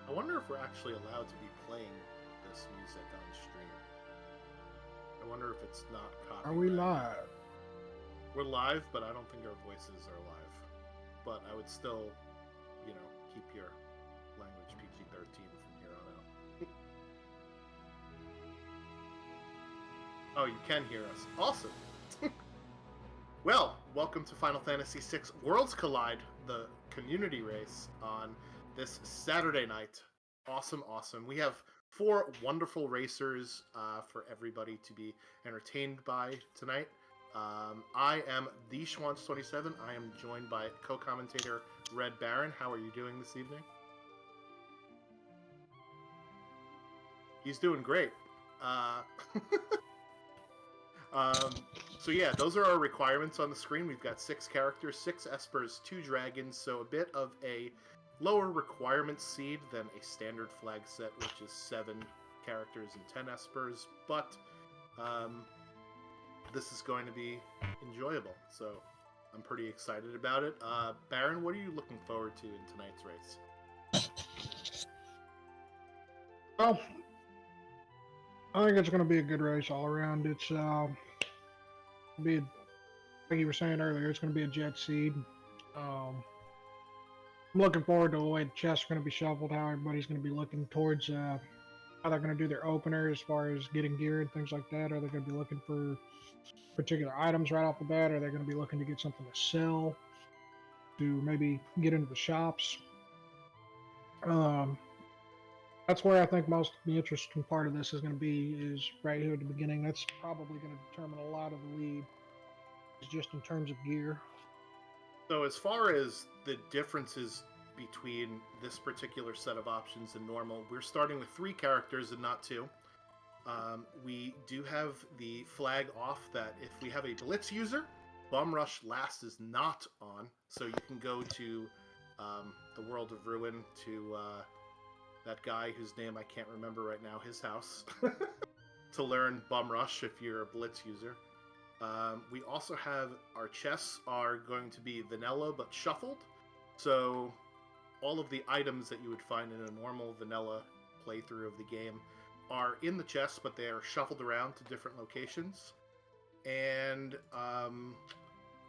I wonder if we're actually allowed to be playing this music on stream. I wonder if it's not Are we copyrighted. live? We're live, but I don't think our voices are live. But I would still, keep your language PG-13 from here on out. Oh, you can hear us. Awesome. Well, welcome to Final Fantasy VI Worlds Collide, the community race on this Saturday night. Awesome. We have 4 wonderful racers for everybody to be entertained by tonight. I am the Schwantz27. I am joined by co-commentator Red Baron. How are you doing this evening? He's doing great. So yeah, those are our requirements on the screen. We've got 6 characters, 6 Espers, 2 Dragons, so a bit of a lower requirement seed than a standard flag set, which is 7 characters and 10 Espers, but this is going to be enjoyable, so I'm pretty excited about it. Baron, what are you looking forward to in tonight's race? Well, I think it's going to be a good race all around. It's be like you were saying earlier. It's going to be a jet seed. I'm looking forward to the way the chests are going to be shuffled. How everybody's going to be looking towards how they're going to do their opener as far as getting gear and things like that. Are they going to be looking for particular items right off the bat? Are they going to be looking to get something to sell? To maybe get into the shops? That's where I think most of the interesting part of this is going to be, is right here at the beginning. That's probably going to determine a lot of the lead, is just in terms of gear. So as far as the differences between this particular set of options and normal, we're starting with 3 characters and not 2. We do have the flag off that if we have a Blitz user, Bum Rush Last is not on, so you can go to the World of Ruin to that guy whose name I can't remember right now, his house, to learn Bum Rush if you're a Blitz user. We also have our chests are going to be vanilla but shuffled, so all of the items that you would find in a normal vanilla playthrough of the game are in the chest, but they are shuffled around to different locations. And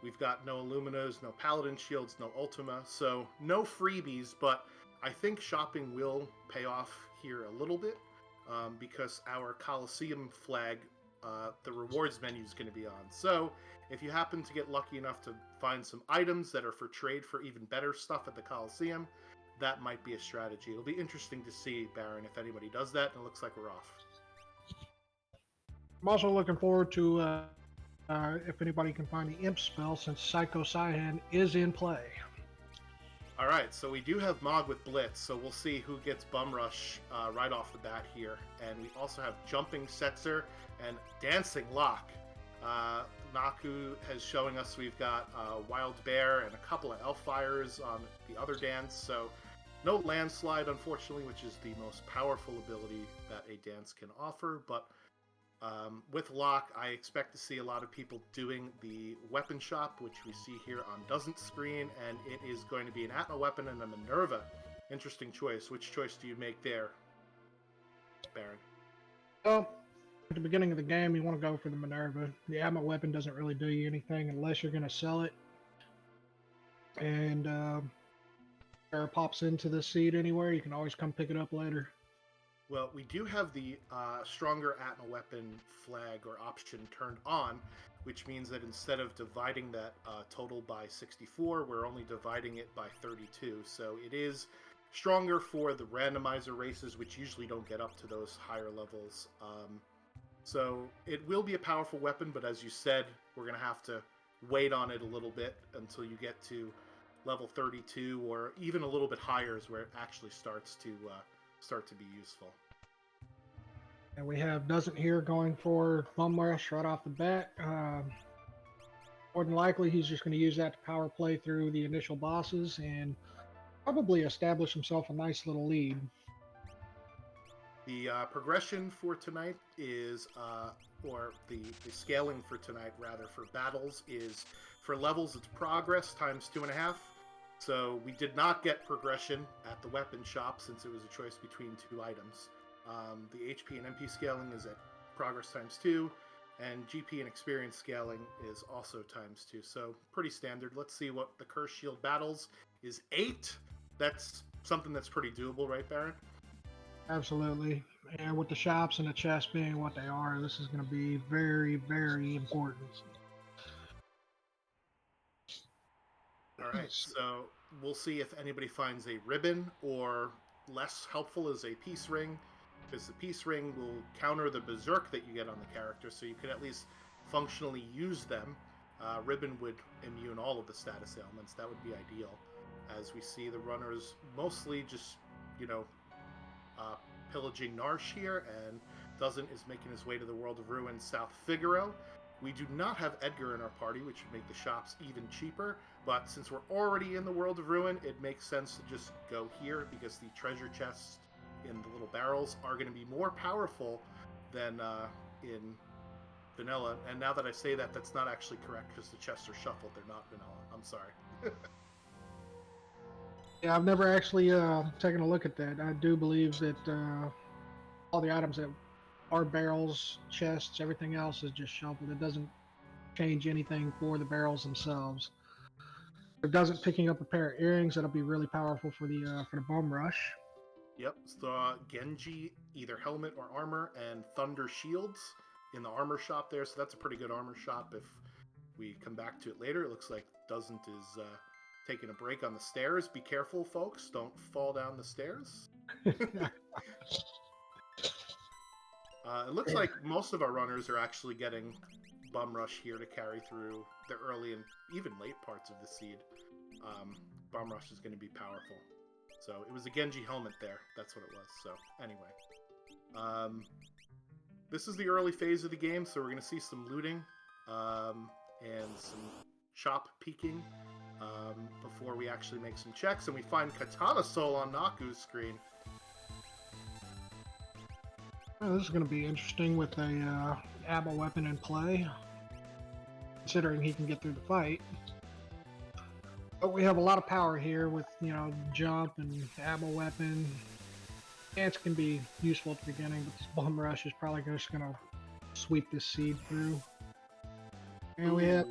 we've got no Illuminas, no Paladin Shields, no Ultima, so no freebies, but I think shopping will pay off here a little bit because our Coliseum flag, the rewards menu is going to be on. So if you happen to get lucky enough to find some items that are for trade for even better stuff at the Coliseum, that might be a strategy. It'll be interesting to see, Baron, if anybody does that, and it looks like we're off. I'm also looking forward to if anybody can find the Imp spell, since Psycho Cyan is in play. Alright, so we do have Mog with Blitz, so we'll see who gets Bum Rush right off the bat here. And we also have Jumping Setzer and Dancing Lock. Naku has showing us we've got Wild Bear and a couple of Elfires on the other dance, so no Landslide, unfortunately, which is the most powerful ability that a dance can offer, but with Locke, I expect to see a lot of people doing the weapon shop, which we see here on Doesn't Screen, and it is going to be an Atma weapon and a Minerva. Interesting choice. Which choice do you make there, Baron? Well, at the beginning of the game, you want to go for the Minerva. The Atma weapon doesn't really do you anything unless you're going to sell it. And it pops into the seed anywhere. You can always come pick it up later. Well, we do have the stronger Atma weapon flag or option turned on, which means that instead of dividing that total by 64, we're only dividing it by 32. So it is stronger for the randomizer races, which usually don't get up to those higher levels. So it will be a powerful weapon, but as you said, we're going to have to wait on it a little bit until you get to level 32 or even a little bit higher is where it actually starts to be useful. And we have Doesn't here going for Bum Rush right off the bat. More than likely, he's just going to use that to power play through the initial bosses and probably establish himself a nice little lead. The progression for tonight is, or the scaling for tonight, rather, for battles is, for levels, it's progress times 2.5. So we did not get progression at the weapon shop since it was a choice between 2 items. The HP and MP scaling is at progress times 2, and GP and experience scaling is also times 2. So pretty standard. Let's see what the Curse Shield battles is 8. That's something that's pretty doable, right, Baron? Absolutely. And with the shops and the chests being what they are, this is going to be very, very important. All right, so we'll see if anybody finds a ribbon, or less helpful is a peace ring, because the peace ring will counter the berserk that you get on the character, so you could at least functionally use them. Ribbon would immune all of the status ailments. That would be ideal, as we see the runners mostly just, pillaging Narsh here, and Doesn't is making his way to the World of Ruin South Figaro. We do not have Edgar in our party, which would make the shops even cheaper, but since we're already in the World of Ruin, it makes sense to just go here, because the treasure chests in the little barrels are going to be more powerful than in vanilla. And now that I say that, that's not actually correct, because the chests are shuffled. They're not vanilla. I'm sorry. Yeah, I've never actually taken a look at that. I do believe that all the items that are barrels, chests, everything else is just shuffled. It doesn't change anything for the barrels themselves. It doesn't picking up a pair of earrings. That'll be really powerful for the Bum Rush. Yep, so Genji, either helmet or armor, and Thunder Shields in the armor shop there. So that's a pretty good armor shop. If we come back to it later, it looks like Doesn't is taking a break on the stairs. Be careful, folks. Don't fall down the stairs. It looks like most of our runners are actually getting Bum Rush here to carry through the early and even late parts of the seed. Bum Rush is going to be powerful. So it was a Genji helmet there. That's what it was. So anyway. This is the early phase of the game, so we're going to see some looting and some shop peeking before we actually make some checks. And we find Katana Soul on Naku's screen. Well, this is going to be interesting with a ammo weapon in play, considering he can get through the fight. But we have a lot of power here with, jump and ammo weapon. Ants can be useful at the beginning, but this Bum Rush is probably just going to sweep this seed through. And we have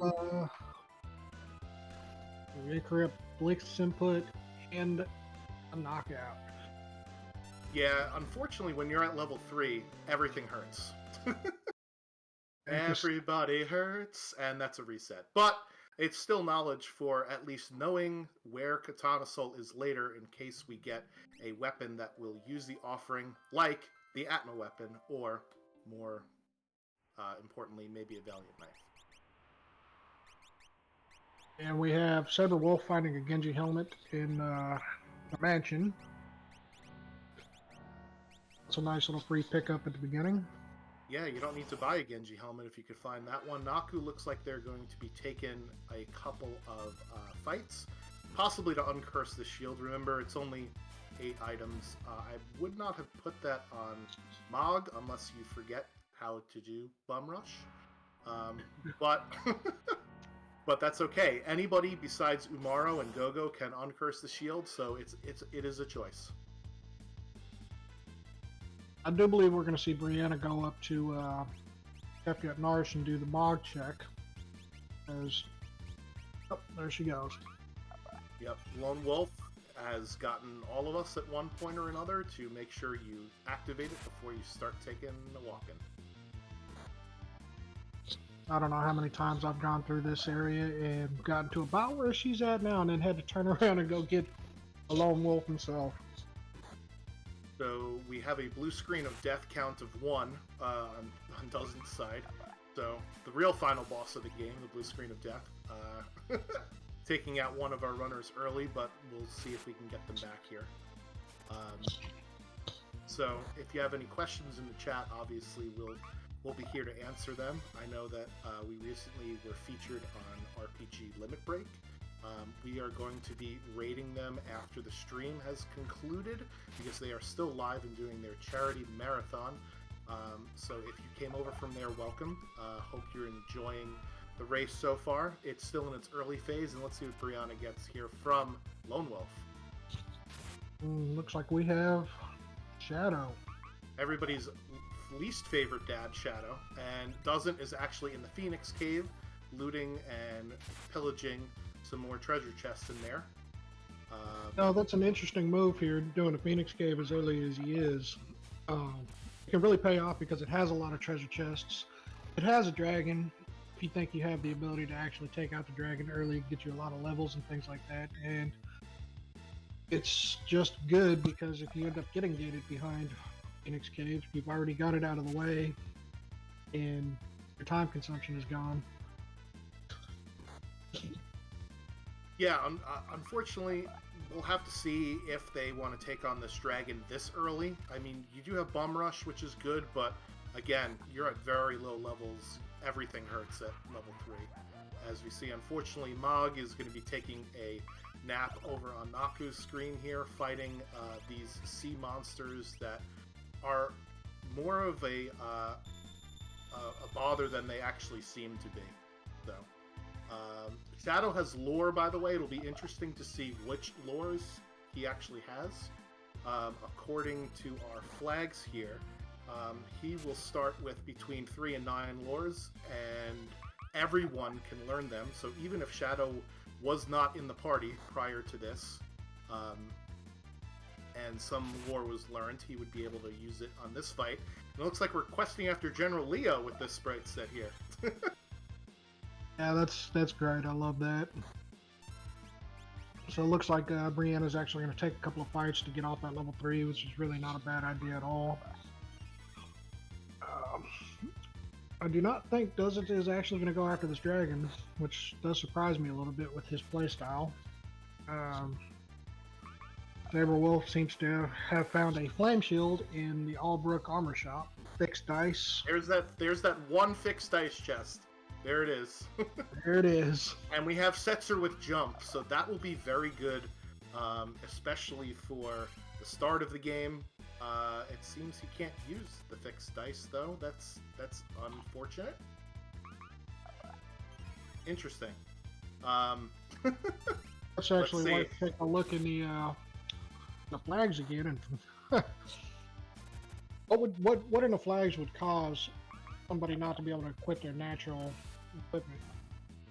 Icarus Blix input and a knockout. Yeah, unfortunately, when you're at level 3, everything hurts. Everybody hurts, and that's a reset. But it's still knowledge for at least knowing where Katana Soul is later in case we get a weapon that will use the offering, like the Atma weapon, or more importantly, maybe a Valiant Knife. And we have Saber Wolf finding a Genji helmet in the mansion. It's a nice little free pickup at the beginning. Yeah, you don't need to buy a Genji helmet if you could find that one. Naku looks like they're going to be taking a couple of fights, possibly to uncurse the shield. Remember, it's only 8 items. I would not have put that on Mog unless you forget how to do Bum Rush. But but that's okay. Anybody besides Umaro and Gogo can uncurse the shield, so it is a choice. I do believe we're going to see Brianna go up to Kefka Narsh and do the Mog check. There she goes. Yep, Lone Wolf has gotten all of us at one point or another to make sure you activate it before you start taking the walk-in. I don't know how many times I've gone through this area and gotten to about where she's at now and then had to turn around and go get a Lone Wolf himself. So we have a blue screen of death count of 1 on Doesn't side. So the real final boss of the game, the blue screen of death, taking out one of our runners early, but we'll see if we can get them back here. So if you have any questions in the chat, obviously we'll be here to answer them. I know that we recently were featured on RPG Limit Break. We are going to be rating them after the stream has concluded, because they are still live and doing their charity marathon. So if you came over from there, welcome. Hope you're enjoying the race so far. It's still in its early phase, and let's see what Brianna gets here from Lone Wolf. Looks like we have Shadow. Everybody's least favorite dad, Shadow, and Doesn't is actually in the Phoenix Cave, looting and pillaging some more treasure chests in there. No, that's an interesting move here, doing a Phoenix Cave as early as he is. It can really pay off because it has a lot of treasure chests. It has a dragon. If you think you have the ability to actually take out the dragon early, get you a lot of levels and things like that. And it's just good because if you end up getting gated behind Phoenix Cave, you've already got it out of the way, and your time consumption is gone. Yeah, unfortunately, we'll have to see if they want to take on this dragon this early. I mean, you do have Bum Rush, which is good, but again, you're at very low levels. Everything hurts at level 3. As we see, unfortunately, Mog is going to be taking a nap over on Naku's screen here, fighting these sea monsters that are more of a bother than they actually seem to be. So, Shadow has lore, by the way. It'll be interesting to see which lores he actually has. According to our flags here, he will start with between 3 and 9 lores, and everyone can learn them. So even if Shadow was not in the party prior to this, and some lore was learned, he would be able to use it on this fight. And it looks like we're questing after General Leo with this sprite set here. Yeah, that's great. I love that. So it looks like Brianna's actually going to take a couple of fights to get off at level 3, which is really not a bad idea at all. I do not think Doesn't is actually going to go after this dragon, which does surprise me a little bit with his playstyle. Saberwolf seems to have found a flame shield in the Albrook armor shop. Fixed dice. There's that one fixed dice chest. There it is. There it is. And we have Setzer with jump, so that will be very good, especially for the start of the game. It seems he can't use the fixed dice, though. That's unfortunate. Interesting. Let's actually like take a look in the flags again, and what in the flags would cause somebody not to be able to equip their natural equipment?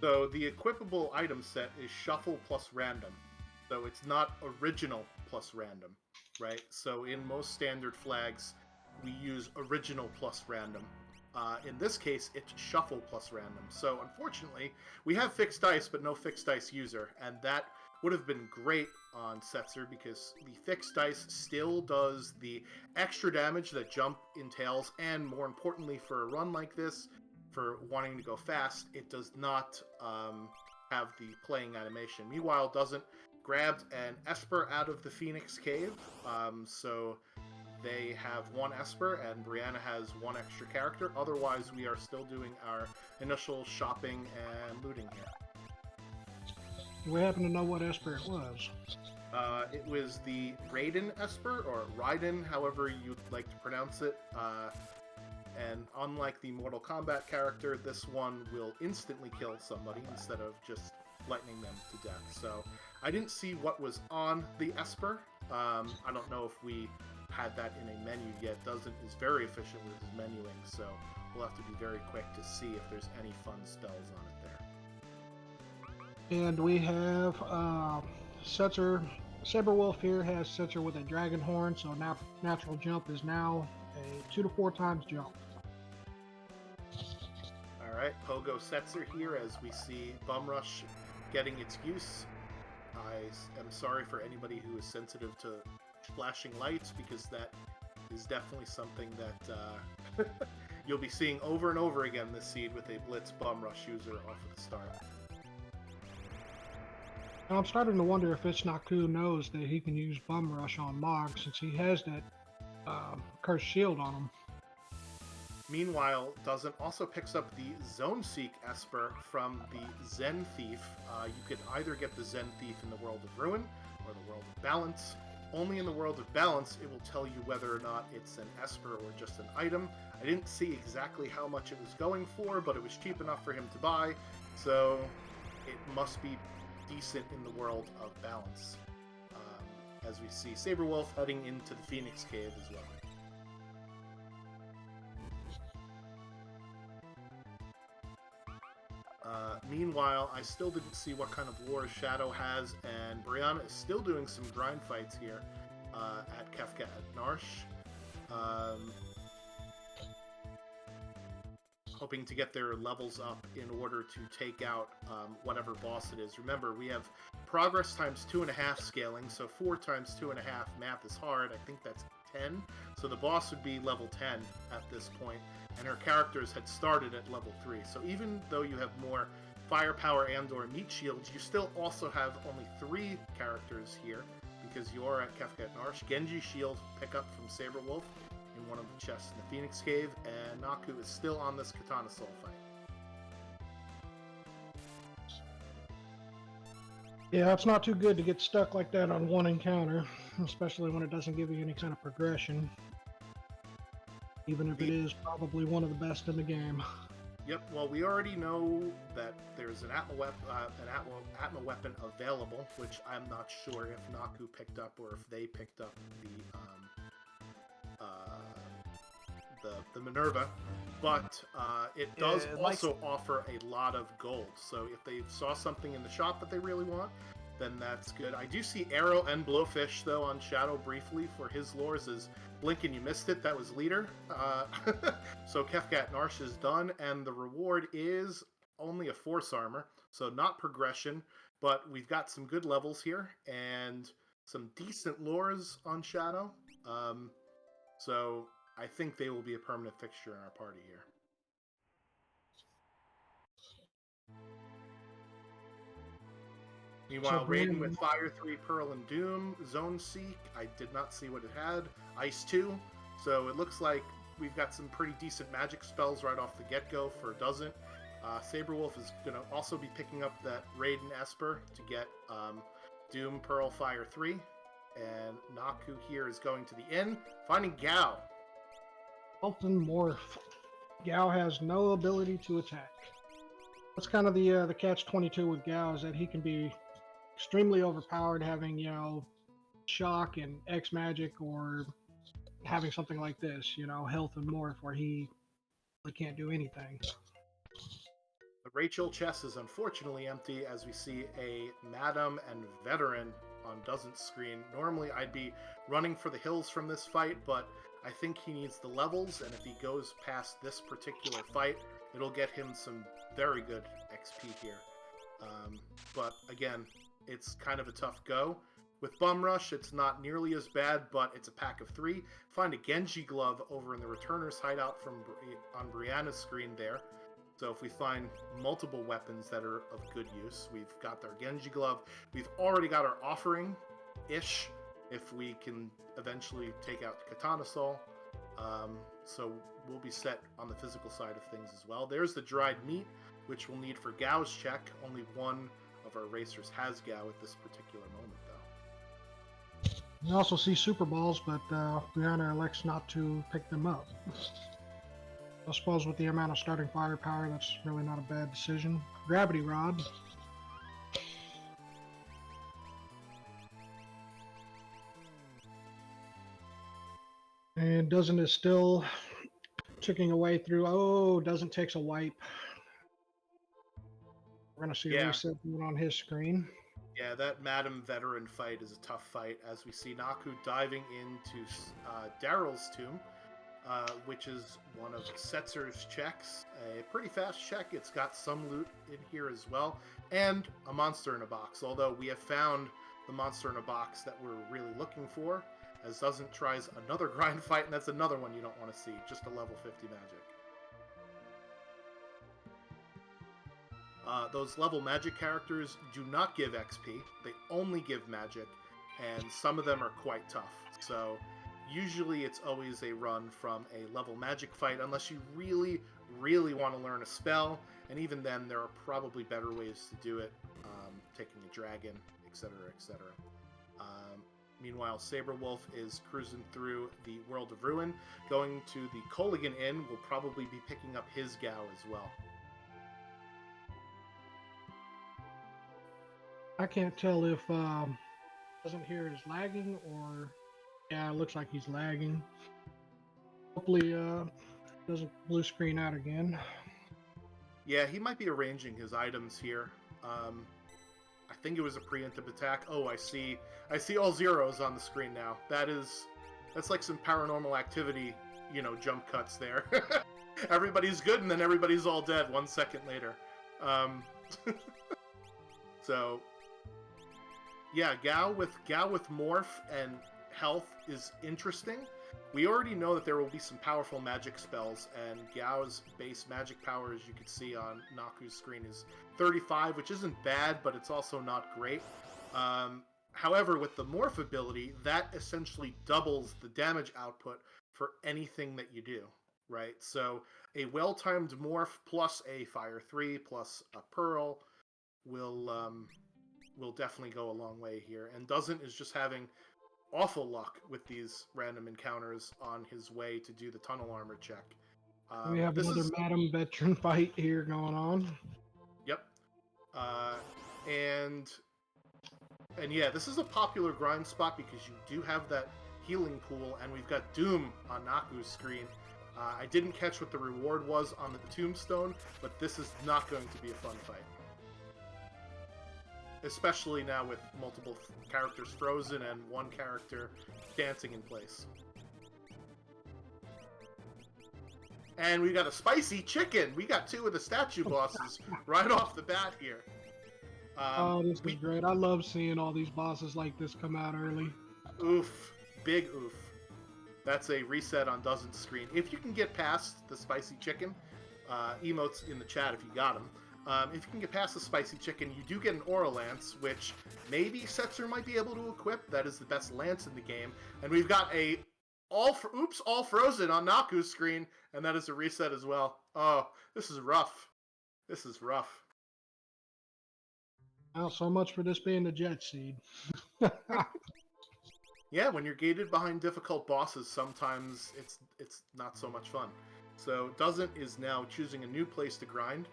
So the equipable item set is shuffle plus random. So it's not original plus random, right? So in most standard flags, we use original plus random. In this case, it's shuffle plus random. So unfortunately, we have fixed dice, but no fixed dice user, and that would have been great on Setzer because the fixed dice still does the extra damage that jump entails, and more importantly, for a run like this, for wanting to go fast, it does not have the playing animation. Meanwhile, Doesn't grabbed an Esper out of the Phoenix Cave, so they have one Esper, and Brianna has one extra character. Otherwise, we are still doing our initial shopping and looting here. Do we happen to know what Esper it was? It was the Raiden Esper, or Raiden, however you'd like to pronounce it. And unlike the Mortal Kombat character, this one will instantly kill somebody instead of just lightning them to death. So I didn't see what was on the Esper. I don't know if we had that in a menu yet. Doesn't is very efficient with his menuing, so we'll have to be very quick to see if there's any fun spells on it there. And we have Setzer. Saberwolf here has Setzer with a dragon horn, so now natural jump is now a 2 to 4 times jump. Alright, Pogo Setzer here as we see Bum Rush getting its use. I am sorry for anybody who is sensitive to flashing lights, because that is definitely something that you'll be seeing over and over again this seed with a Blitz Bum Rush user off of the start. Now I'm starting to wonder if Naku knows that he can use Bum Rush on Mog, since he has that Cursed Shield on him. Meanwhile, Doesn't also picks up the Zone Seek Esper from the Zen Thief. You could either get the Zen Thief in the World of Ruin or the World of Balance. Only in the world of balance it will tell you whether or not it's an Esper or just an item. I didn't see exactly how much it was going for, but it was cheap enough for him to buy, so it must be decent in the world of balance. As we see Saberwolf heading into the Phoenix Cave as well. Meanwhile, I still didn't see what kind of lore Shadow has, and Brianna is still doing some grind fights here at Kefka at Narsh. Hoping to get their levels up in order to take out whatever boss it is. Remember, we have progress times 2.5 scaling, so 4 times 2.5 math is hard. I think that's 10. So the boss would be level 10 at this point, and her characters had started at level 3. So even though you have more firepower and or meat shields, you still also have only 3 characters here, because you're at Kefka at Narsh. Genji shield pick up from Saberwolf in one of the chests in the Phoenix Cave, and Naku is still on this Katana Soul fight. Yeah, it's not too good to get stuck like that on one encounter, especially when it doesn't give you any kind of progression, even if it is probably one of the best in the game. Yep, well, we already know that there's an Atma weapon available, which I'm not sure if Naku picked up or if they picked up the Minerva, but it does also offer a lot of gold. So if they saw something in the shop that they really want, then that's good. I do see Arrow and Blowfish, though, on Shadow briefly for his lures as Blinken, you missed it. That was leader. So Kefka at Narsh is done, and the reward is only a Force Armor, so not progression, but we've got some good levels here and some decent lures on Shadow. So I think they will be a permanent fixture in our party here. Meanwhile, Raiden with Fire 3, Pearl, and Doom. Zone Seek, I did not see what it had. Ice 2, so it looks like we've got some pretty decent magic spells right off the get-go for Doesn't. Saberwolf is going to also be picking up that Raiden Esper to get Doom, Pearl, Fire 3. And Naku here is going to the inn, finding Gao. Elton Morph. Gao has no ability to attack. That's kind of the catch-22 with Gao, is that he can be extremely overpowered, having, shock and X magic, or having something like this, health and morph, where he really can't do anything. The Rachel chest is unfortunately empty, as we see a Madam and Veteran on Doesn't screen. Normally I'd be running for the hills from this fight, but I think he needs the levels, and if he goes past this particular fight, it'll get him some very good XP here. But again, it's kind of a tough go. With Bum Rush, it's not nearly as bad, but it's a pack of 3. Find a Genji glove over in the Returner's hideout on Brianna's screen there. So if we find multiple weapons that are of good use, we've got our Genji glove. We've already got our offering-ish, if we can eventually take out Katana Soul. So we'll be set on the physical side of things as well. There's the dried meat, which we'll need for Gao's check. Only one of our racers has Gao at this particular moment, though. You also see Super Balls, but Brianna elects not to pick them up. I suppose with the amount of starting firepower, that's really not a bad decision. Gravity Rod. And Doesn't is still ticking away through. Oh, Doesn't takes a wipe. We're going to see a reset on his screen. Yeah, that Madam Veteran fight is a tough fight, as we see Naku diving into Daryl's tomb, which is one of Setzer's checks. A pretty fast check. It's got some loot in here as well, and a monster in a box, although we have found the monster in a box that we're really looking for, as Doesn't tries another grind fight, and that's another one you don't want to see, just a level 50 magic. Those level magic characters do not give XP, they only give magic, and some of them are quite tough. So usually it's always a run from a level magic fight, unless you really, really want to learn a spell, and even then there are probably better ways to do it, taking a dragon, etc., etc. Meanwhile, Saberwolf is cruising through the World of Ruin, going to the Colligan Inn. Will probably be picking up his Gao as well. I can't tell if doesn't hear is lagging or yeah, it looks like he's lagging. Hopefully, doesn't blue screen out again. Yeah, he might be arranging his items here. I think it was a preemptive attack. Oh, I see all zeros on the screen now. That's like some Paranormal Activity, jump cuts there. Everybody's good, and then everybody's all dead 1 second later. So, yeah, Gao with Morph and health is interesting. We already know that there will be some powerful magic spells, and Gao's base magic power, as you can see on Naku's screen, is 35, which isn't bad, but it's also not great. However, with the Morph ability, that essentially doubles the damage output for anything that you do, right? So a well-timed Morph plus a Fire 3 plus a Pearl will definitely go a long way here. And Doesn't is just having awful luck with these random encounters on his way to do the tunnel armor check. We have another Madam Veteran fight here going on. Yep. And yeah, this is a popular grind spot because you do have that healing pool, and we've got Doom on Naku's screen. I didn't catch what the reward was on the tombstone, but this is not going to be a fun fight. Especially now with multiple characters frozen and one character dancing in place. And we got a spicy chicken. We got two of the statue bosses right off the bat here. This is great. I love seeing all these bosses like this come out early. Oof. Big oof. That's a reset on Doesn't screen. If you can get past the spicy chicken, emotes in the chat if you got them. If you can get past the spicy chicken, you do get an Aura Lance, which maybe Setzer might be able to equip. That is the best lance in the game. And we've got all frozen on Naku's screen, and that is a reset as well. Oh, this is rough. This is rough. Well, so much for this being the Jet Seed. Yeah, when you're gated behind difficult bosses, sometimes it's not so much fun. So Doesn't is now choosing a new place to grind,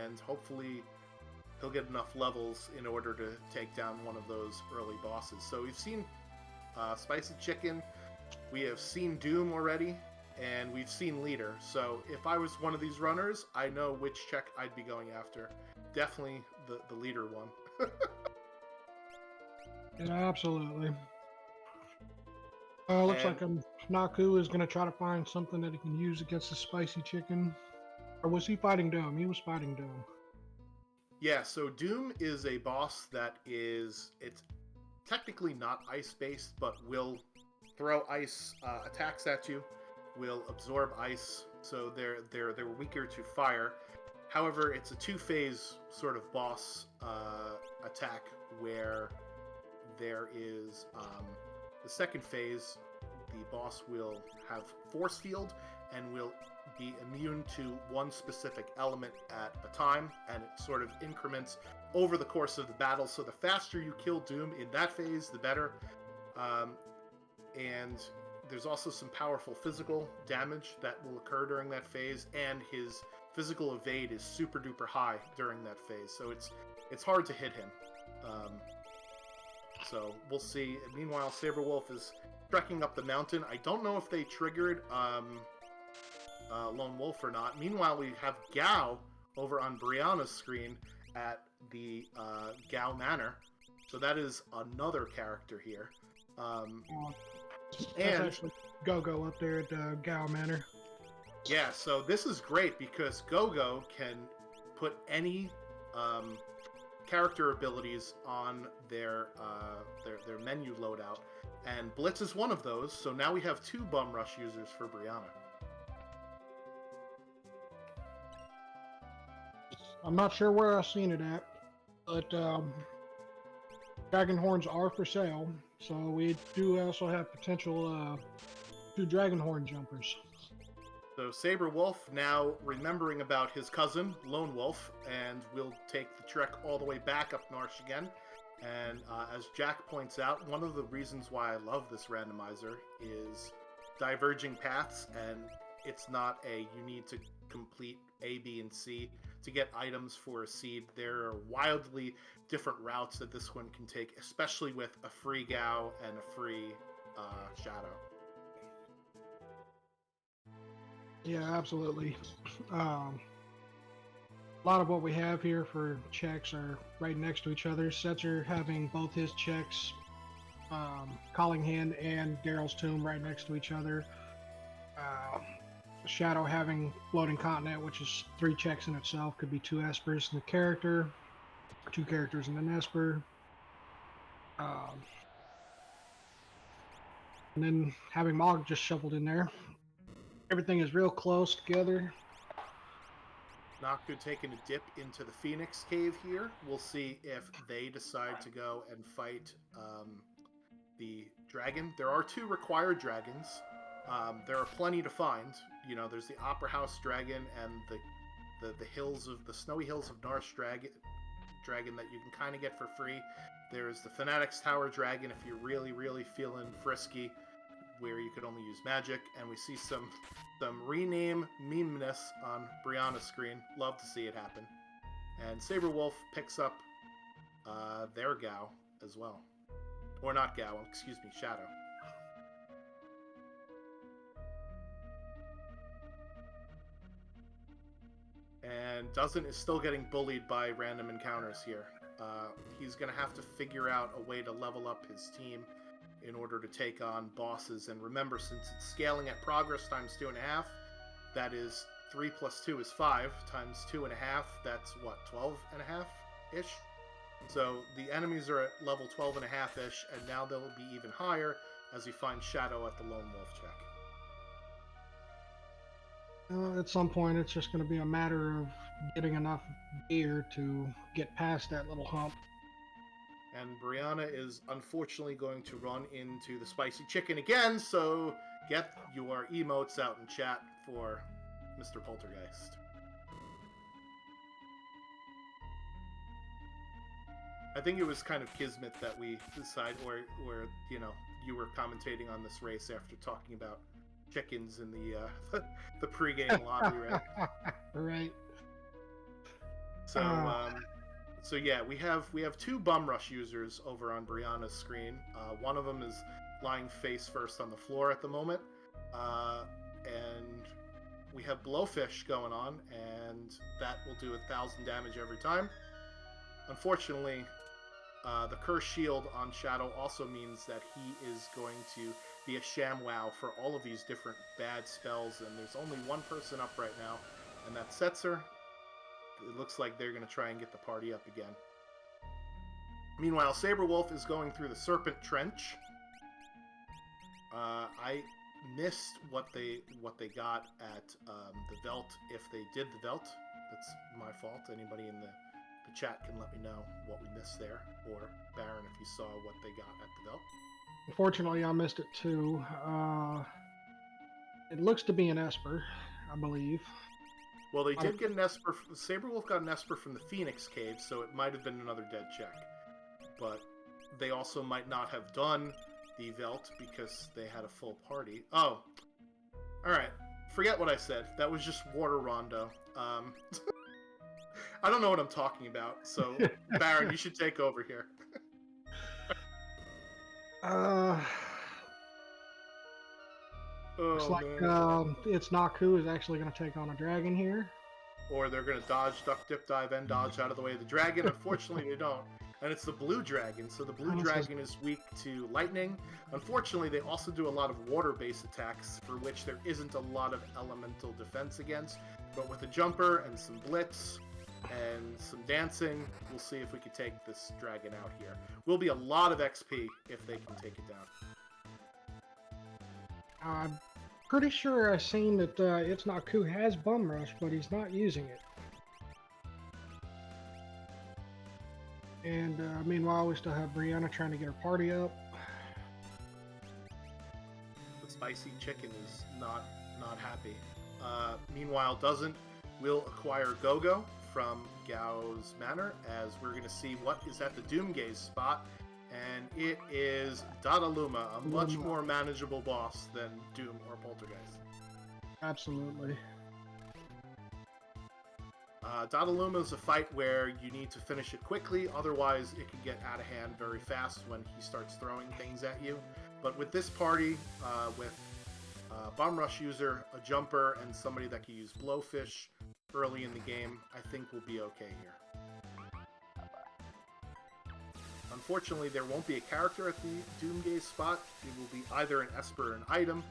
and hopefully he'll get enough levels in order to take down one of those early bosses. So we've seen Spicy Chicken, we have seen Doom already, and we've seen Leader. So if I was one of these runners, I know which check I'd be going after. Definitely the Leader one. Yeah, absolutely. Looks like Naku is going to try to find something that he can use against the Spicy Chicken. Or was he fighting Doom? He was fighting Doom. Yeah, so Doom is a boss that it's technically not ice-based, but will throw ice attacks at you, will absorb ice, so they're weaker to fire. However, it's a two-phase sort of boss attack where there is the second phase, the boss will have force field and will be immune to one specific element at a time, and it sort of increments over the course of the battle. So the faster you kill Doom in that phase, the better. And there's also some powerful physical damage that will occur during that phase, and his physical evade is super duper high during that phase, so it's hard to hit him. So we'll see. Meanwhile, Saberwolf is trekking up the mountain. I don't know if they triggered Lone Wolf or not. Meanwhile, we have Gao over on Brianna's screen at the Gao Manor. So that is another character here. That's actually Go-Go up there at Gao Manor. Yeah, so this is great because Go-Go can put any character abilities on their menu loadout, and Blitz is one of those. So now we have two Bum Rush users for Brianna. I'm not sure where I've seen it at, but Dragon Horns are for sale, so we do also have potential 2 Dragon Horn jumpers. So Saberwolf now remembering about his cousin, Lone Wolf, and will take the trek all the way back up Marsh again. And as Jack points out, one of the reasons why I love this randomizer is diverging paths, and it's not a you need to complete A, B, and C to get items for a seed. There are wildly different routes that this one can take, especially with a free Gao and a free Shadow. Yeah, absolutely. A lot of what we have here for checks are right next to each other. Setzer having both his checks, Calling Hand and Daryl's Tomb right next to each other. Shadow having Floating Continent, which is 3 checks in itself, could be 2 Espers in the character, 2 characters in an Esper. And then having Mog just shuffled in there. Everything is real close together. Naku taking a dip into the Phoenix Cave here. We'll see if they decide to go and fight the dragon. There are 2 required dragons. There are plenty to find. You know, there's the Opera House dragon and the hills of the snowy hills of Narsh dragon that you can kind of get for free. There's the Fanatics Tower dragon if you're really feeling frisky, where you could only use magic. And we see some rename memeness on Brianna's screen. Love to see it happen. And Saberwolf picks up their Gao as well. Or not Gao, excuse me, Shadow. And Doesn't is still getting bullied by random encounters here. He's going to have to figure out a way to level up his team in order to take on bosses. And remember, since it's scaling at progress times 2.5, that is 3 plus 2 is 5 times 2.5. That's what, 12.5-ish? So the enemies are at level 12.5-ish, and now they'll be even higher as we find Shadow at the Lone Wolf check. At some point, it's just going to be a matter of getting enough gear to get past that little hump. And Brianna is unfortunately going to run into the spicy chicken again, so get your emotes out in chat for Mr. Poltergeist. I think it was kind of kismet that we decided, or you know, you were commentating on this race after talking about chickens in the pregame lobby, right? Right. So yeah, we have 2 bum rush users over on Brianna's screen. One of them is lying face first on the floor at the moment, and we have Blowfish going on, and that will do 1,000 damage every time. Unfortunately, the Curse Shield on Shadow also means that he is going to be a ShamWow for all of these different bad spells, and there's only one person up right now, and that's Setzer. It looks like they're going to try and get the party up again. Meanwhile, Saberwolf is going through the Serpent Trench. I missed what they got at the Veld, if they did the Veld. That's my fault. Anybody in the chat can let me know what we missed there, or Baron, if you saw what they got at the Veld. Unfortunately, I missed it too. It looks to be an Esper, I believe. Well, they did get an Esper. Saberwolf got an Esper from the Phoenix Cave, so it might have been another dead check. But they also might not have done the Velt because they had a full party. Oh, alright. Forget what I said. That was just Water Rondo. I don't know what I'm talking about, so Baron, you should take over here. Looks like it's Naku is actually going to take on a dragon here. Or they're going to dodge, duck, dip, dive, and dodge out of the way of the dragon. Unfortunately, they don't. And it's the blue dragon, so the blue dragon is weak to lightning. Unfortunately, they also do a lot of water-based attacks, for which there isn't a lot of elemental defense against. But with a jumper and some blitz and some dancing, we'll see if we can take this dragon out here. Will be a lot of XP if they can take it down. I'm pretty sure I've seen that It's Naku has Bum Rush, but he's not using it. And meanwhile, we still have Brianna trying to get her party up. The spicy chicken is not happy. Meanwhile, will acquire Gogo from Gao's Manor, as we're going to see what is at the Doomgaze spot, and it is Dadaluma, a much more manageable boss than Doom or Poltergeist. Absolutely. Dadaluma is a fight where you need to finish it quickly, otherwise it can get out of hand very fast when he starts throwing things at you. But with this party, with Bomb Rush user, a jumper, and somebody that can use Blowfish early in the game, I think we'll be okay here. Unfortunately, there won't be a character at the Doomgaze spot. It will be either an Esper or an item.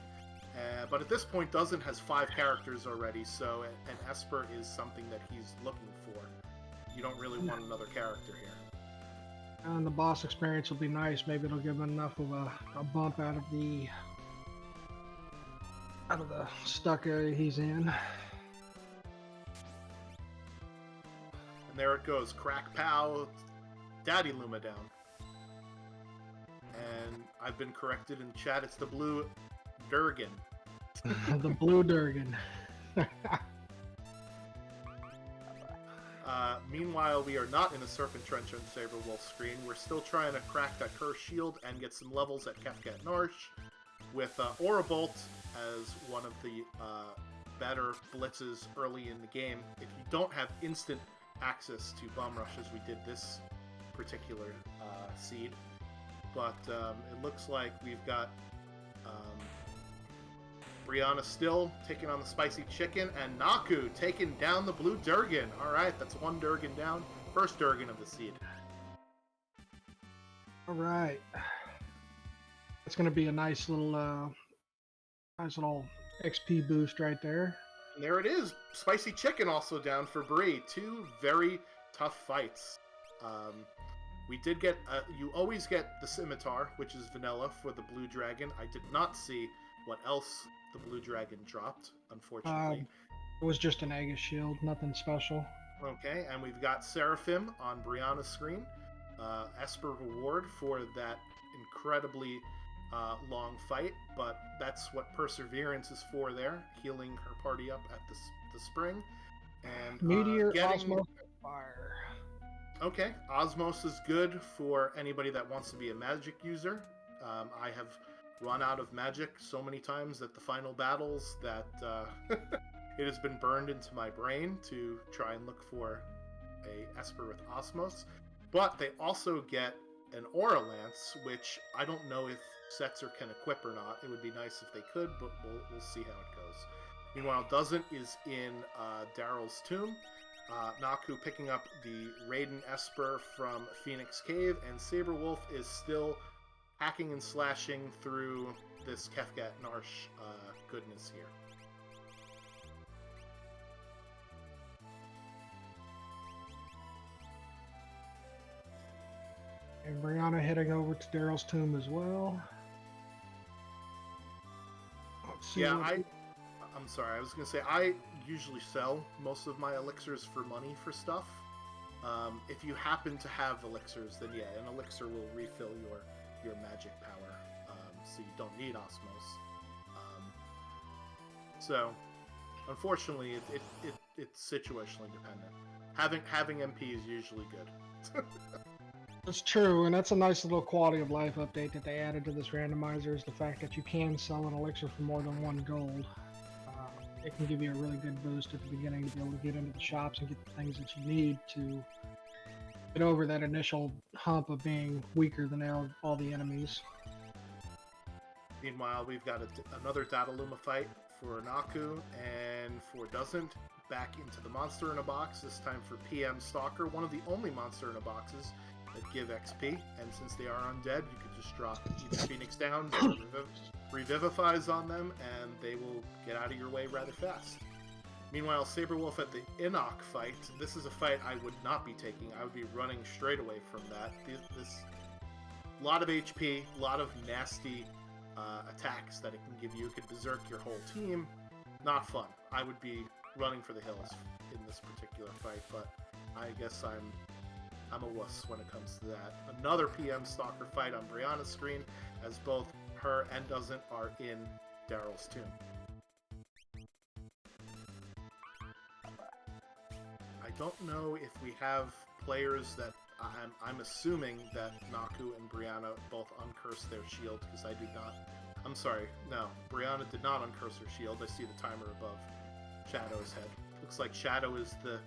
But at this point, Dozen has 5 characters already, so an Esper is something that he's looking for. You don't really want another character here. And the boss experience will be nice. Maybe it'll give him enough of a bump out of the stuck area he's in. And there it goes. Crack pow. Daddy Luma down. And I've been corrected in chat. It's the blue Durgan. The blue Durgan. Meanwhile, we are not in a Serpent Trench on Saberwolf screen. We're still trying to crack that Curse Shield and get some levels at Kefkat Narsh with Aura Bolt as one of the better blitzes early in the game. If you don't have instant access to Bomb Rush as we did this particular seed, but it looks like we've got Brianna still taking on the Spicy Chicken, and Naku taking down the blue Durgan. Alright, that's one Durgan down. First Durgan of the seed. Alright. It's going to be a nice little XP boost right there. And there it is. Spicy Chicken also down for Bree. 2 very tough fights. We did get... you always get the Scimitar, which is vanilla for the blue dragon. I did not see what else the blue dragon dropped, unfortunately. It was just an Aegis shield, nothing special. Okay, and we've got Seraphim on Brianna's screen. Esper reward for that incredibly long fight, but that's what Perseverance is for there, healing her party up at the spring. And Meteor, Osmos, Fire. Okay, Osmos is good for anybody that wants to be a magic user. I have run out of magic so many times at the final battles that it has been burned into my brain to try and look for a Esper with Osmos. But they also get an Aura Lance, which I don't know if Setzer can equip or not. It would be nice if they could, but we'll see how it goes. Meanwhile, Doesn't is in Daryl's tomb. Naku picking up the Raiden Esper from Phoenix Cave, and Saberwolf is still hacking and slashing through this Kefkat Narsh goodness here. And Brianna heading over to Daryl's tomb as well. Yeah, I'm sorry. I was going to say, I usually sell most of my elixirs for money for stuff. If you happen to have elixirs, then yeah, an elixir will refill your magic power, so you don't need Osmos. So, unfortunately, it's situationally dependent. Having MP is usually good. That's true, and that's a nice little quality of life update that they added to this randomizer, is the fact that you can sell an elixir for more than 1 gold. It can give you a really good boost at the beginning to be able to get into the shops and get the things that you need to get over that initial hump of being weaker than all the enemies. Meanwhile, we've got another Dadaluma fight for Naku, and for Doesn't, back into the Monster in a Box, this time for PM Stalker, one of the only Monster in a Boxes that give XP, and since they are undead, you could just drop either Phoenix Downs or Revivifies on them, and they will get out of your way rather fast. Meanwhile, Saberwolf at the Enoch fight, this is a fight I would not be taking. I would be running straight away from that. This lot of HP, a lot of nasty attacks that it can give you. It could berserk your whole team. Not fun. I would be running for the hills in this particular fight, but I guess I'm a wuss when it comes to that. Another PM Stalker fight on Brianna's screen, as both her and Doesn't are in Daryl's tomb. I don't know if we have players that I'm assuming that Naku and Brianna both uncurse their shield because I did not. I'm sorry, no, Brianna did not uncurse her shield. I see the timer above Shadow's head. Looks like Shadow is the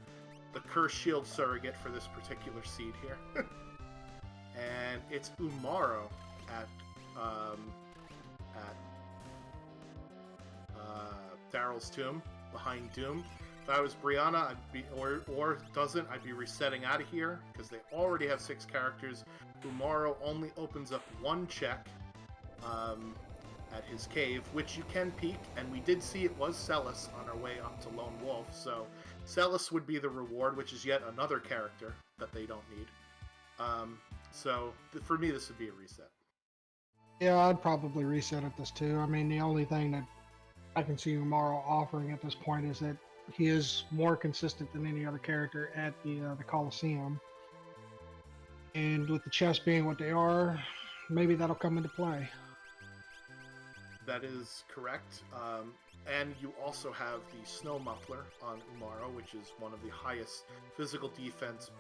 curse shield surrogate for this particular seed here. And it's Umaro at Daryl's tomb behind Doom. If I was Brianna, I'd be or doesn't, I'd be resetting out of here because they already have 6 characters. Umaro only opens up 1 check at his cave, which you can peek, and we did see it was Celis on our way up to Lone Wolf. So Celis would be the reward, which is yet another character that they don't need. So for me, this would be a reset. Yeah, I'd probably reset at this too. I mean, the only thing that I can see Umaro offering at this point is that he is more consistent than any other character at the Coliseum. And with the chests being what they are, maybe that'll come into play. That is correct. And you also have the Snow Muffler on Umaro, which is one of the highest physical defense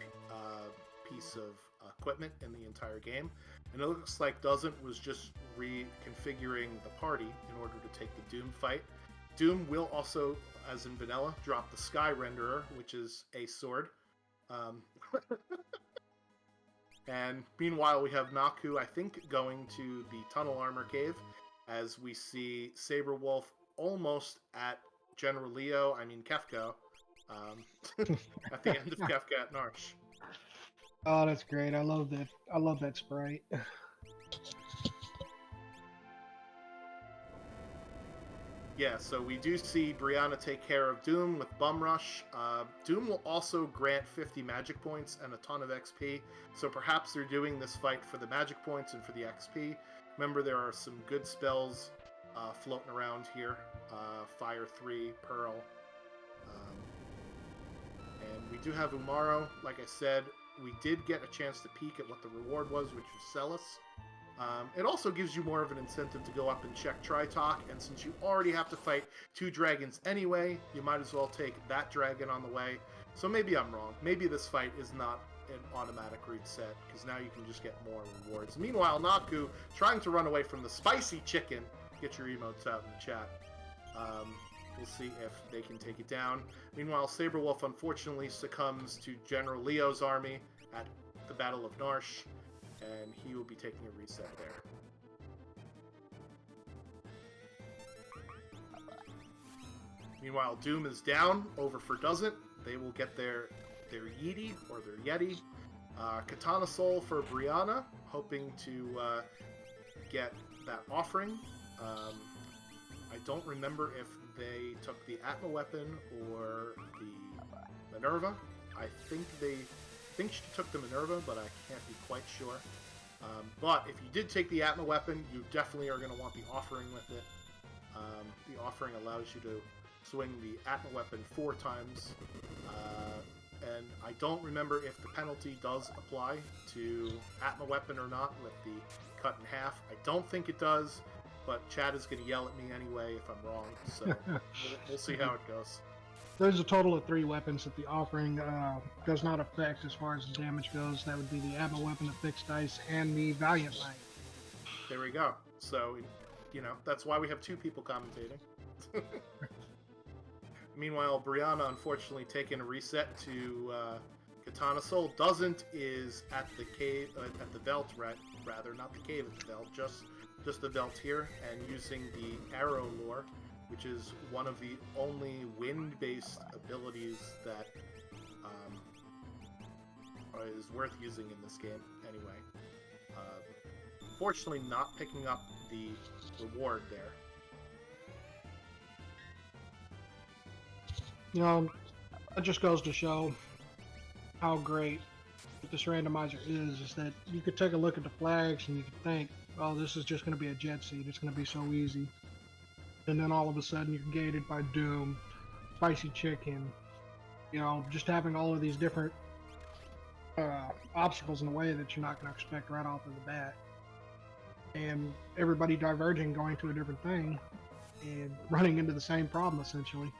piece of equipment in the entire game. And it looks like Doesn't was just reconfiguring the party in order to take the Doom fight. Doom will also, as in Vanilla, drop the Sky Renderer, which is a sword. And meanwhile, we have Naku, I think, going to the Tunnel Armor Cave, as we see Saberwolf almost at General Leo, Kefko, at the end of Kefka at Narsh. Oh, that's great. I love that. I love that sprite. Yeah, so we do see Brianna take care of Doom with Bum Rush. Doom will also grant 50 magic points and a ton of XP, so perhaps they're doing this fight for the magic points and for the XP. Remember, there are some good spells floating around here. Fire 3, Pearl. And we do have Umaro. Like I said, we did get a chance to peek at what the reward was, which was Celis. It also gives you more of an incentive to go up and check Tritalk, and since you already have to fight 2 dragons anyway, you might as well take that dragon on the way. So maybe I'm wrong. Maybe this fight is not an automatic reset, because now you can just get more rewards. Meanwhile, Naku, trying to run away from the spicy chicken. Get your emotes out in the chat. We'll see if they can take it down. Meanwhile, Saberwolf unfortunately succumbs to General Leo's army at the Battle of Narsh, and he will be taking a reset there. Meanwhile, Doom is down, over for Doesn't. They will get their Yeti, or their Yeti. Katana Soul for Brianna, hoping to get that offering. I don't remember if they took the Atma weapon or the Minerva. I think she took the Minerva, but I can't be quite sure. But if you did take the Atma weapon, you definitely are going to want the offering with it. The offering allows you to swing the Atma weapon 4 times. And I don't remember if the penalty does apply to Atma weapon or not with the cut in half. I don't think it does, but Chad is going to yell at me anyway if I'm wrong. So we'll see how it goes. There's a total of 3 weapons that the offering does not affect as far as the damage goes. That would be the Atma weapon, the fixed dice, and the Valiant Knight. There we go. So, that's why we have 2 people commentating. Meanwhile, Brianna unfortunately taking a reset to Katana Soul. Doesn't is at the cave, at the Veld, rather, not the cave at the Veld, just the Veld here, and using the Arrow Lore, which is one of the only wind-based abilities that is worth using in this game, anyway. Fortunately, not picking up the reward there. That just goes to show how great this randomizer is that you could take a look at the flags and you could think, oh, this is just going to be a jet seed. It's going to be so easy. And then all of a sudden you're gated by Doom, Spicy Chicken, just having all of these different obstacles in the way that you're not going to expect right off of the bat. And everybody diverging, going to a different thing, and running into the same problem, essentially.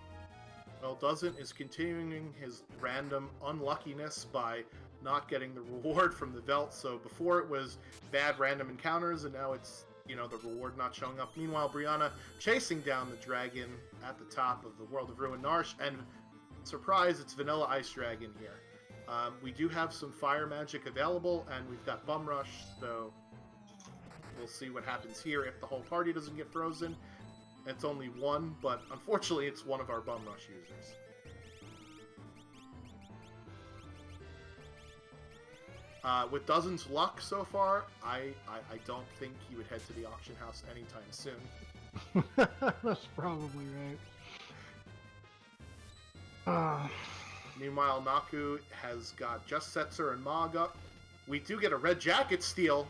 Well, Doesn't is continuing his random unluckiness by not getting the reward from the Velt. So before it was bad random encounters, and now it's, the reward not showing up. Meanwhile, Brianna chasing down the dragon at the top of the World of Ruin Narsh, and surprise, it's Vanilla Ice Dragon here. We do have some fire magic available, and we've got Bum Rush, so we'll see what happens here if the whole party doesn't get frozen. It's only one, but unfortunately it's one of our Bum Rush users. With Doesn't luck so far, I don't think he would head to the auction house anytime soon. That's probably right. Meanwhile, Naku has got just Setzer and Mog up. We do get a red jacket steal.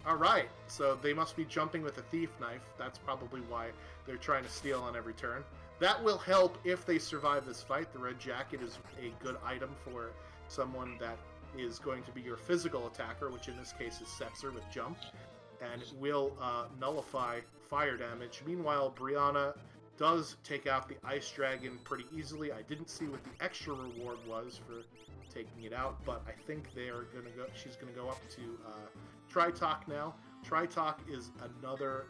Alright, so they must be jumping with a thief knife. That's probably why they're trying to steal on every turn. That will help if they survive this fight. The red jacket is a good item for someone that is going to be your physical attacker, which in this case is Setzer with jump, and it will nullify fire damage. Meanwhile, Brianna does take out the Ice Dragon pretty easily. I didn't see what the extra reward was for taking it out, but I think she's gonna go up to Tritok now. Tritok is another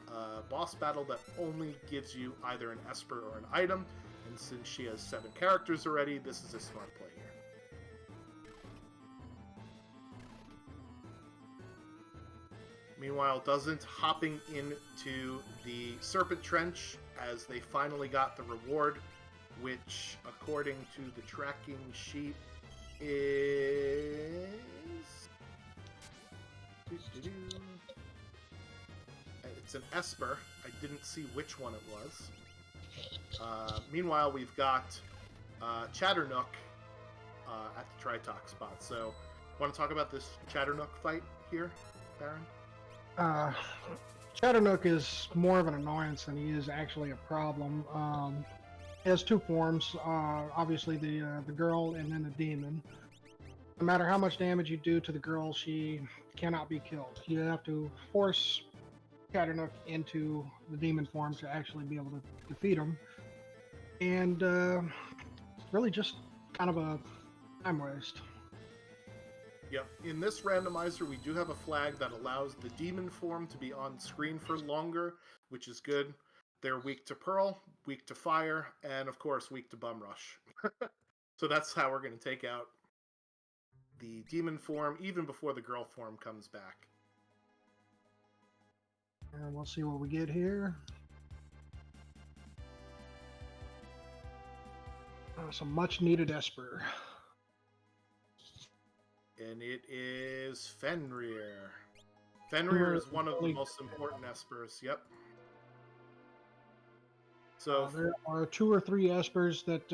boss battle that only gives you either an Esper or an item, and since she has 7 characters already, this is a smart play here. Meanwhile, Doesn't hopping into the Serpent Trench as they finally got the reward, which, according to the tracking sheet, is... It's an Esper. I didn't see which one it was. Meanwhile, we've got Chatternook at the Tritok spot. So, want to talk about this Chatternook fight here, Baron? Chatternook is more of an annoyance than he is actually a problem. He has 2 forms, obviously the girl and then the demon. No matter how much damage you do to the girl, she cannot be killed. You have to force Chatternook into the demon form to actually be able to defeat him. And it's really just kind of a time waste. Yep. In this randomizer, we do have a flag that allows the demon form to be on screen for longer, which is good. They're weak to Pearl, weak to Fire, and of course weak to Bum Rush. So that's how we're going to take out the demon form even before the girl form comes back. And we'll see what we get here. Some much needed Esper. And it is Fenrir. Fenrir is one of the most important Espers. Yep. So there are 2 or 3 Espers that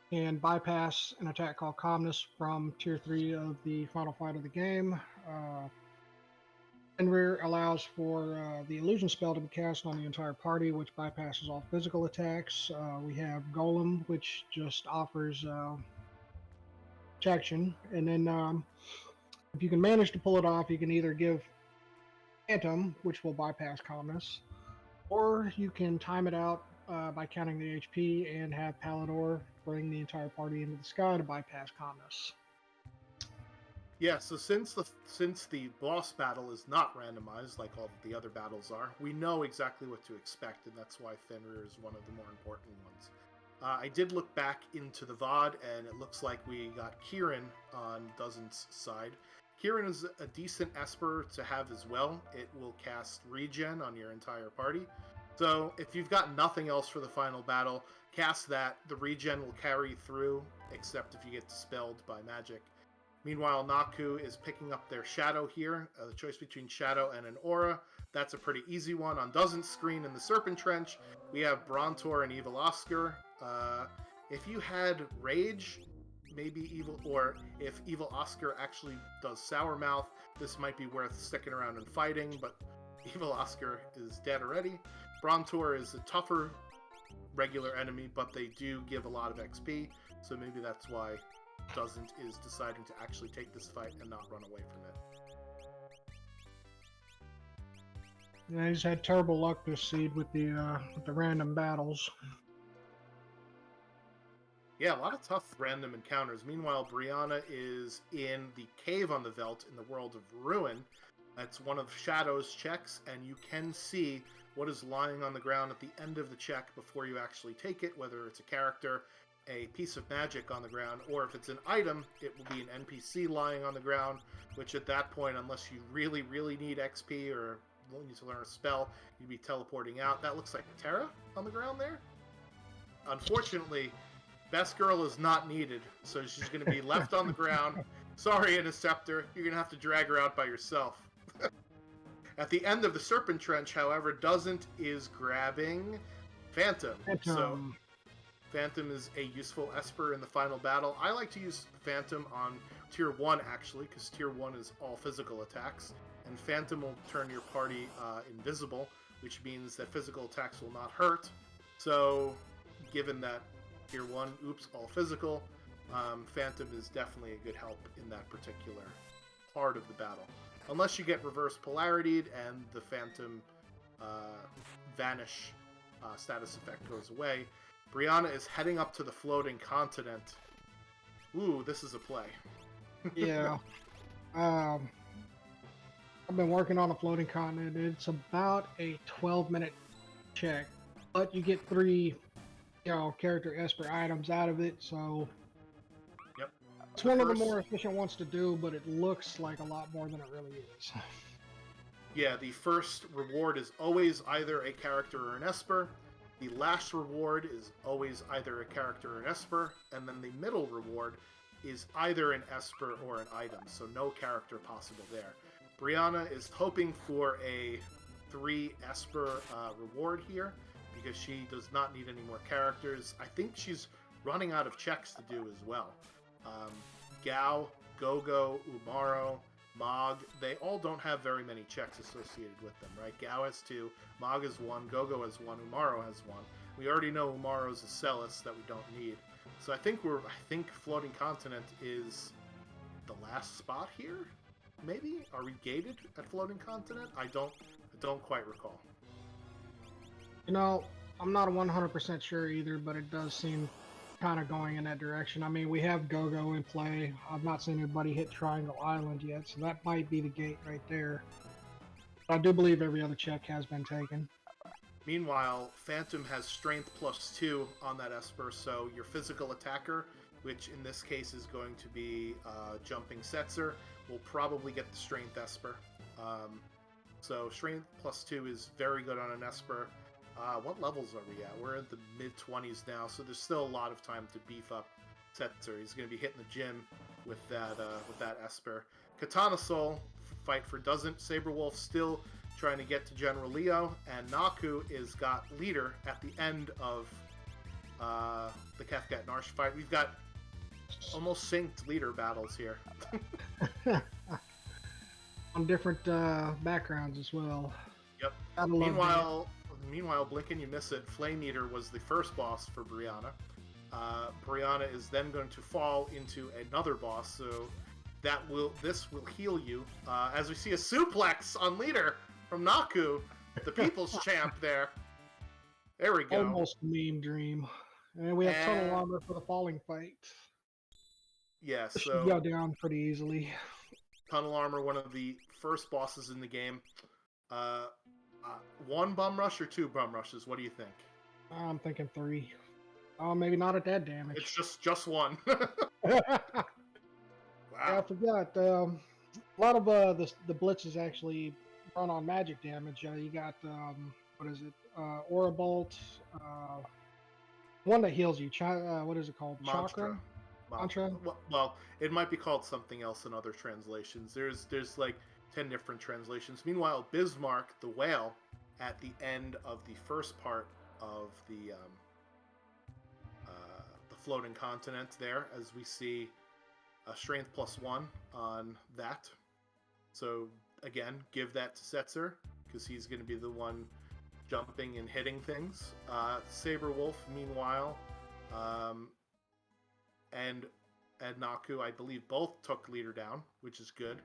can bypass an attack called Calmness from Tier 3 of the final fight of the game. Fenrir allows for the illusion spell to be cast on the entire party, which bypasses all physical attacks. We have Golem, which just offers protection, and then if you can manage to pull it off, you can either give Phantom, which will bypass Calmness, or you can time it out by counting the HP and have Palador bring the entire party into the sky to bypass Calmness. Yeah, so since the boss battle is not randomized like all of the other battles are, we know exactly what to expect, and that's why Fenrir is one of the more important ones. I did look back into the VOD, and it looks like we got Kieran on Doesn't's side. Kieran is a decent Esper to have as well. It will cast Regen on your entire party. So if you've got nothing else for the final battle, cast that. The Regen will carry through, except if you get dispelled by magic. Meanwhile, Naku is picking up their Shadow here. The choice between Shadow and an Aura. That's a pretty easy one. On Doesn't's screen in the Serpent Trench, we have Brontor and Evil Oscar. If you had Rage, maybe Evil, or if Evil Oscar actually does Sour Mouth, this might be worth sticking around and fighting, but Evil Oscar is dead already. Brontor is a tougher regular enemy, but they do give a lot of XP, so maybe that's why Doesn't is deciding to actually take this fight and not run away from it. Yeah, he's had terrible luck this seed with the random battles. Yeah, a lot of tough random encounters. Meanwhile, Brianna is in the cave on the Veldt in the world of Ruin. It's one of Shadow's checks, and you can see what is lying on the ground at the end of the check before you actually take it, whether it's a character, a piece of magic on the ground, or if it's an item, it will be an NPC lying on the ground, which at that point, unless you really, really need XP or need to learn a spell, you'd be teleporting out. That looks like Terra on the ground there. Unfortunately, Best Girl is not needed, so she's going to be left on the ground. Sorry, Interceptor, you're going to have to drag her out by yourself. At the end of the Serpent Trench, however, Doesn't is grabbing Phantom. So Phantom is a useful Esper in the final battle. I like to use Phantom on Tier 1, actually, because Tier 1 is all physical attacks. And Phantom will turn your party invisible, which means that physical attacks will not hurt. So, given that Tier 1, all physical, Phantom is definitely a good help in that particular part of the battle. Unless you get reverse polarityed and the Phantom vanish status effect goes away. Brianna is heading up to the floating continent. Ooh, this is a play. Yeah. I've been working on a floating continent. It's about a 12-minute check, but you get 3, character Esper items out of it, so Yep. it's one of the more efficient ones to do, but it looks like a lot more than it really is. Yeah, the first reward is always either a character or an Esper. The last reward is always either a character or an Esper, and then the middle reward is either an Esper or an item, so no character possible there. Brianna is hoping for a 3 Esper reward here, because she does not need any more characters. I think she's running out of checks to do as well. Gao, Gogo, Umaro, Mog, they all don't have very many checks associated with them, right? Gao has 2, Mog has 1, Gogo has 1, Umaro has 1. We already know Umaro's a Celis that we don't need. So I think Floating Continent is the last spot here? Maybe? Are we gated at Floating Continent? I don't quite recall. I'm not 100% sure either, but it does seem kind of going in that direction. I mean, we have Go-Go in play. I've not seen anybody hit Triangle Island yet, so that might be the gate right there. But I do believe every other check has been taken. Meanwhile, Phantom has Strength +2 on that Esper, so your physical attacker, which in this case is going to be Jumping Setzer, will probably get the Strength Esper. So Strength +2 is very good on an Esper. What levels are we at? We're at the mid-20s now, so there's still a lot of time to beef up Setzer. He's going to be hitting the gym with that Esper. Katana Soul, fight for Doesn't. Saberwolf still trying to get to General Leo, and Naku is got leader at the end of the Kefkat Narsh fight. We've got almost synced leader battles here. On different backgrounds as well. Yep. Meanwhile, Blinken, you miss it. Flame Eater was the first boss for Brianna. Brianna is then going to fall into another boss, so this will heal you. As we see a suplex on leader from Naku, the people's champ there. There we go. Almost meme dream. And we have Tunnel Armor for the falling fight. Yeah, so should go down pretty easily. Tunnel Armor, one of the first bosses in the game. 1 bum rush or 2 bum rushes? What do you think? I'm thinking 3. Maybe not at that damage. It's just 1. Wow. Yeah, I forgot. A lot of the blitzes actually run on magic damage. You got what is it? Aura Bolt. One that heals you. What is it called? Chakra. Mantra. Well, it might be called something else in other translations. There's like 10 different translations. Meanwhile, Bismarck, the whale, at the end of the first part of the floating continent there, as we see a Strength +1 on that. So again, give that to Setzer, because he's going to be the one jumping and hitting things. Saberwolf, meanwhile, and Naku, I believe, both took leader down, which is good.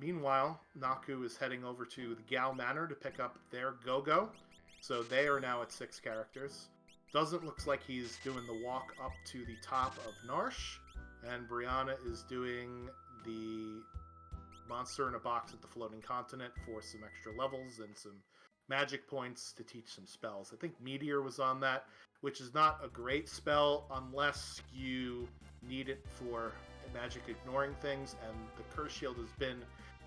Meanwhile, Naku is heading over to the Gao Manor to pick up their Go-Go. So they are now at 6 characters. Doesn't looks like he's doing the walk up to the top of Narsh, and Brianna is doing the monster in a box at the floating continent for some extra levels and some magic points to teach some spells. I think Meteor was on that, which is not a great spell unless you need it for magic ignoring things, and the curse shield has been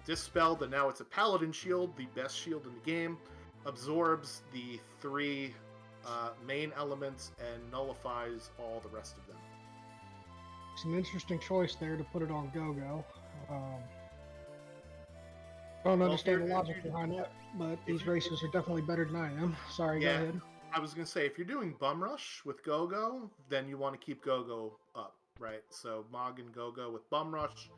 dispelled, and now it's a paladin shield, the best shield in the game. Absorbs the 3 main elements and nullifies all the rest of them. It's an interesting choice there to put it on Go-Go. I don't understand the logic behind that, but these races are definitely better than I am. Sorry, Yeah. go ahead. I was going to say, if you're doing Bum Rush with Go-Go, then you want to keep Go-Go up, right? So Mog and Go-Go with Bum Rush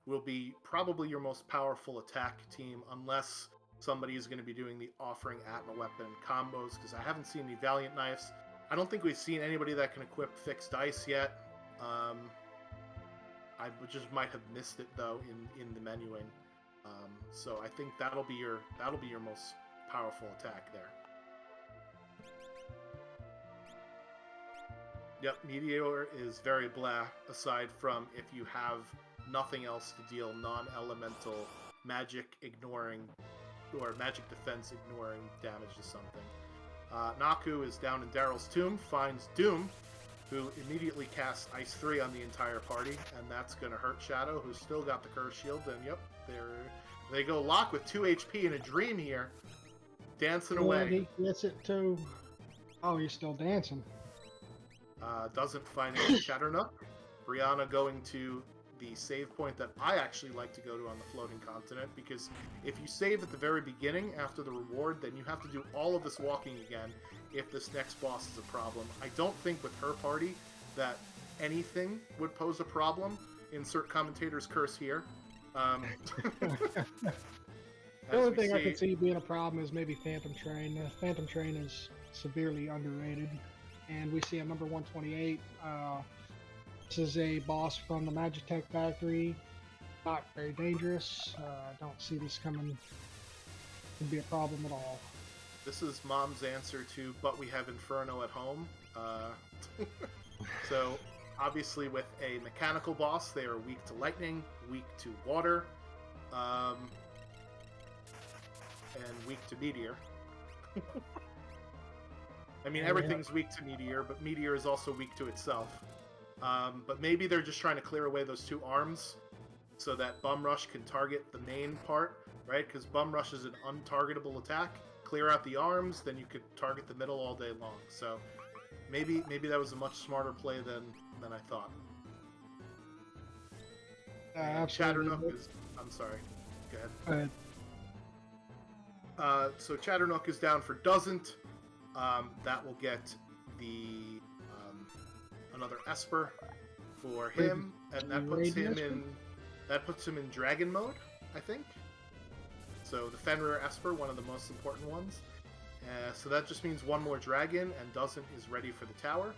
will be probably your most powerful attack team, unless somebody is going to be doing the offering Atma weapon combos, because I haven't seen any Valiant Knives. I don't think we've seen anybody that can equip fixed dice yet. I just might have missed it though in the menuing. So I think that'll be your most powerful attack there. Yep, Meteor is very blah, aside from if you have nothing else to deal non-elemental magic ignoring or magic defense ignoring damage to something. Naku is down in Daryl's tomb, finds Doom, who immediately casts Ice 3 on the entire party, and that's going to hurt Shadow, who's still got the curse shield, and yep, they go Locke with 2 HP in a dream here, dancing away. He gets it too. Oh, he's still dancing. Doesn't find any Chatternook. Brianna going to the save point that I actually like to go to on the floating continent, because if you save at the very beginning after the reward, then you have to do all of this walking again if this next boss is a problem. I don't think with her party that anything would pose a problem. Insert commentator's curse here. The only thing I can see being a problem is maybe Phantom Train. Phantom Train is severely underrated, and we see a number 128. This is a boss from the Magitech Factory. Not very dangerous. Don't see this coming to be a problem at all. This is Mom's answer to, but we have Inferno at home. So, obviously with a mechanical boss, they are weak to lightning, weak to water, and weak to meteor. I mean, everything's weak to meteor, but meteor is also weak to itself. But maybe they're just trying to clear away those 2 arms so that Bum Rush can target the main part, right? Because Bum Rush is an untargetable attack. Clear out the arms, then you could target the middle all day long. So maybe that was a much smarter play than I thought. Chatternook is... I'm sorry. Go ahead. So Chatternook is down for doesn't. That will get the another Esper for him, and that puts him in dragon mode, I think. So the Fenrir Esper, one of the most important ones. So that just means 1 more dragon, and doesn't is ready for the tower.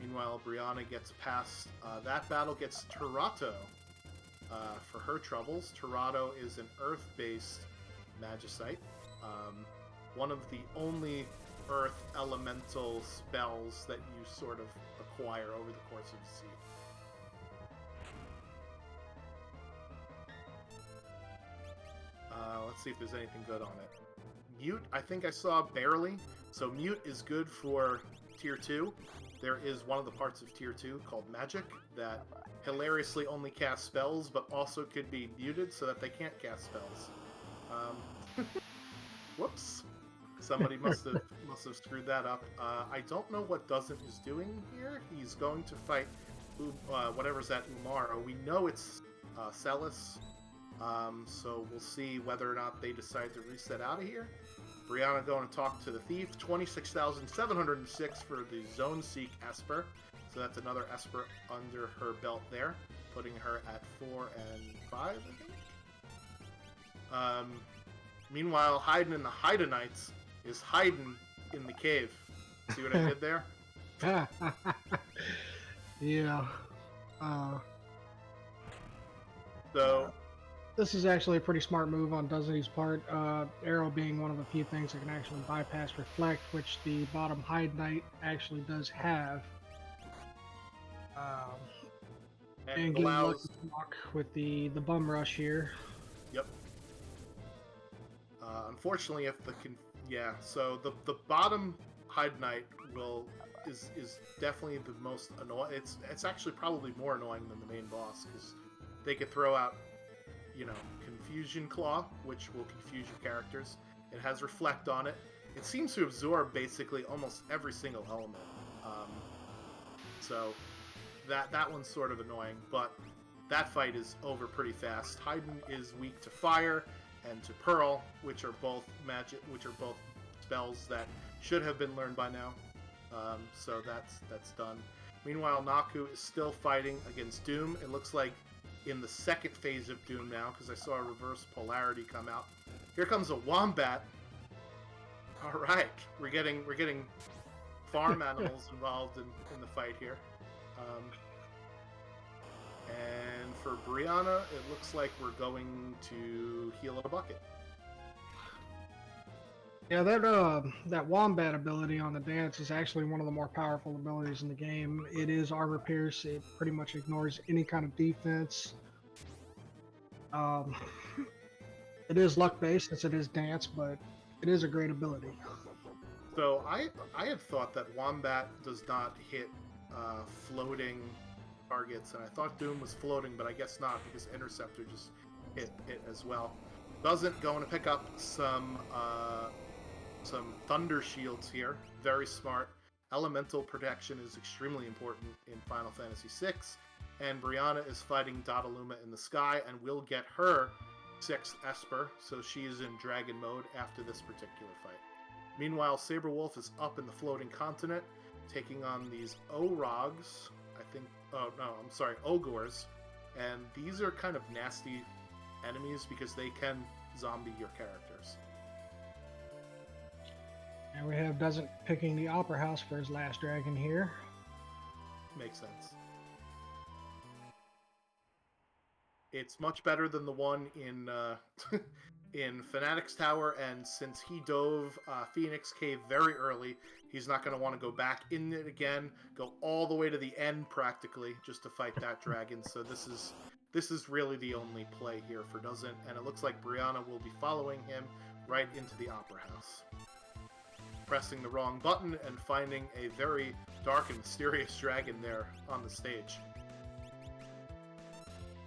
Meanwhile, Brianna gets past that battle, gets Turato for her troubles. Turato is an earth-based magicite. One of the only earth elemental spells that you sort of acquire over the course of the siege. Let's see if there's anything good on it. Mute, I think I saw barely. So Mute is good for Tier 2. There is one of the parts of Tier 2 called Magic that hilariously only casts spells, but also could be muted so that they can't cast spells. Whoops. Somebody must have screwed that up. I don't know what Doesn't is doing here. He's going to fight whatever's at Umaro. We know it's Celis, so we'll see whether or not they decide to reset out of here. Brianna going to talk to the Thief. 26,706 for the Zone Seek Esper. So that's another Esper under her belt there, putting her at 4 and 5, I think. Meanwhile, Haydn and the Haydnites is hiding in the cave. See what I did there? Yeah. So, This is actually a pretty smart move on Dudley's part. Arrow being one of the few things that can actually bypass Reflect, which the bottom Hide Knight actually does have. Um, And and it getting allows. Lucky Block with the Bum Rush here. Yep. Unfortunately, if yeah, so the bottom Hide Knight is definitely the most annoying. It's actually probably more annoying than the main boss because they could throw out, Confusion Claw, which will confuse your characters. It has Reflect on it. It seems to absorb basically almost every single element. Um, so that one's sort of annoying, but that fight is over pretty fast. Haydn is weak to fire and to Pearl, which are both spells that should have been learned by now. So that's done. Meanwhile, Naku is still fighting against Doom. It looks like in the second phase of Doom now, because I saw a reverse polarity come out. Here comes a Wombat. All right, we're getting farm animals involved in the fight here. And for Brianna, it looks like we're going to heal in a bucket. Yeah, that Wombat ability on the dance is actually one of the more powerful abilities in the game. It is armor pierce. It pretty much ignores any kind of defense. Um, it is luck based since it is dance, but it is a great ability. So I had thought that Wombat does not hit floating targets, and I thought Doom was floating, but I guess not because Interceptor just hit it as well. Doesn't going to pick up some Thunder Shields here. Very smart. Elemental protection is extremely important in Final Fantasy VI, and Brianna is fighting Dataluma in the sky and will get her 6th Esper, so she is in dragon mode after this particular fight. Meanwhile, Saberwolf is up in the floating continent, taking on these Orogs, I think. Oh, no, I'm sorry, Ogors. And these are kind of nasty enemies because they can zombie your characters. And we have Doesn't picking the Opera House for his last dragon here. Makes sense. It's much better than the one in in Fanatic's Tower, and since he dove Phoenix Cave very early, he's not going to want to go back in it again, go all the way to the end practically just to fight that dragon. So this is really the only play here for Doesn't, and it looks like Brianna will be following him right into the Opera House. Pressing the wrong button and finding a very dark and mysterious dragon there on the stage.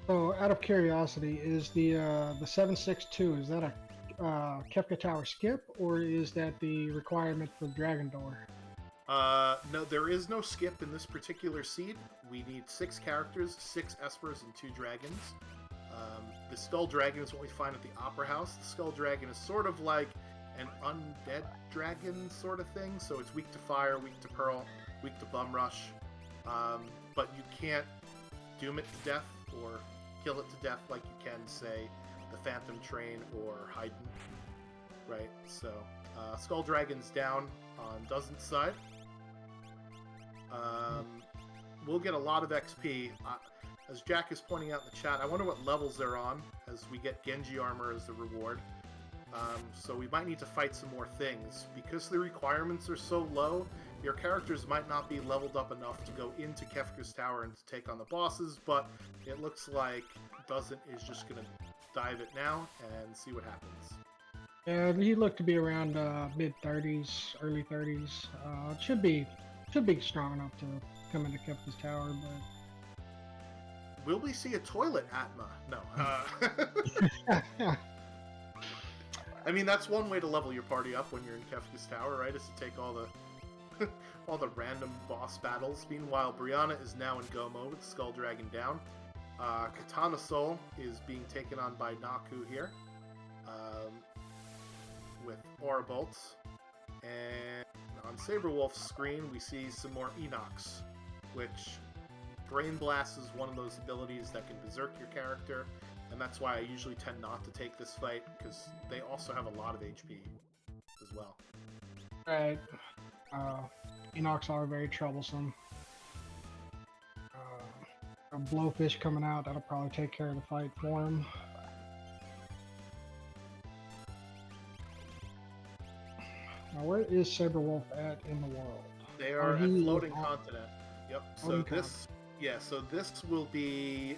So, out of curiosity, is the 762, is that a Kefka Tower skip, or is that the requirement for Dragon Door? No, there is no skip in this particular seed. We need 6 characters, 6 Espers, and 2 dragons. The Skull Dragon is what we find at the Opera House. The Skull Dragon is sort of like an undead dragon sort of thing, so it's weak to fire, weak to Pearl, weak to Bum Rush, but you can't doom it to death or kill it to death like you can, say, the Phantom Train or Haydn, right? So, Skull Dragon's down on Doesn't side. We'll get a lot of XP. As Jack is pointing out in the chat, I wonder what levels they're on, as we get Genji armor as the reward. So we might need to fight some more things. Because the requirements are so low, your characters might not be leveled up enough to go into Kefka's Tower and to take on the bosses, but it looks like Doesn't is just going to dive it now and see what happens. Yeah, he looked to be around mid-30s, early 30s. It should be strong enough to come into Kefka's Tower, but... Will we see a toilet Atma? No. I mean, that's one way to level your party up when you're in Kefka's Tower, right? Is to take all the all the random boss battles. Meanwhile, Brianna is now in go mode with Skull Dragon down. Katana Soul is being taken on by Naku here with Aura Bolts. And on Saberwolf's screen, we see some more Enox, which Brain Blast is one of those abilities that can berserk your character. And that's why I usually tend not to take this fight, because they also have a lot of HP as well. Right. Enox are very troublesome. A Blowfish coming out, that'll probably take care of the fight for him. Now, where is Saberwolf at in the world? They Oh, are at he is Floating on Continent. Yep. So Floating Continent. this, yeah. So this will be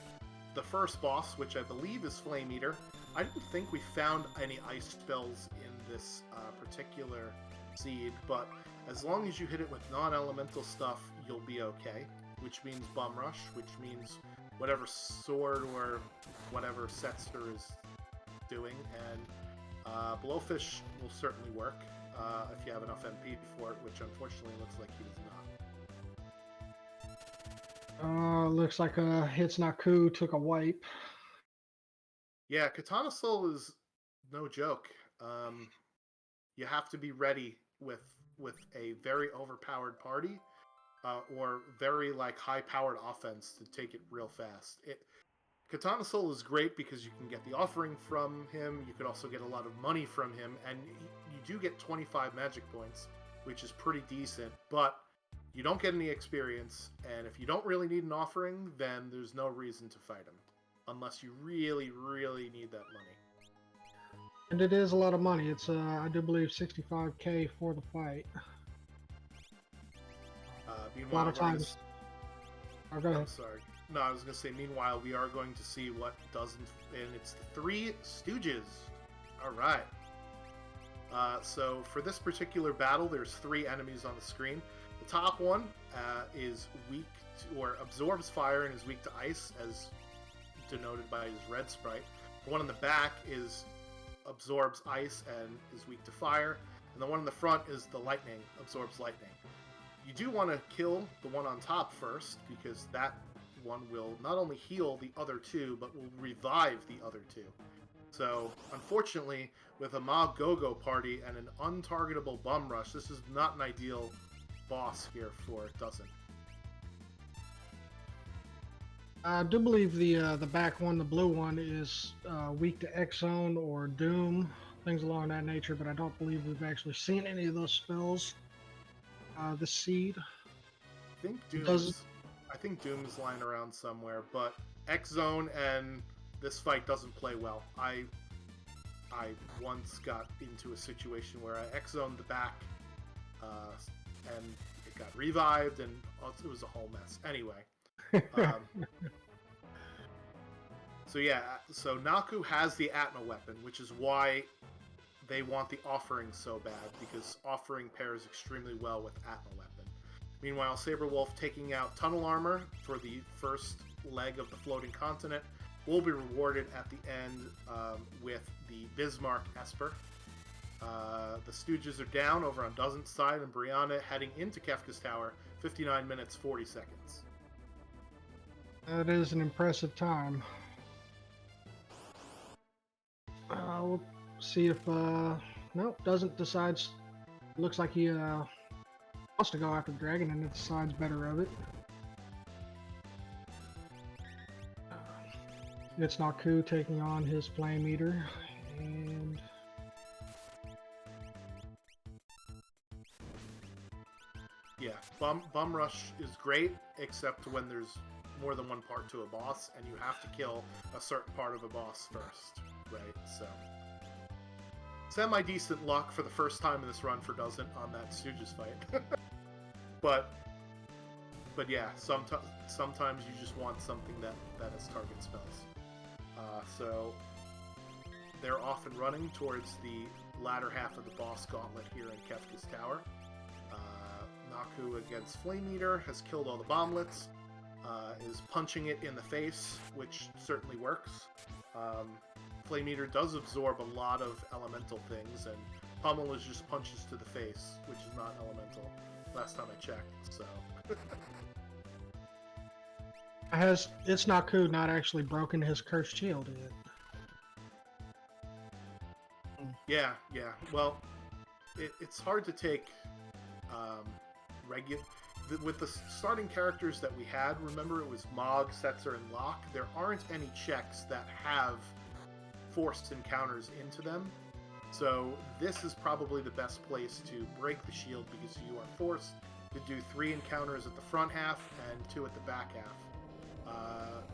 the first boss, which I believe is Flame Eater. I didn't think we found any ice spells in this particular seed, but as long as you hit it with non-elemental stuff, you'll be okay. Which means Bum Rush, which means whatever sword or whatever Setzer is doing, and Blowfish will certainly work if you have enough MP for it, which unfortunately looks like he does not. Looks like Hitsunaku took a wipe. Yeah, Katana Soul is no joke. You have to be ready with a very overpowered party or very like high-powered offense to take it real fast. Katana Soul is great because you can get the offering from him. You could also get a lot of money from him, and you do get 25 magic points, which is pretty decent. But you don't get any experience, and if you don't really need an offering, then there's no reason to fight him, unless you really, really need that money. And it is a lot of money. It's I do believe 65k for the fight. Meanwhile, A lot of times. Oh, go ahead. I'm sorry. No, I was going to say, meanwhile, we are going to see what doesn't... And it's the Three Stooges. All right. So for this particular battle, there's 3 enemies on the screen. The top one is weak to, or absorbs fire and is weak to ice, as denoted by his red sprite. The one in the back absorbs ice and is weak to fire. And the one in the front is the lightning, absorbs lightning. You do want to kill the one on top first, because that one will not only heal the other 2, but will revive the other 2. So, unfortunately, with a Mob Go-Go party and an untargetable Bum Rush, this is not an ideal boss here for Dozen. I do believe the back one, the blue one, is weak to X-Zone or Doom, things along that nature, but I don't believe we've actually seen any of those spells. The seed. I think Doom's lying around somewhere, but X-Zone and this fight doesn't play well. I once got into a situation where I X-Zoned the back, and it got revived, and it was a whole mess. Anyway. So yeah, so Naku has the Atma weapon, which is why they want the offering so bad, because offering pairs extremely well with Atma weapon. Meanwhile, Saberwolf taking out Tunnel Armor for the first leg of the Floating Continent will be rewarded at the end with the Bismarck Esper. The Stooges are down over on Dozen's side, and Brianna heading into Kefka's Tower, 59 minutes, 40 seconds. That is an impressive time. We'll see if nope, doesn't decides. Looks like he wants to go after the dragon, and it decides better of it. It's Naku taking on his Flame Eater, and yeah, Bum Rush is great, except when there's more than one part to a boss, and you have to kill a certain part of a boss first, right? So, semi-decent luck for the first time in this run for Dozen on that Stooges fight. but yeah, sometimes you just want something that has target spells. So they're off and running towards the latter half of the boss gauntlet here in Kefka's Tower. Naku against Flame Eater has killed all the bomblets, is punching it in the face, which certainly works. Flame Eater does absorb a lot of elemental things, and Pummel is just punches to the face, which is not elemental, last time I checked, so... It's Naku not actually broken his cursed shield yet. Yeah. Well, it's hard to take with the starting characters that we had. Remember, it was Mog, Setzer, and Locke. There aren't any checks that have forced encounters into them. So this is probably the best place to break the shield, because you are forced to do 3 encounters at the front half and 2 at the back half.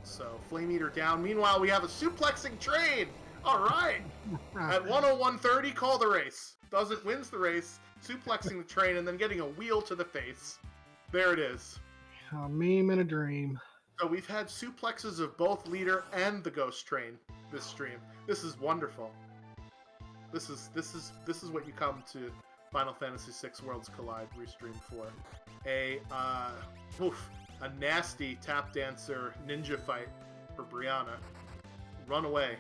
So Flame Eater down. Meanwhile, we have a suplexing trade. All right. At 101.30, call the race. Doesn't wins the race. suplexing the train, and then getting a wheel to the face. There it is. A meme in a dream. So we've had suplexes of both Leader and the Ghost Train this stream. This is wonderful. This is what you come to Final Fantasy VI Worlds Collide restream for. A nasty tap dancer ninja fight for Brianna. Run away.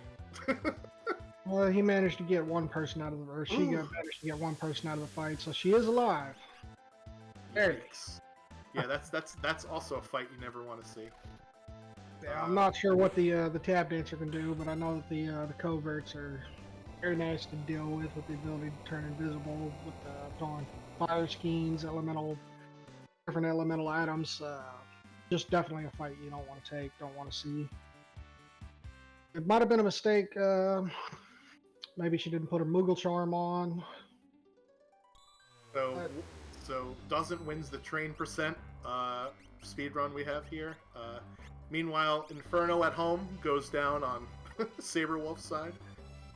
Well, he managed to get one person out of the, or she managed to get one person out of the fight, so she is alive. There it is. Yeah, that's also a fight you never want to see. Yeah, I'm not sure what the tap dancer can do, but I know that the coverts are very nice to deal with the ability to turn invisible, with throwing fire schemes, different elemental items. Just definitely a fight you don't want to take, don't want to see. It might have been a mistake. Maybe she didn't put a Moogle charm on. So doesn't wins the train percent speed run we have here. Meanwhile, Inferno at home goes down on Saberwolf's side,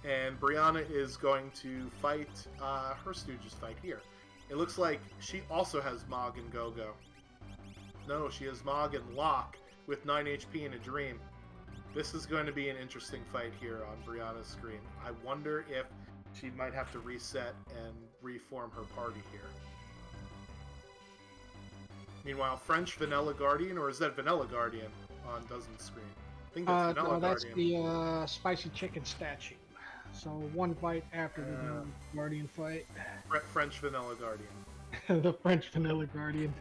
and Brianna is going to fight her Stooges fight here. It looks like she also has Mog and Go-Go. No, she has Mog and Locke with 9 HP and a Dream. This is going to be an interesting fight here on Brianna's screen. I wonder if she might have to reset and reform her party here. Meanwhile, French Vanilla Guardian, or is that Vanilla Guardian on Dozen's screen? I think that's Vanilla that's Guardian. the spicy chicken statue. So one fight after the Guardian fight. French Vanilla Guardian. The French Vanilla Guardian.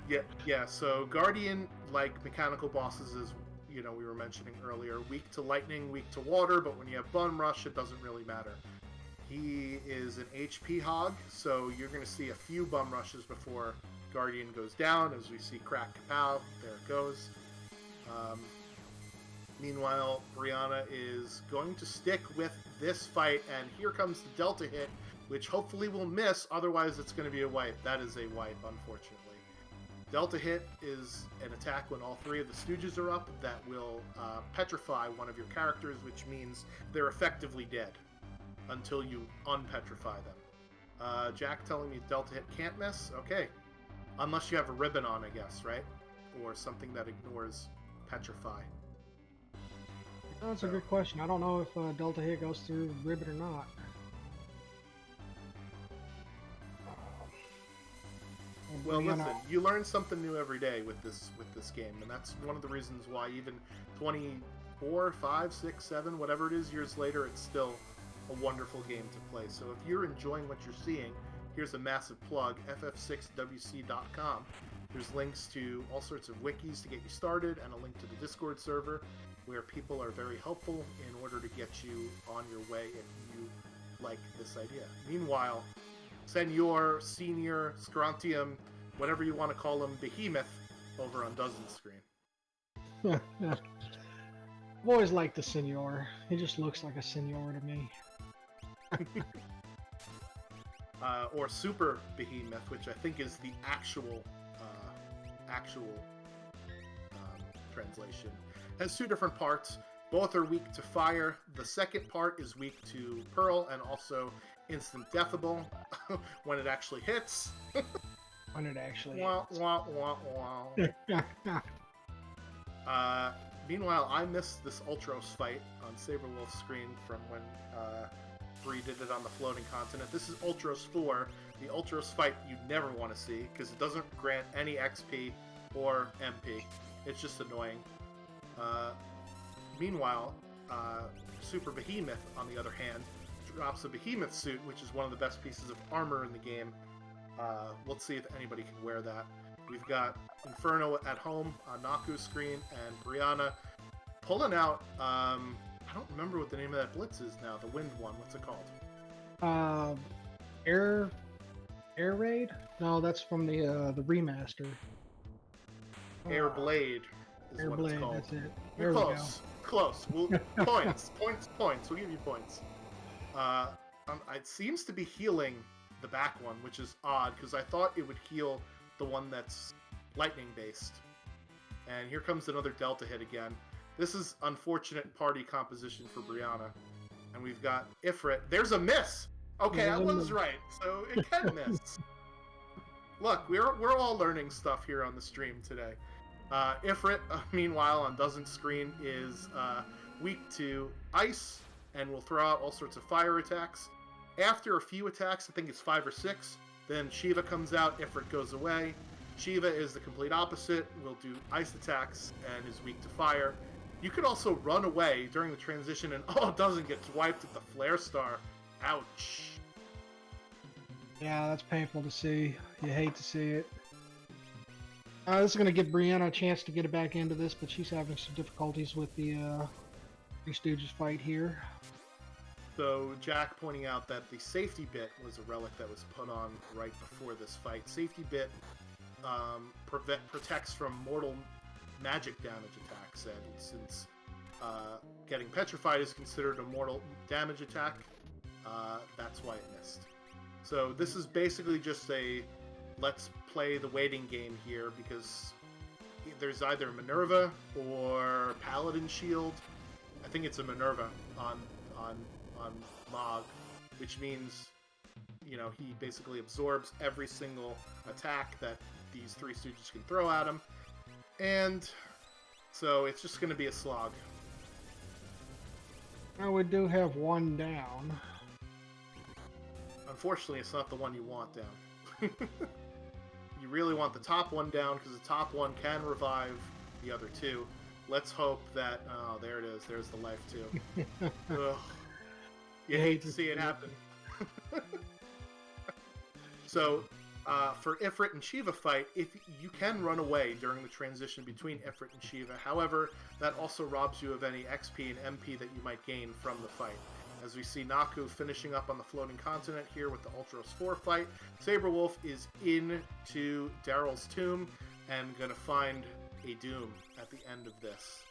Yeah. So Guardian, like mechanical bosses, is we were mentioning earlier, weak to lightning, weak to water, but when you have Bum Rush, it doesn't really matter. He is an HP hog, so you're going to see a few Bum Rushes before Guardian goes down, as we see Crack Kapow. There it goes. Meanwhile, Brianna is going to stick with this fight, and here comes the Delta hit, which hopefully will miss, otherwise it's going to be a wipe. That is a wipe, unfortunately. Delta hit is an attack when all three of the Stooges are up that will petrify one of your characters, which means they're effectively dead until you unpetrify them. Jack telling me Delta hit can't miss? Okay. Unless you have a ribbon on, I guess, right? Or something that ignores petrify. That's a good question. I don't know if Delta hit goes through ribbon or not. Well, listen, you learn something new every day with this game, and that's one of the reasons why even 24, 5, 6, 7, whatever it is years later, it's still a wonderful game to play. So if you're enjoying what you're seeing, here's a massive plug, ff6wc.com. There's links to all sorts of wikis to get you started, and a link to the Discord server, where people are very helpful in order to get you on your way if you like this idea. Meanwhile, Senor, Senior, Scrontium, whatever you want to call him, Behemoth, over on Dozen's screen. I've always liked the Senor. He just looks like a Senor to me. Or Super Behemoth, which I think is the actual translation. Has two different parts. Both are weak to fire. The second part is weak to Pearl and also instant deathable when it actually hits. When it actually hits. Meanwhile, I missed this Ultros fight on Saberwolf's screen from when 3 did it on the floating continent. This is Ultros 4, the Ultros fight you never want to see, because it doesn't grant any XP or MP. It's just annoying. Meanwhile, Super Behemoth, on the other hand, drops a Behemoth suit, which is one of the best pieces of armor in the game. Let's see if anybody can wear that. We've got Inferno at home on Naku's screen, and Brianna pulling out, I don't remember what the name of that blitz is now, the wind one, what's it called? Air Raid? No, that's from the remaster. Air Blade is Air what Blade, it's called. that's it. You're close. Close. We'll, points. We'll give you points. It seems to be healing the back one, which is odd, because I thought it would heal the one that's lightning based. And here comes another Delta hit again. This is unfortunate party composition for Brianna. And we've got Ifrit. There's a miss! Okay, I was right. So it can miss. Look, we're all learning stuff here on the stream today. Ifrit, meanwhile, on Doesn't Screen is weak to ice and will throw out all sorts of fire attacks. After a few attacks, I think it's 5 or 6, then Shiva comes out, Ifrit goes away. Shiva is the complete opposite, will do ice attacks and is weak to fire. You could also run away during the transition and Doesn't get wiped at the Flare Star. Ouch. Yeah, that's painful to see. You hate to see it. This is going to give Brianna a chance to get it back into this, but she's having some difficulties with the Three Stooges fight here. So Jack pointing out that the safety bit was a relic that was put on right before this fight. Safety bit protects from mortal magic damage attacks, and since getting petrified is considered a mortal damage attack, that's why it missed. So this is basically just a let's play the waiting game here, because there's either Minerva or Paladin Shield. I think it's a Minerva on Mog, which means, you know, he basically absorbs every single attack that these Three Stooges can throw at him, and so it's just going to be a slog. Now we do have one down. Unfortunately, it's not the one you want down. You really want the top one down, because the top one can revive the other two. Let's hope that... Oh, there it is. There's the life, too. Ugh. You hate to see it happen. So, for Ifrit and Shiva fight, if you can run away during the transition between Ifrit and Shiva. However, that also robs you of any XP and MP that you might gain from the fight. As we see Naku finishing up on the floating continent here with the Ultros 4 fight, Saberwolf is into Daryl's tomb and going to find a Doom at the end of this.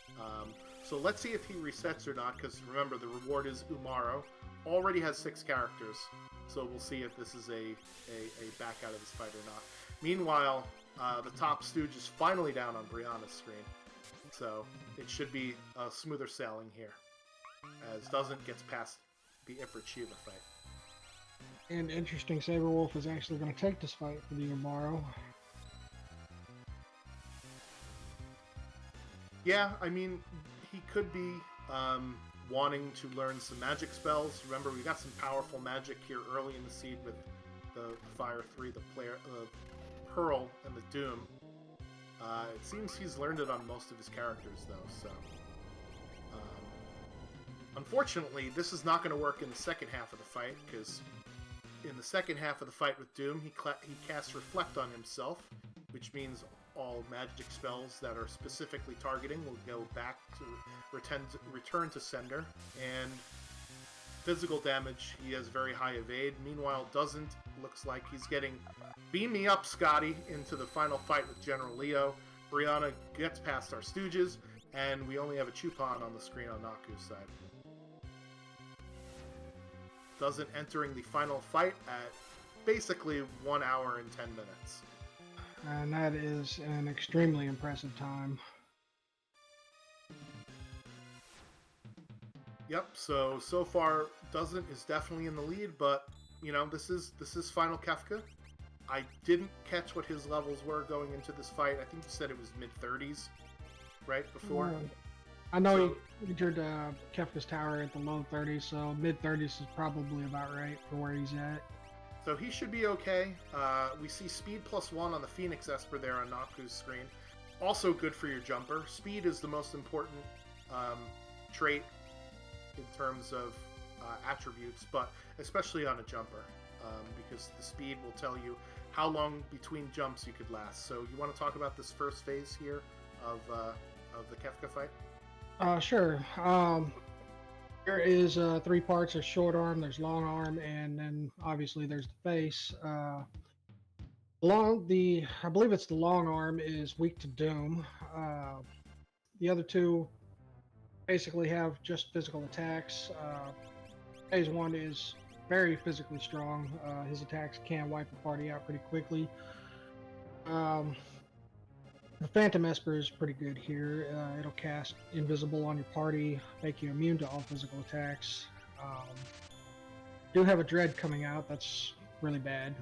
So let's see if he resets or not, because remember, the reward is Umaro. Already has 6 characters, so we'll see if this is a back out of this fight or not. Meanwhile, the top stooge is finally down on Brianna's screen, so it should be a smoother sailing here, as Doesn't gets past the Ifrit Shiva fight. And interesting, Saberwolf is actually going to take this fight for the Umaro. Yeah, I mean, he could be wanting to learn some magic spells. Remember, we got some powerful magic here early in the seed with the Fire 3, the Pearl, and the Doom. It seems he's learned it on most of his characters, though, so... Unfortunately, this is not going to work in the second half of the fight, because in the second half of the fight with Doom, he casts Reflect on himself, which means all magic spells that are specifically targeting will go back to return to sender, and physical damage, he has very high evade. Meanwhile, looks like he's getting Beam Me Up, Scotty, into the final fight with General Leo. Brianna gets past our Stooges, and we only have a Chupan on the screen on Naku's side. Doesn't entering the final fight at basically 1 hour and 10 minutes. And that is an extremely impressive time. Yep, so far Doesn't is definitely in the lead, but you know, this is Final Kefka. I didn't catch what his levels were going into this fight. I think you said it was mid-30s, right, before? Yeah. I know he entered Kefka's Tower at the low 30s, so mid-30s is probably about right for where he's at. So he should be okay. We see speed +1 on the Phoenix Esper there on Naku's screen. Also good for your jumper. Speed is the most important trait in terms of attributes, but especially on a jumper, because the speed will tell you how long between jumps you could last. So you want to talk about this first phase here of the Kefka fight? Sure. There is 3 parts. There's short arm, there's long arm, and then obviously there's the face. I believe it's the long arm is weak to Doom. The other 2 basically have just physical attacks. Phase 1 is very physically strong. His attacks can wipe a party out pretty quickly. The Phantom Esper is pretty good here. It'll cast Invisible on your party, make you immune to all physical attacks. do have a dread coming out. That's really bad.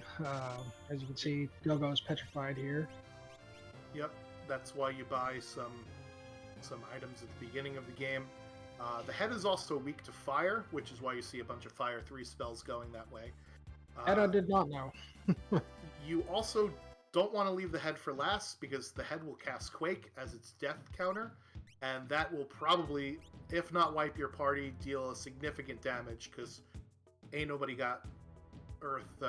As you can see, Go-Go is petrified here. Yep, that's why you buy some items at the beginning of the game. The head is also weak to fire, which is why you see a bunch of Fire 3 spells going that way. That I did not know. You also don't want to leave the head for last, because the head will cast Quake as its death counter, and that will probably, if not wipe your party, deal a significant damage, because ain't nobody got Earth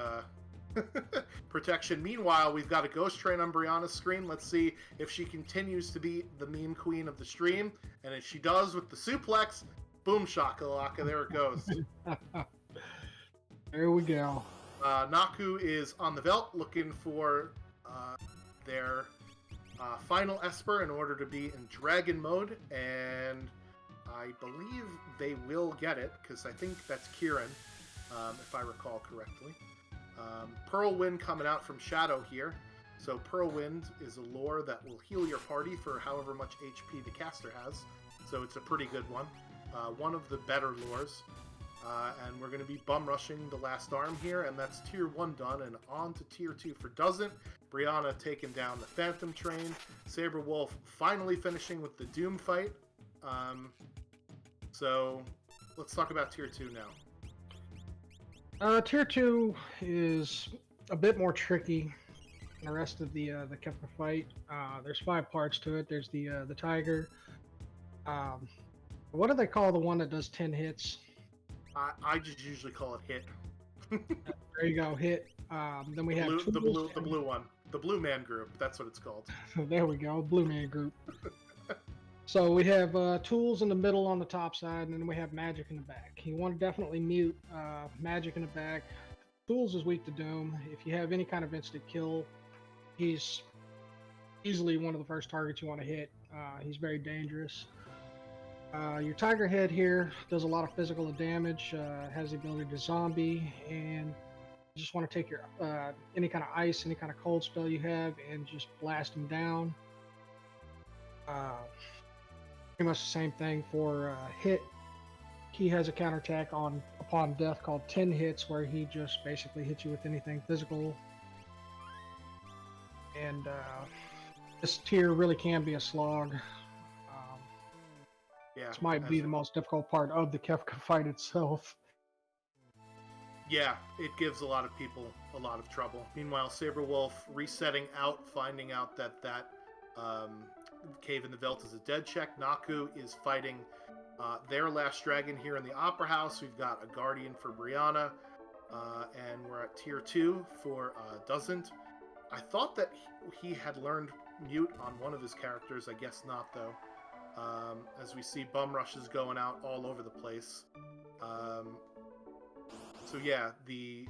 protection. Meanwhile, we've got a Ghost Train on Brianna's screen. Let's see if she continues to be the meme queen of the stream, and if she does with the suplex, boom shakalaka, there it goes. There we go. Naku is on the Veldt looking for their final Esper in order to be in Dragon mode, and I believe they will get it, because I think that's Kieran, if I recall correctly. Pearlwind coming out from Shadow here. So Pearlwind is a lore that will heal your party for however much HP the caster has. So it's a pretty good one. One of the better lores. And we're going to be bum rushing the last arm here, and that's tier 1 done, and on to tier 2 for Doesn't. Brianna taking down the Phantom Train. Saberwolf finally finishing with the Doom fight. So let's talk about tier 2 now. Tier 2 is a bit more tricky than the rest of the Kefka fight. There's 5 parts to it. There's the Tiger. What do they call the one that does 10 hits? I just usually call it Hit. There you go, Hit. Then we have the blue one, the Blue Man Group. That's what it's called. There we go, Blue Man Group. So we have tools in the middle on the top side, and then we have magic in the back. You want to definitely mute magic in the back. Tools is weak to Doom. If you have any kind of instant kill, he's easily one of the first targets you want to hit. He's very dangerous. Your Tiger Head here does a lot of physical damage, has the ability to zombie, and you just want to take your any kind of ice, any kind of cold spell you have, and just blast him down. Pretty much the same thing for Hit. He has a counterattack upon death called 10 hits, where he just basically hits you with anything physical. And this tier really can be a slog. Yeah, this might be the most difficult part of the Kefka fight itself. Yeah, it gives a lot of people a lot of trouble. Meanwhile, Saberwolf resetting out, finding out that Cave in the Veldt is a dead check. Naku is fighting their last dragon here in the Opera House. We've got a Guardian for Brianna, and we're at tier 2 for Doesn't. I thought that he had learned Mute on one of his characters. I guess not, though. As we see bum rushes going out all over the place. So yeah, the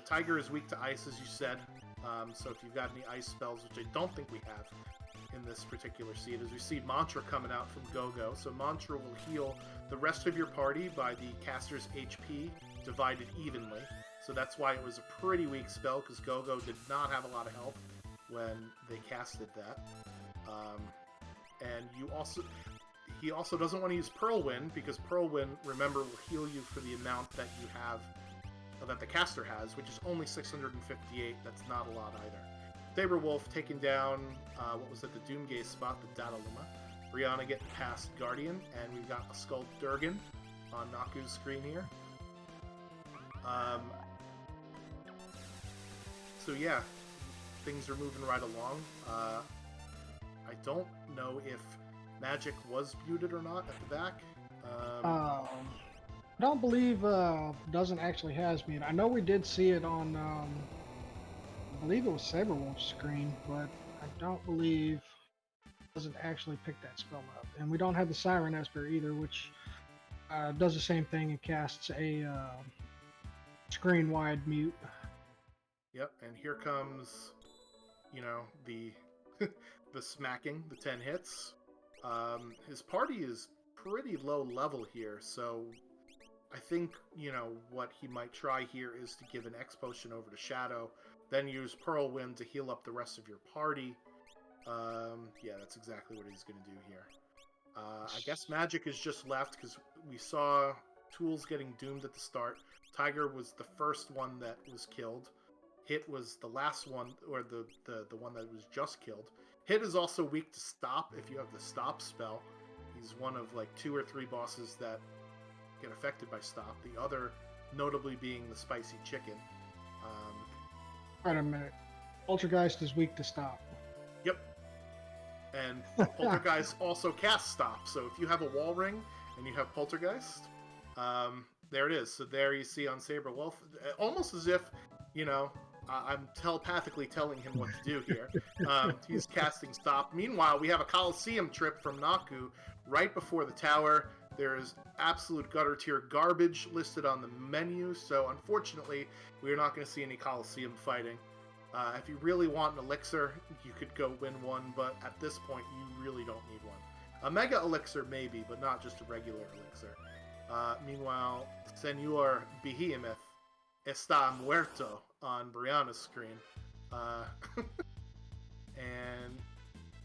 Tiger is weak to ice, as you said. So if you've got any ice spells, which I don't think we have in this particular seed, as we see Mantra coming out from Go-Go. So Mantra will heal the rest of your party by the caster's HP divided evenly. So that's why it was a pretty weak spell, because Go-Go did not have a lot of health when they casted that. And he also doesn't want to use Pearlwind, because Pearlwind, remember, will heal you for the amount that you have, that the caster has, which is only 658. That's not a lot either. Saberwolf taking down, what was it, the Doomgaze spot, the Dataluma. Brianna getting past Guardian, and we've got a Skull Durgan on Naku's screen here. So yeah, things are moving right along. I don't know if magic was muted or not at the back. I don't believe Doesn't actually has mute. I know we did see it on, I believe it was Saberwolf's screen, but I don't believe Doesn't actually pick that spell up. And we don't have the Siren Esper either, which does the same thing and casts a screen-wide mute. Yep, and here comes, the the smacking, the 10 hits. His party is pretty low level here, so I think, what he might try here is to give an X potion over to Shadow, then use Pearlwind to heal up the rest of your party. Yeah, that's exactly what he's going to do here. I guess Magic is just left, because we saw tools getting doomed at the start. Tiger was the first one that was killed. Hit was the last one, or the one that was just killed. Hit is also weak to stop if you have the stop spell. He's one of like 2 or 3 bosses that get affected by stop. The other notably being the spicy chicken. Wait a minute. Poltergeist is weak to stop. Yep. And Poltergeist also casts stop. So if you have a wall ring and you have Poltergeist, there it is. So there you see on Saber Wolf, almost as if, you know, I'm telepathically telling him what to do here. He's casting stop. Meanwhile, we have a Coliseum trip from Naku right before the tower. There is absolute gutter tier garbage listed on the menu, so unfortunately, we are not going to see any Coliseum fighting. If you really want an elixir, you could go win one, but at this point, you really don't need one. A mega elixir maybe, but not just a regular elixir. Meanwhile, Senor Behemoth está muerto on Brianna's screen. And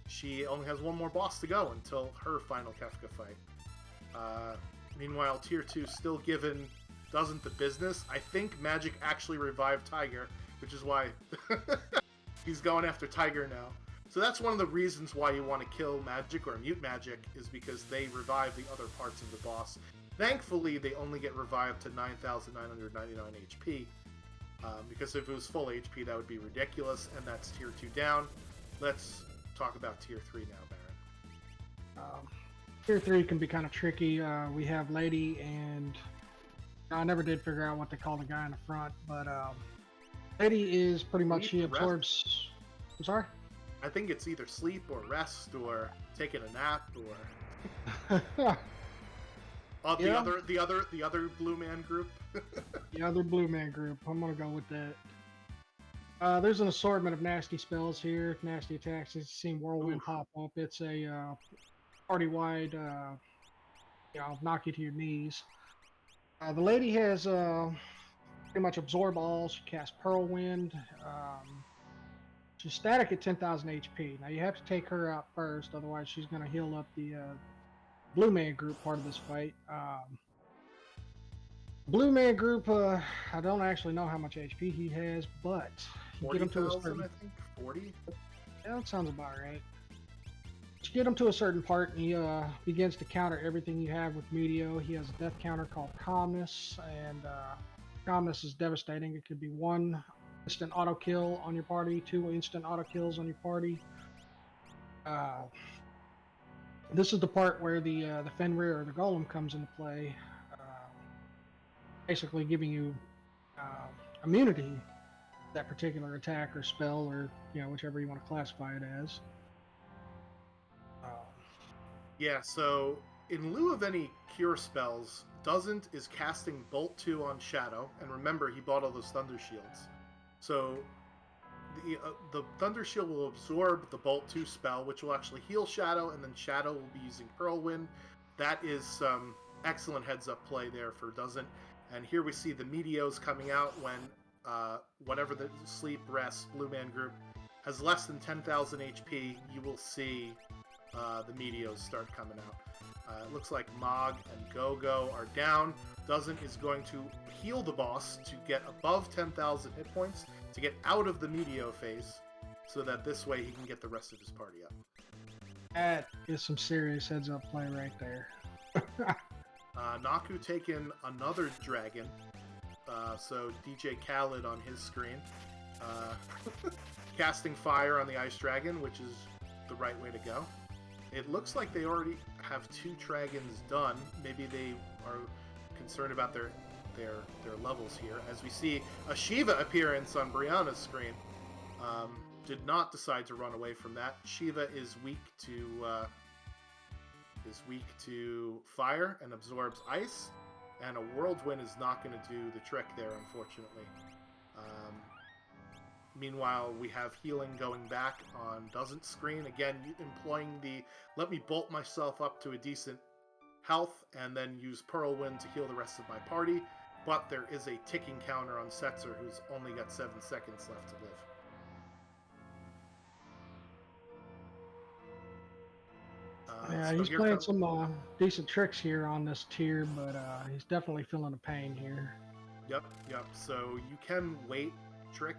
she only has one more boss to go until her final Kefka fight. Meanwhile, Tier 2 still given doesn't the business. I think Magic actually revived Tiger, which is why he's going after Tiger now. So that's one of the reasons why you want to kill Magic or mute Magic, is because they revive the other parts of the boss. Thankfully, they only get revived to 9,999 HP. Because if it was full HP, that would be ridiculous, and that's Tier 2 down. Let's talk about Tier 3 now, Baron. Tier 3 can be kind of tricky. We have Lady, and I never did figure out what they call the guy in the front, but Lady is pretty much, she absorbs... Rest. I'm sorry? I think it's either sleep or rest or taking a nap or... Yeah. The other Blue Man group. The other Blue Man group. I'm gonna go with that. There's an assortment of nasty spells here, nasty attacks. You've seen Whirlwind pop up. It's a party-wide, knock you to your knees. The lady has pretty much absorb all. She casts Whirlwind. She's static at 10,000 HP. Now you have to take her out first, otherwise she's gonna heal up the Blue Man group part of this fight. Blue Man group, I don't actually know how much HP he has, but you get him to a certain... I think 40. Yeah, that sounds about right. You get him to a certain part, and he begins to counter everything you have with Meteor. He has a death counter called Calmness, and Calmness is devastating. It could be 1 instant auto kill on your party, 2 instant auto kills on your party. This is the part where the Fenrir or the Golem comes into play, basically giving you immunity to that particular attack or spell, or whichever you want to classify it as. Yeah, so in lieu of any cure spells, Doesn't is casting Bolt 2 on Shadow, and remember he bought all those Thunder Shields. So the Thunder Shield will absorb the Bolt 2 spell, which will actually heal Shadow, and then Shadow will be using Whirlwind. That is some excellent heads-up play there for Doesn't. And here we see the Meteos coming out when whatever the Sleep, Rest, Blue Man group has less than 10,000 HP. You will see the Meteos start coming out. It looks like Mog and Go-Go are down. Doesn't is going to heal the boss to get above 10,000 hit points to get out of the Meteo phase, so that this way he can get the rest of his party up. That is some serious heads-up play right there. Naku taking another dragon, so DJ Khaled on his screen. Casting fire on the Ice Dragon, which is the right way to go. It looks like they already have 2 dragons done. Maybe they are concerned about their levels here. As we see a Shiva appearance on Brianna's screen. Did not decide to run away from that. Shiva is weak to fire and absorbs ice, and a Whirlwind is not going to do the trick there, unfortunately. Meanwhile, we have healing going back on Doesn't screen. Again, employing the let me bolt myself up to a decent health and then use Whirlwind to heal the rest of my party. But there is a ticking counter on Setzer, who's only got 7 seconds left to live. Yeah, So he's here playing comes. some decent tricks here on this tier, but he's definitely feeling the pain here. Yep, yep. So you can wait trick,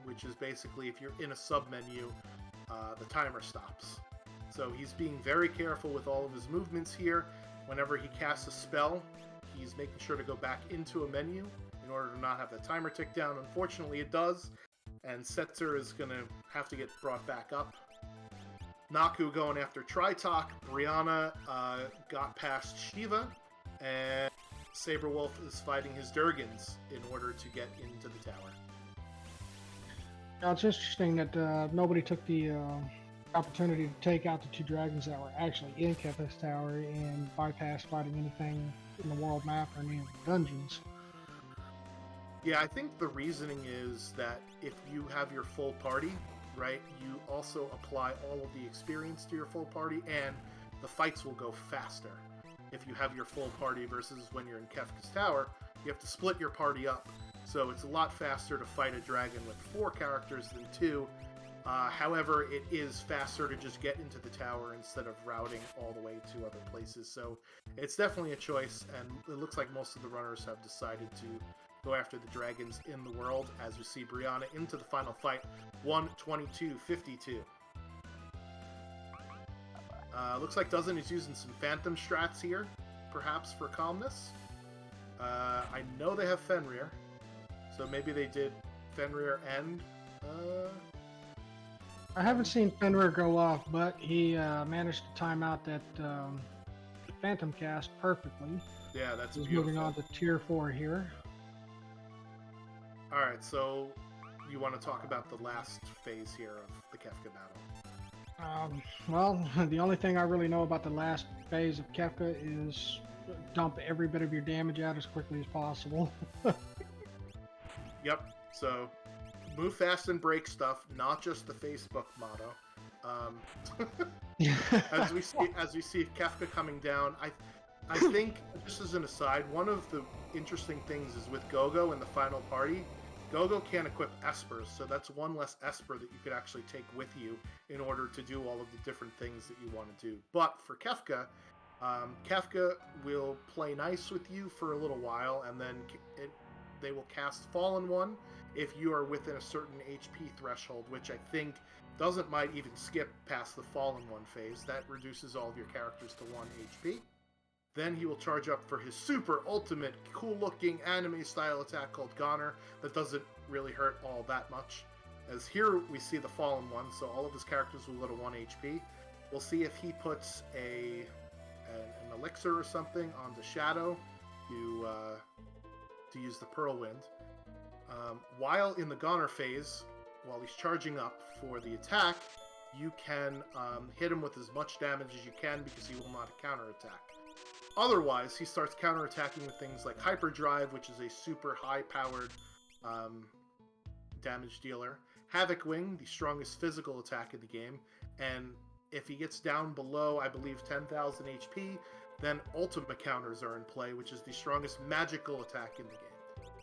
which is basically if you're in a sub menu, the timer stops. So he's being very careful with all of his movements here. Whenever he casts a spell, he's making sure to go back into a menu in order to not have the timer tick down. Unfortunately, it does, and Setzer is going to have to get brought back up. Naku going after Tritok. Brianna got past Shiva, and Saberwolf is fighting his Durgans in order to get into the tower. Now, it's interesting that nobody took the opportunity to take out the 2 dragons that were actually in Kefka's tower and bypass fighting anything in the world map or any of the dungeons. Yeah, I think the reasoning is that if you have your full party, right, you also apply all of the experience to your full party, and the fights will go faster. If you have your full party versus when you're in Kefka's tower, you have to split your party up. So it's a lot faster to fight a dragon with 4 characters than 2. However, it is faster to just get into the tower instead of routing all the way to other places. So it's definitely a choice, and it looks like most of the runners have decided to go after the dragons in the world, as we see Brianna into the final fight, 122-52. Looks like Dozen is using some Phantom strats here, perhaps for calmness. I know they have Fenrir, so maybe they did Fenrir and... I haven't seen Fenrir go off, but he managed to time out that Phantom cast perfectly. Yeah, that's He's beautiful. moving on to tier 4 here. Alright, so you want to talk about the last phase here of the Kefka battle? Well, the only thing I really know about the last phase of Kefka is dump every bit of your damage out as quickly as possible. Yep, so move fast and break stuff, not just the Facebook motto. As we see Kefka coming down, I think, just as an aside, one of the interesting things is with Gogo in the final party, Gogo can't equip Espers, so that's one less Esper that you could actually take with you in order to do all of the different things that you want to do. But for Kefka, Kefka will play nice with you for a little while, and then they will cast Fallen One if you are within a certain HP threshold, which I think might even skip past the Fallen One phase. That reduces all of your characters to 1 HP. Then he will charge up for his super ultimate cool-looking anime-style attack called Goner that doesn't really hurt all that much. As here we see the Fallen One, so all of his characters will go to 1 HP. We'll see if he puts an elixir or something onto Shadow to use the Pearl Wind. While in the Goner phase, while he's charging up for the attack, you can hit him with as much damage as you can because he will not counterattack. Otherwise, he starts counterattacking with things like Hyperdrive, which is a super high-powered damage dealer, Havoc Wing, the strongest physical attack in the game, and if he gets down below, I believe, 10,000 HP, then Ultima counters are in play, which is the strongest magical attack in the game.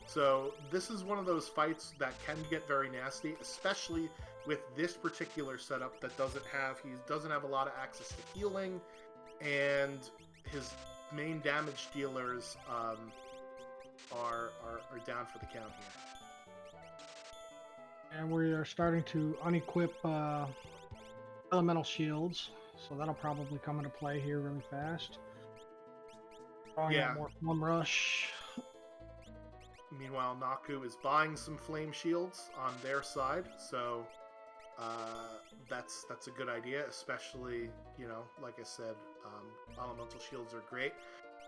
So this is one of those fights that can get very nasty, especially with this particular setup that he doesn't have a lot of access to healing, and his main damage dealers are down for the count here. And we are starting to unequip elemental shields, so that'll probably come into play here really fast. Throwing out more Flame Rush. Meanwhile, Naku is buying some flame shields on their side, so that's a good idea, especially, like I said, elemental shields are great.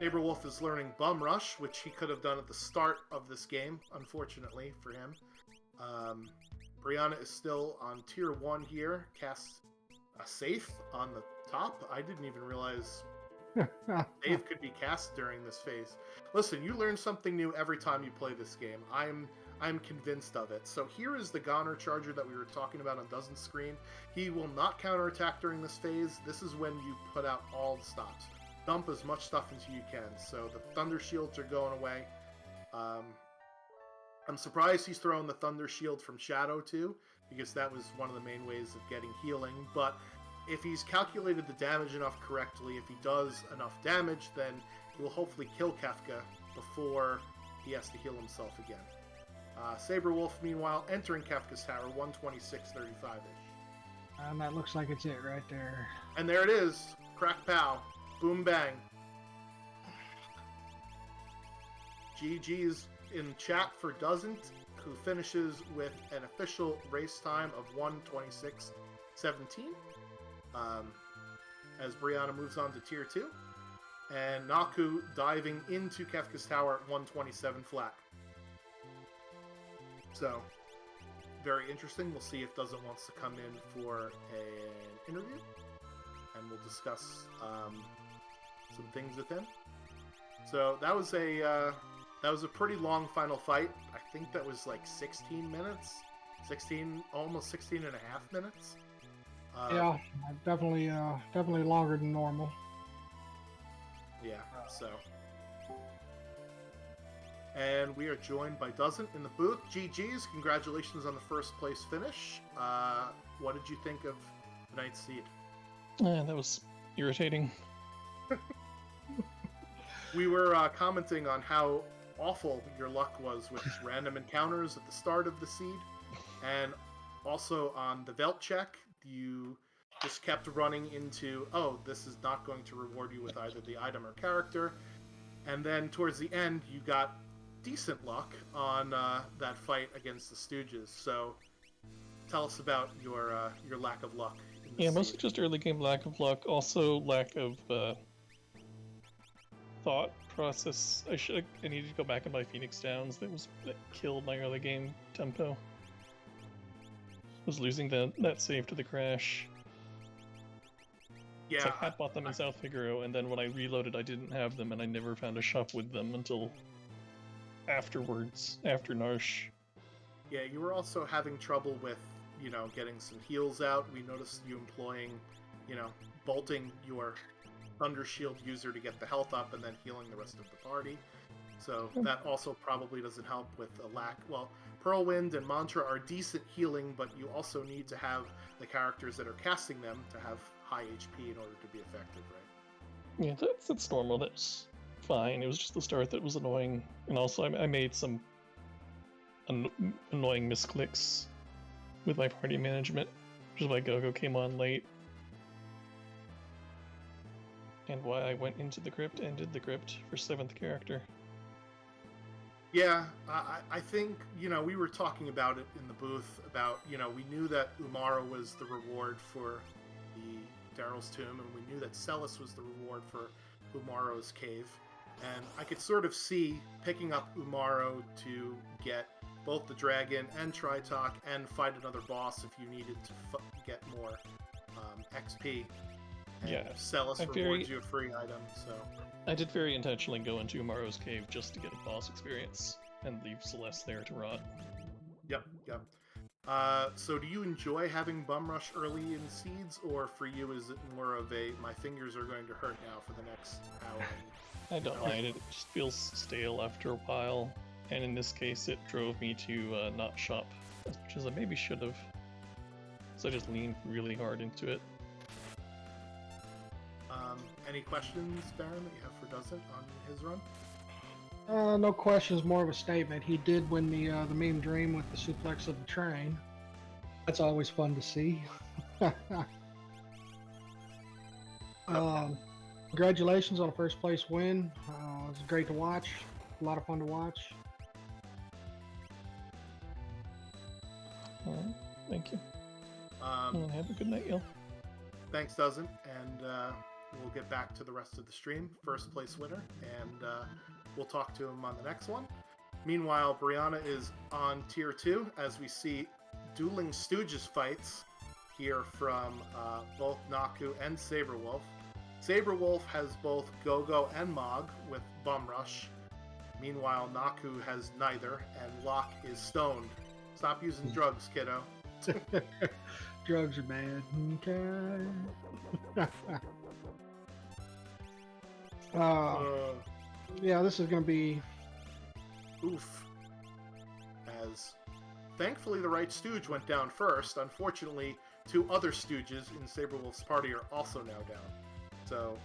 Saberwolf is learning Bum Rush, which he could have done at the start of this game, unfortunately for him. Brianna is still on tier 1 here, casts a Safe on the top. I didn't even realize Save could be cast during this phase. Listen, you learn something new every time you play this game. I'm convinced of it. So here is the Goner Charger that we were talking about on Dozen's screen. He will not counterattack during this phase. This is when you put out all the stops. Dump as much stuff as you can. So the Thunder Shields are going away. I'm surprised he's throwing the Thunder Shield from Shadow too, because that was one of the main ways of getting healing. But if he's calculated the damage enough correctly, if he does enough damage, then he will hopefully kill Kefka before he has to heal himself again. Saberwolf, meanwhile, entering Kefka's tower, 126.35-ish. And that looks like it's it right there. And there it is. Crack pow. Boom bang. GG's in chat for Doesn't, who finishes with an official race time of 126.17. As Brianna moves on to Tier 2. And Naku diving into Kefka's tower at 127 flat. So, very interesting. We'll see if Doesn't wants to come in for an interview. And we'll discuss some things with him. So that was a pretty long final fight. I think that was like 16 minutes. Almost 16 and a half minutes. Yeah, definitely longer than normal. Yeah, so. And we are joined by Doesn't in the booth. GG's, congratulations on the first place finish. What did you think of the 9th seed? That was irritating. We were commenting on how awful your luck was with random encounters at the start of the seed, and also on the Velt check, you just kept running into, oh, this is not going to reward you with either the item or character, and then towards the end, you got decent luck on that fight against the Stooges. So, tell us about your lack of luck. Yeah, mostly just early game lack of luck. Also, lack of thought process. I needed to go back and buy Phoenix Downs. That killed my early game tempo. Was losing that save to the crash. Yeah, It's like I bought them in South Figaro, and then when I reloaded, I didn't have them, and I never found a shop with them until afterwards, after Narsh. Yeah, you were also having trouble with, getting some heals out. We noticed you employing, bolting your Thunder Shield user to get the health up and then healing the rest of the party. So that also probably doesn't help with a lack. Well, Pearlwind and Mantra are decent healing, but you also need to have the characters that are casting them to have high HP in order to be effective, right? Yeah, that's normal. That's fine. It was just the start that was annoying, and also I made some annoying misclicks with my party management, which is why Gogo came on late, and why I went into the crypt and did the crypt for 7th character. Yeah, I think, we were talking about it in the booth about, we knew that Umara was the reward for the Daryl's Tomb, and we knew that Celis was the reward for Umara's Cave. And I could sort of see picking up Umaro to get both the dragon and Tritok and fight another boss if you needed to get more XP. And Yeah, Celis rewards you a free item, so... I did very intentionally go into Umaro's Cave just to get a boss experience, and leave Celeste there to rot. Yep. So do you enjoy having Bum Rush early in seeds, or for you is it more of a, my fingers are going to hurt now for the next hour? I don't mind it. It just feels stale after a while, and in this case it drove me to not shop as much as I maybe should have. So I just leaned really hard into it. Any questions, Baron, that you have for Doesn't on his run? No questions, more of a statement. He did win the meme dream with the suplex of the train. That's always fun to see. Congratulations on a first place win. It was great to watch. A lot of fun to watch. Alright, thank you. Have a good night, y'all. Thanks, Doesn't, and we'll get back to the rest of the stream. First place winner, and we'll talk to him on the next one. Meanwhile, Brianna is on Tier 2 as we see dueling Stooges fights here from both Naku and Saberwolf. Saberwolf has both Gogo and Mog with Bum Rush. Meanwhile, Naku has neither, and Locke is stoned. Stop using drugs, kiddo. Drugs are bad. Okay. Yeah, this is going to be... Oof. As thankfully the right Stooge went down first. Unfortunately, two other Stooges in Saberwolf's party are also now down. So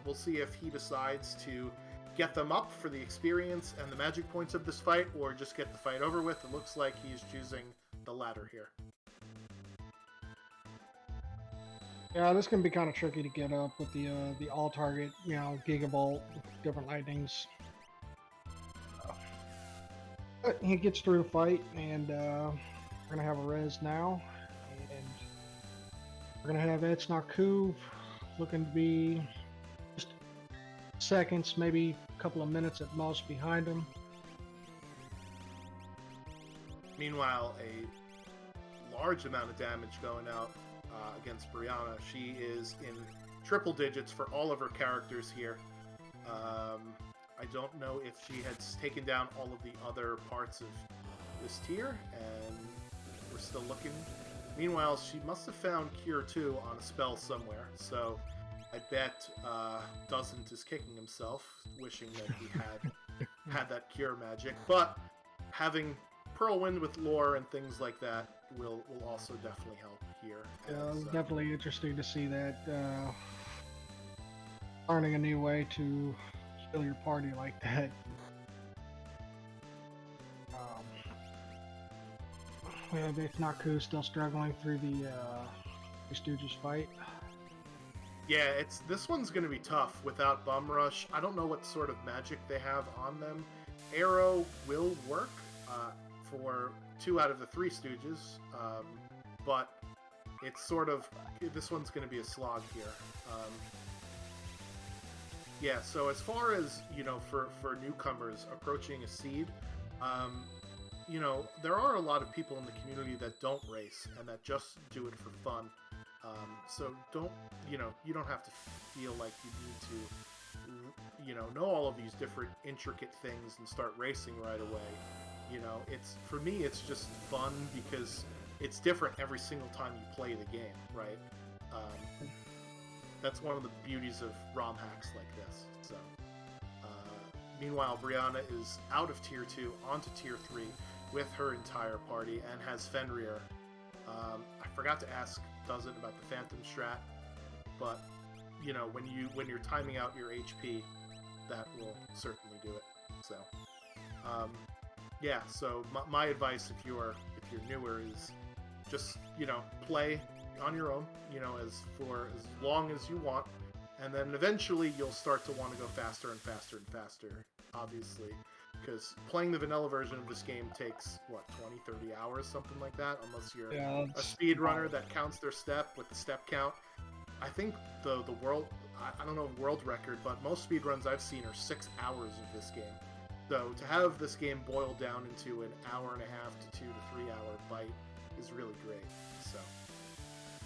we'll see if he decides to get them up for the experience and the magic points of this fight, or just get the fight over with. It looks like he's choosing the latter here. Yeah, this can be kind of tricky to get up with the all target, Gigavolt, different lightnings. But he gets through the fight, and we're gonna have a res now, and we're gonna have Etsnaku looking to be just seconds, maybe a couple of minutes at most behind him. Meanwhile, a large amount of damage going out against Brianna. She is in triple digits for all of her characters here. I don't know if she has taken down all of the other parts of this tier, and we're still looking. Meanwhile, she must have found Cure 2 on a spell somewhere, so I bet Doesn't is kicking himself, wishing that he had that Cure magic. But having Pearlwind with lore and things like that will also definitely help here. Yeah, it's definitely interesting to see that learning a new way to heal your party like that. We have Etsnaku still struggling through the Stooges fight. Yeah, this one's going to be tough without Bum Rush. I don't know what sort of magic they have on them. Arrow will work for 2 out of the 3 Stooges, but it's sort of, this one's going to be a slog here. Yeah, so as far as, for newcomers approaching a seed, there are a lot of people in the community that don't race and that just do it for fun. So you don't have to feel like you need to, know all of these different intricate things and start racing right away. For me, it's just fun because it's different every single time you play the game, right? That's one of the beauties of ROM hacks like this. So, meanwhile, Brianna is out of Tier 2 onto Tier 3 with her entire party and has Fenrir. I forgot to ask Doesn't about the Phantom strat, but when you're timing out your HP, that will certainly do it. So, yeah. So my advice, if you're newer, is just play on your own, as long as you want, and then eventually you'll start to want to go faster and faster and faster, obviously, because playing the vanilla version of this game takes 20-30 hours, something like that, unless you're a speedrunner that counts their step with the step count. I think the world, I don't know world record, but most speedruns I've seen are 6 hours of this game. So to have this game boiled down into an hour and a half to 2 to 3 hour bite is really great. So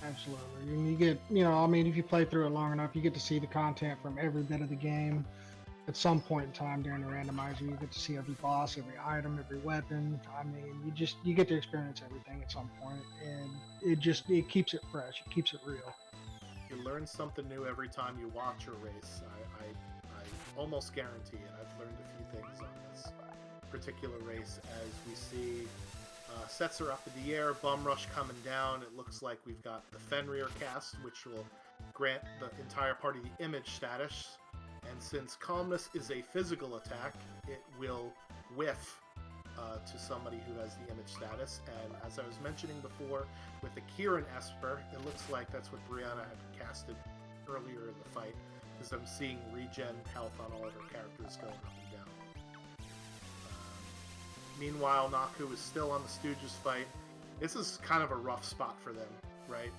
absolutely, and you get, if you play through it long enough, you get to see the content from every bit of the game. At some point in time during the randomizer, you get to see every boss, every item, every weapon. You get to experience everything at some point, and it keeps it fresh. It keeps it real. You learn something new every time you watch or race. I almost guarantee it. I've learned a few things on this particular race as we see sets are up in the air, Bum Rush coming down. It looks like we've got the Fenrir cast, which will grant the entire party the image status. And since Calmness is a physical attack, it will whiff to somebody who has the image status. And as I was mentioning before, with the Kieran Esper, it looks like that's what Brianna had casted earlier in the fight, because I'm seeing regen health on all of her characters going up and down. Meanwhile, Naku is still on the Stooges fight. This is kind of a rough spot for them, right?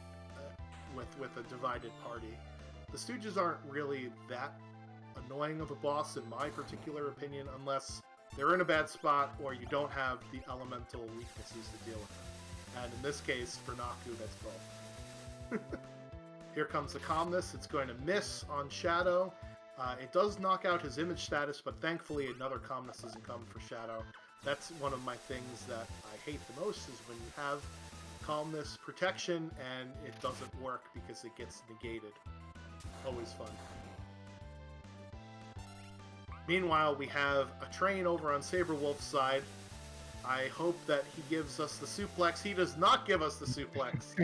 With a divided party. The Stooges aren't really that annoying of a boss in my particular opinion, unless they're in a bad spot or you don't have the elemental weaknesses to deal with them. And in this case, for Naku, that's both. Here comes the Calmness. It's going to miss on Shadow. It does knock out his image status, but thankfully another Calmness doesn't come for Shadow. That's one of my things that I hate the most, is when you have Calmness protection and it doesn't work because it gets negated. Always fun. Meanwhile, we have a train over on Saberwolf's side. I hope that he gives us the suplex. He does not give us the suplex.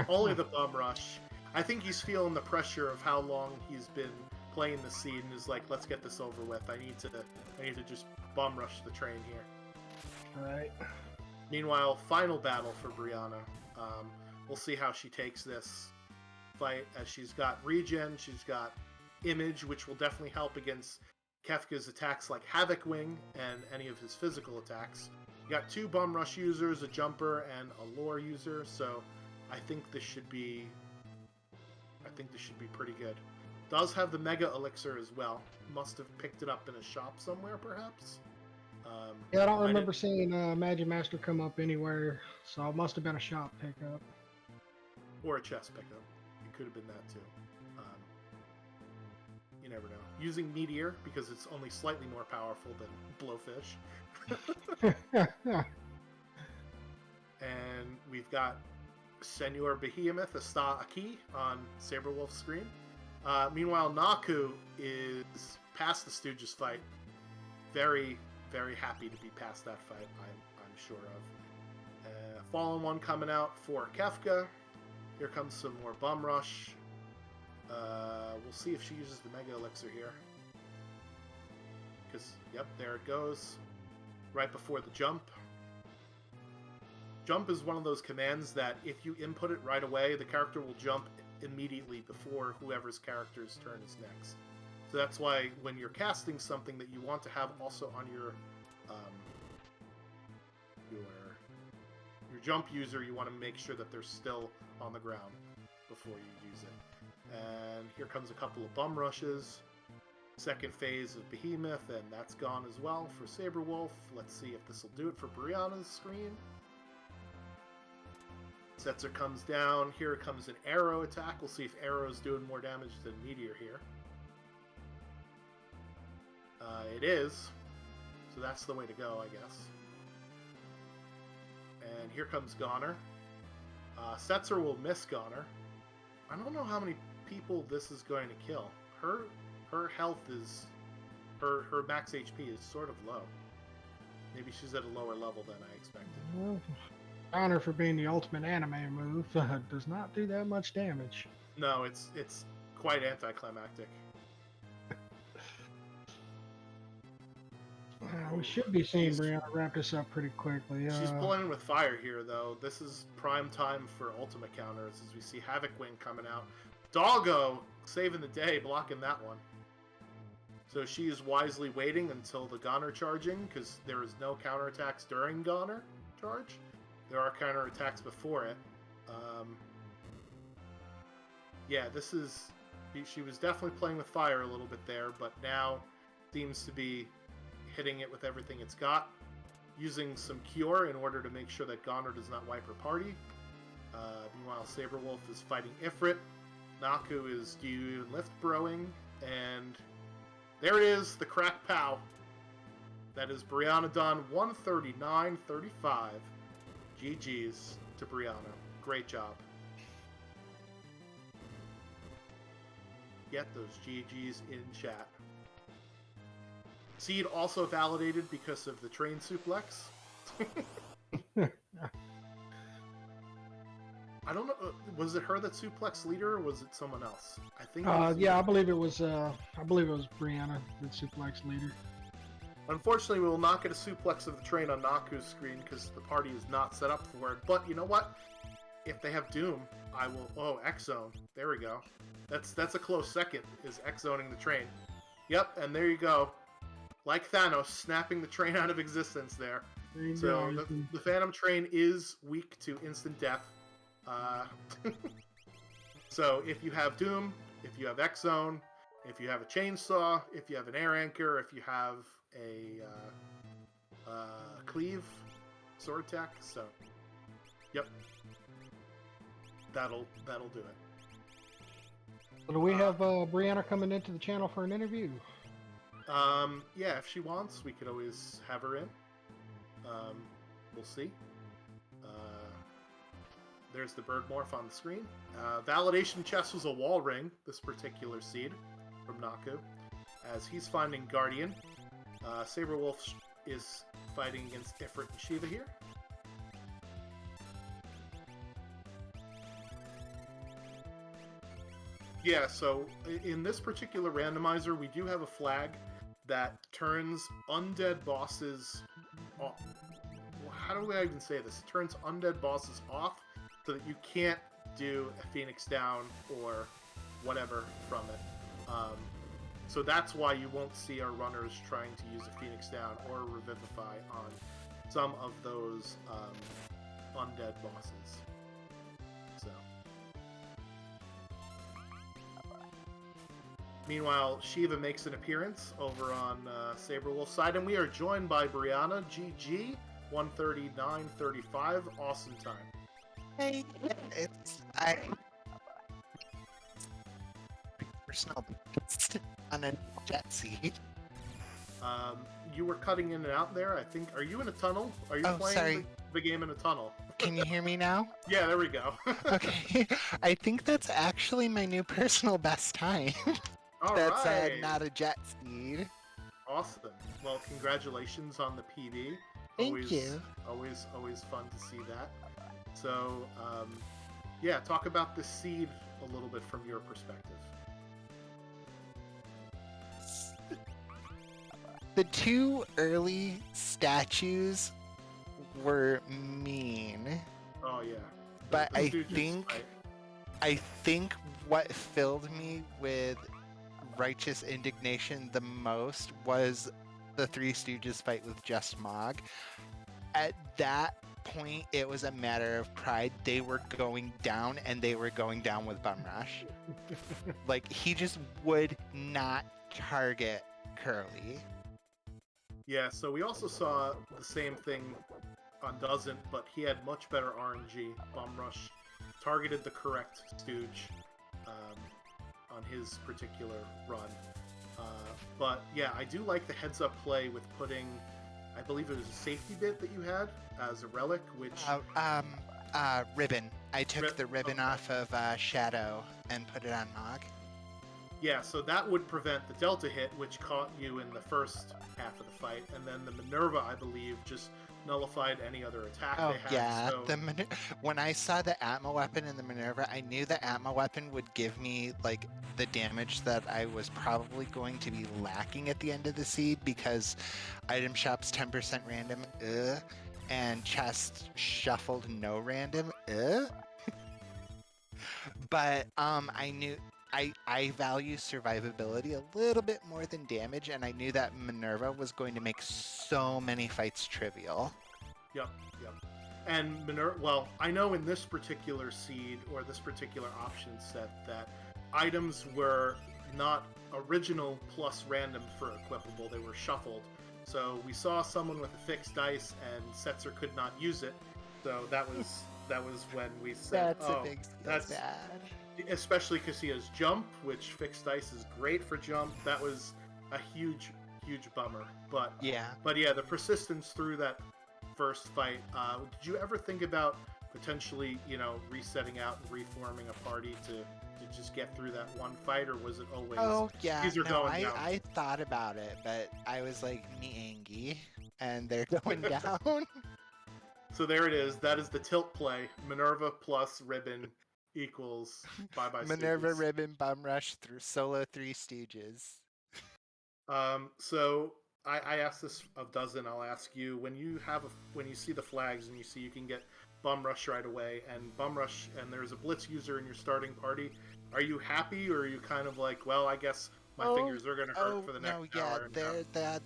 Only the bum rush. I think he's feeling the pressure of how long he's been playing the seed and is like, let's get this over with. I need to just bum rush the train here. All right. Meanwhile, final battle for Brianna. We'll see how she takes this fight, as she's got regen, she's got image, which will definitely help against Kefka's attacks like Havoc Wing and any of his physical attacks. You got 2 bum rush users, a jumper, and a lore user, so I think this should be pretty good. Does have the Mega Elixir as well. Must have picked it up in a shop somewhere, perhaps. Yeah, I don't remember seeing Magic Master come up anywhere, so it must have been a shop pickup. Or a chest pickup. It could have been that too. You never know. Using Meteor, because it's only slightly more powerful than Blowfish. And we've got Senor Behemoth, Asta Aki on Saberwolf's screen. Meanwhile, Naku is past the Stooges fight. Very, very happy to be past that fight, I'm sure of. Fallen One coming out for Kefka. Here comes some more Bum Rush. We'll see if she uses the Mega Elixir here. Because, yep, there it goes. Right before the jump. Jump is one of those commands that if you input it right away, the character will jump immediately before whoever's character's turn is next. So that's why when you're casting something that you want to have also on your jump user, you want to make sure that they're still on the ground before you use it. And here comes a couple of bum rushes. Second phase of Behemoth, and that's gone as well for Saberwolf. Let's see if this will do it for Brianna's screen. Setzer comes down. Here comes an arrow attack. We'll see if arrow's doing more damage than Meteor here. It is. So that's the way to go, I guess. And here comes Goner. Setzer will miss Goner. I don't know how many people this is going to kill. Her health is... Her max HP is sort of low. Maybe she's at a lower level than I expected. Well, Honor for being the ultimate anime move does not do that much damage. No, it's quite anticlimactic. We should be seeing Brianna wrap this up pretty quickly. She's pulling with fire here, though. This is prime time for ultimate counters, as we see Havoc Wing coming out. Doggo saving the day, blocking that one. So she is wisely waiting until the Goner charging, because there is no counterattacks during Goner charge. There are counterattacks before it. Yeah, this is... She was definitely playing with fire a little bit there, but now seems to be hitting it with everything it's got. Using some Cure in order to make sure that Goner does not wipe her party. Meanwhile, Saberwolf is fighting Ifrit. Naku is due lift broing, and there it is, the crack pow. That is Brianna done, 139.35. GG's to Brianna. Great job. Get those GG's in chat. Seed also validated because of the train suplex. I don't know. Was it her that suplexed leader, or was it someone else? I think. Yeah, I believe it was. I believe it was Brianna that suplex leader. Unfortunately, we will not get a suplex of the train on Naku's screen because the party is not set up for it. But you know what? If they have Doom, I will. Oh, X-Zone. There we go. That's a close second. Is X-Zoning the train? Yep, and there you go. Like Thanos, snapping the train out of existence there. So the Phantom Train is weak to instant death. So if you have Doom, if you have X-Zone, if you have a Chainsaw, if you have an Air Anchor, if you have a Cleave, Sword Tech, so yep, that'll do it. So do we have Brianna coming into the channel for an interview? Yeah, if she wants, we could always have her in. We'll see. There's the bird morph on the screen. Validation chest was a wall ring, this particular seed from Naku, as he's finding Guardian. Saberwolf is fighting against Ifrit and Shiva here. Yeah, so in this particular randomizer, we do have a flag that turns undead bosses off. How do I even say this? It turns undead bosses off so that you can't do a Phoenix Down or whatever from it. So that's why you won't see our runners trying to use a Phoenix Down or a Revivify on some of those undead bosses. So. Meanwhile, Shiva makes an appearance over on Saberwolf's side, and we are joined by Brianna, GG, 139.35, awesome time. Hey, it's personal best on a jet seed. You were cutting in and out there. I think. Are you in a tunnel? Are you playing sorry. the game in a tunnel? Can you hear me now? Yeah, there we go. Okay, I think that's actually my new personal best time. All That's right. not a jet seed. Awesome. Well, congratulations on the PB. Thank you. Always fun to see that. So, yeah, talk about the seed a little bit from your perspective. The two early statues were mean, Oh yeah. but The I Stooges think fight. what filled me with righteous indignation the most was the Three Stooges fight with Just Mog. At that point, it was a matter of pride. They were going down, and they were going down with Bum Rush. Like, he just would not target Curly. Yeah, so we also saw the same thing on Doesn't, but he had much better RNG. Bum Rush targeted the correct Stooge on his particular run. But yeah, I do like the heads-up play with putting, I believe it was a safety bit that you had as a relic, which... Ribbon. I took the ribbon okay. off of Shadow and put it on Mog. Yeah, so that would prevent the Delta hit, which caught you in the first half of the fight, and then the Minerva, I believe, just nullified any other attack Oh they had. yeah, So... when I saw the Atma weapon in the Minerva, I knew the Atma weapon would give me like the damage that I was probably going to be lacking at the end of the seed, because item shop's 10% random, and chest shuffled no random, But I knew I value survivability a little bit more than damage, and I knew that Minerva was going to make so many fights trivial. Yep. And Minerva, well, I know in this particular seed, or this particular option set, that items were not original plus random for equipable, they were shuffled. So we saw someone with a fixed dice, and Setzer could not use it. So that was when we said, That's a big skill that's bad. Especially because he has jump, which fixed dice is great for jump. That was a huge bummer. But Yeah. the persistence through that first fight. Did you ever think about potentially, resetting out and reforming a party to just get through that one fight, or was it always? Oh yeah, these are no, going down? I thought about it, but I was like, me angy, and they're going down. So there it is. That is the tilt play. Minerva plus Ribbon equals bye-bye Minerva, Stooges. Ribbon, Bum Rush through solo Three Stooges. So I asked this of Dozen. I'll ask you, when you see the flags and you see you can get Bum Rush right away, and Bum Rush, and there's a Blitz user in your starting party, are you happy, or are you kind of like, well, I guess my fingers are gonna hurt for the next hour?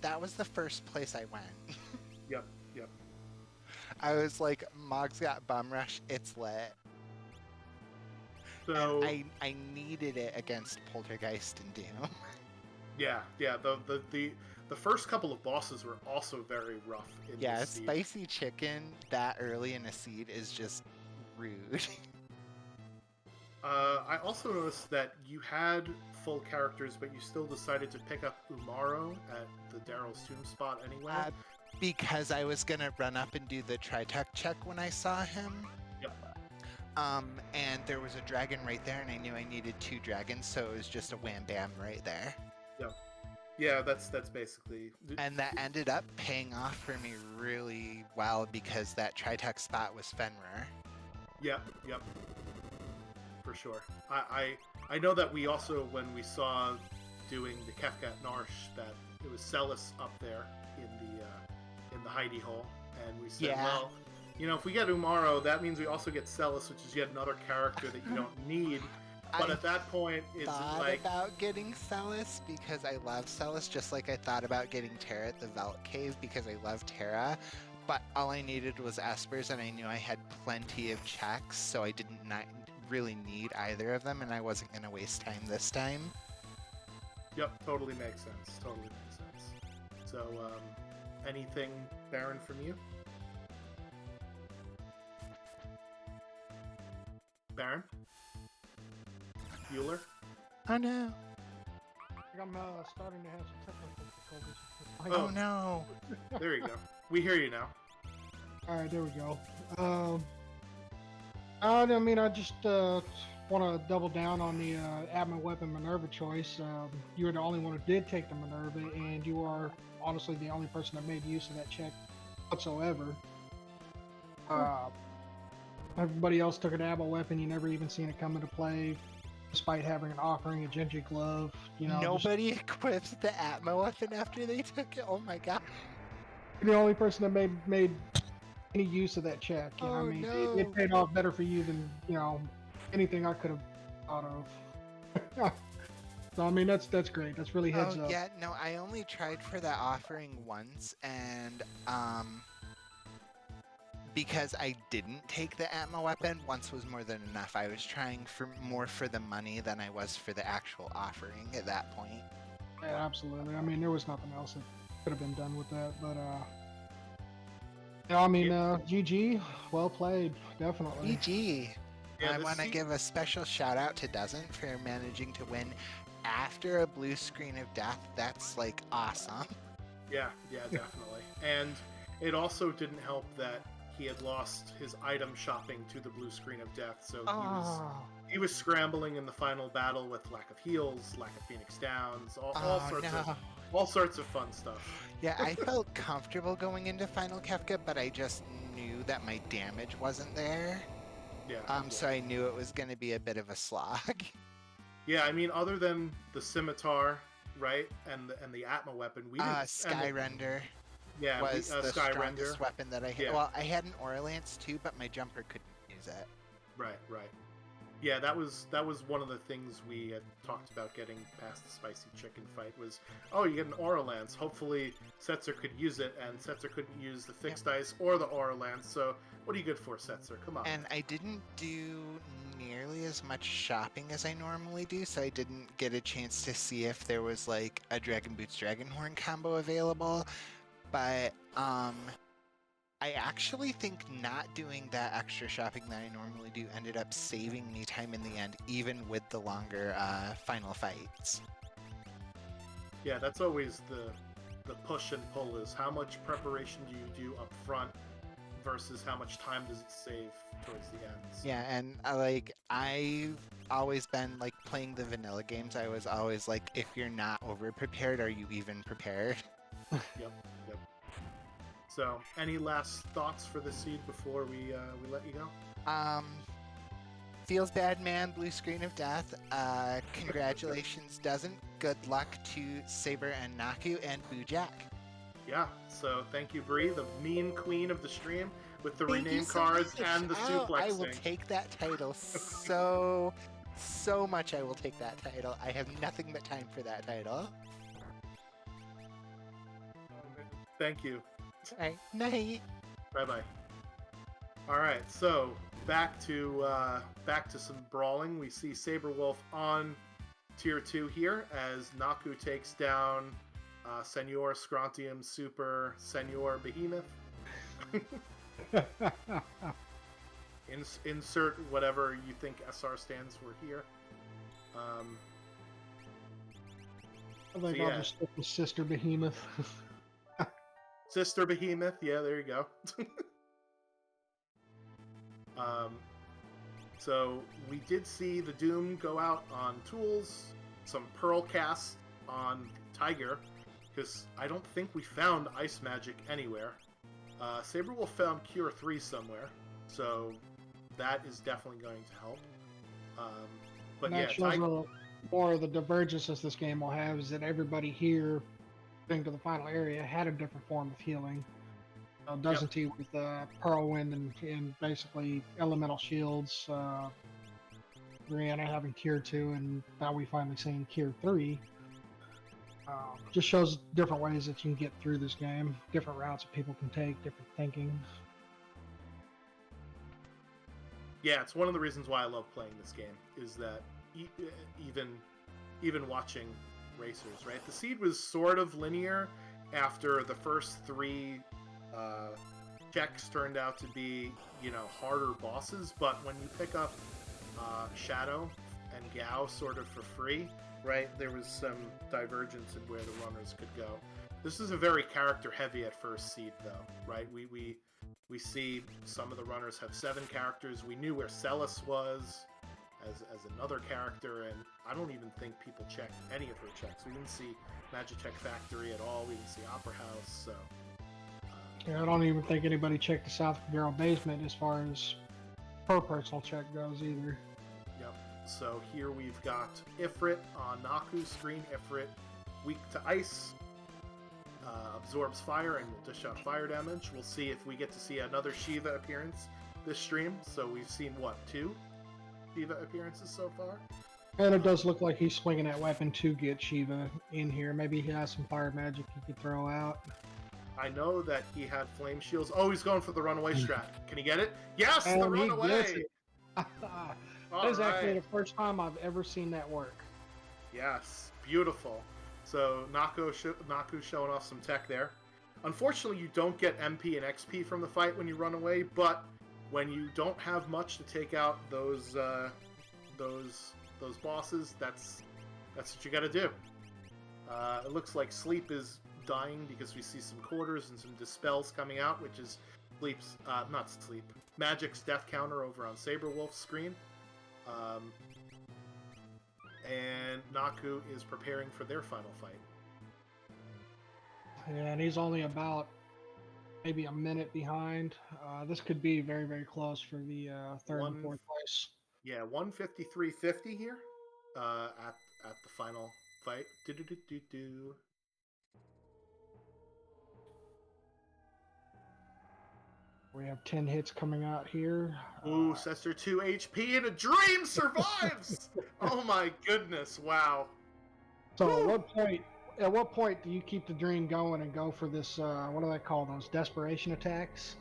That was the first place I went. Yep. I was like, Mog's got Bum Rush, it's lit. So And I needed it against Poltergeist and Doom. yeah. The first couple of bosses were also very rough. Yeah, this seed. spicy chicken that early in a seed is just rude. I also noticed that you had full characters, but you still decided to pick up Umaro at the Daryl's Tomb spot anyway. Because I was gonna run up and do the Tritech check when I saw him. Yep. And there was a dragon right there, and I knew I needed 2 dragons, so it was just a wham bam right there. Yeah, that's basically. And that ended up paying off for me really well because that Tritech spot was Fenrir. Yep. For sure. I know that we also, when we saw doing the Kefka at Narsh, that it was Celis up there in the hidey hole, and we said, Yeah. well, if we get Umaro, that means we also get Celis, which is yet another character that you don't need. But I at that point, it's thought like, about getting Celis because I love Celis, just like I thought about getting Terra at the Velt Cave because I love Terra. But all I needed was Espers, and I knew I had plenty of checks, so I didn't really need either of them, and I wasn't going to waste time this time. yep, totally makes sense. So, anything, Baron, from you? Baron? Bueller? Oh no! I think I'm starting to have some technical difficulties. Oh. Oh no! There you go. We hear you now. All right, there we go. I mean, I just want to double down on the Atma weapon Minerva choice. You were the only one who did take the Minerva, and you are honestly the only person that made use of that check whatsoever. Everybody else took an Atma weapon. You never even seen it come into play, despite having an offering, a Genji glove. Nobody equipped the Atma weapon after they took it. Oh my god! You're the only person that made any use of that check. I Oh, mean, no. it paid off better for you than anything I could have thought of. So I mean, that's great. That's really heads Oh up. yeah, no, I only tried for that offering once, and because I didn't take the Atma weapon, once was more than enough. I was trying for more for the money than I was for the actual offering at that point. Yeah, absolutely. I mean, there was nothing else that could have been done with that, but I mean, GG, well played, definitely. GG. Yeah, I this want to se- give a special shout out to Doesn't for managing to win after a blue screen of death. That's like awesome. Yeah, definitely. And it also didn't help that he had lost his item shopping to the blue screen of death, so he was scrambling in the final battle with lack of heals, lack of Phoenix Downs, all sorts of fun stuff. Yeah, I felt comfortable going into Final Kefka, but I just knew that my damage wasn't there. Yeah. So I knew it was going to be a bit of a slog. Yeah, I mean, other than the scimitar, right, and the Atma weapon, we didn't. Skyrender Yeah, was the Sky strongest Render. weapon that I had. Yeah. Well, I had an Aura Lance too, but my jumper couldn't use it. Right. Yeah, that was one of the things we had talked about getting past the spicy chicken fight was, oh, you get an Aura Lance. Hopefully Setzer could use it, and Setzer couldn't use the fixed ice or the Aura Lance, so what are you good for, Setzer? Come on. And I didn't do nearly as much shopping as I normally do, so I didn't get a chance to see if there was like a Dragon Boots Dragonhorn combo available. But I actually think not doing that extra shopping that I normally do ended up saving me time in the end, even with the longer final fights. Yeah, that's always the push and pull is how much preparation do you do up front versus how much time does it save towards the end. Yeah, and I've always been like playing the vanilla games. I was always like, if you're not over prepared, are you even prepared? Yep. So, any last thoughts for the seed before we let you go? Feels bad, man. Blue screen of death. Congratulations, Doesn't. Good luck to Saber and Naku and Boo Jack. Yeah. So, thank you, Bree, the mean queen of the stream, with the Thank you rename so cards much. and the Oh, suplexing. I will take that title so much. I will take that title. I have nothing but time for that title. Thank you. Alright, night. Bye bye. All right, so back to some brawling. We see Saberwolf on tier 2 here as Naku takes down Senor Scrontium Super Senor Behemoth. Insert whatever you think SR stands for here. I think So, I'll yeah. just stick with Sister Behemoth. Sister Behemoth, yeah, there you go. So we did see the Doom go out on tools, some Pearl casts on Tiger, because I don't think we found ice magic anywhere. Saberwolf found Cure 3 somewhere, so that is definitely going to help. But And that yeah, shows more of the divergences this game will have is that everybody here, getting to the final area, had a different form of healing. Doesn't he with Pearlwind and basically elemental shields, Brianna having Cure 2, and now we finally seen Cure 3. Just shows different ways that you can get through this game, different routes that people can take, different thinking. yeah, it's one of the reasons why I love playing this game, is that even watching racers, right? The seed was sort of linear after the first 3 checks turned out to be, harder bosses, but when you pick up Shadow and Gao sort of for free, right, there was some divergence in where the runners could go. This is a very character-heavy at first seed, though, right? We see some of the runners have 7 characters. We knew where Celis was as another character, and I don't even think people checked any of her checks. We didn't see Magitech Factory at all. We didn't see Opera House, so... Yeah, I don't even think anybody checked the South Barrel basement as far as her personal check goes either. Yep. So here we've got Ifrit on Naku's screen. Ifrit, weak to ice, absorbs fire, and will dish out fire damage. We'll see if we get to see another Shiva appearance this stream. So we've seen, 2 Shiva appearances so far? And it does look like he's swinging that weapon to get Shiva in here. Maybe he has some fire magic he could throw out. I know that he had flame shields. Oh, he's going for the runaway strat. Can he get it? Yes, the And he runaway! gets it. That is actually the first time I've ever seen that work. Yes, beautiful. So Naku showing off some tech there. Unfortunately, you don't get MP and XP from the fight when you run away, but when you don't have much to take out those bosses, that's what you got to do. It looks like Sleep is dying because we see some quarters and some dispels coming out, which is Magic's death counter over on Saberwolf's screen. And Naku is preparing for their final fight. Yeah, and he's only about maybe a minute behind. This could be very, very close for the third and fourth place. Yeah, 153.50 here at the final fight. Do-do-do-do-do. We have 10 hits coming out here. Ooh, Cester 2 HP and a dream survives! Oh my goodness, wow. So at what point do you keep the dream going and go for this, what do they call those, desperation attacks?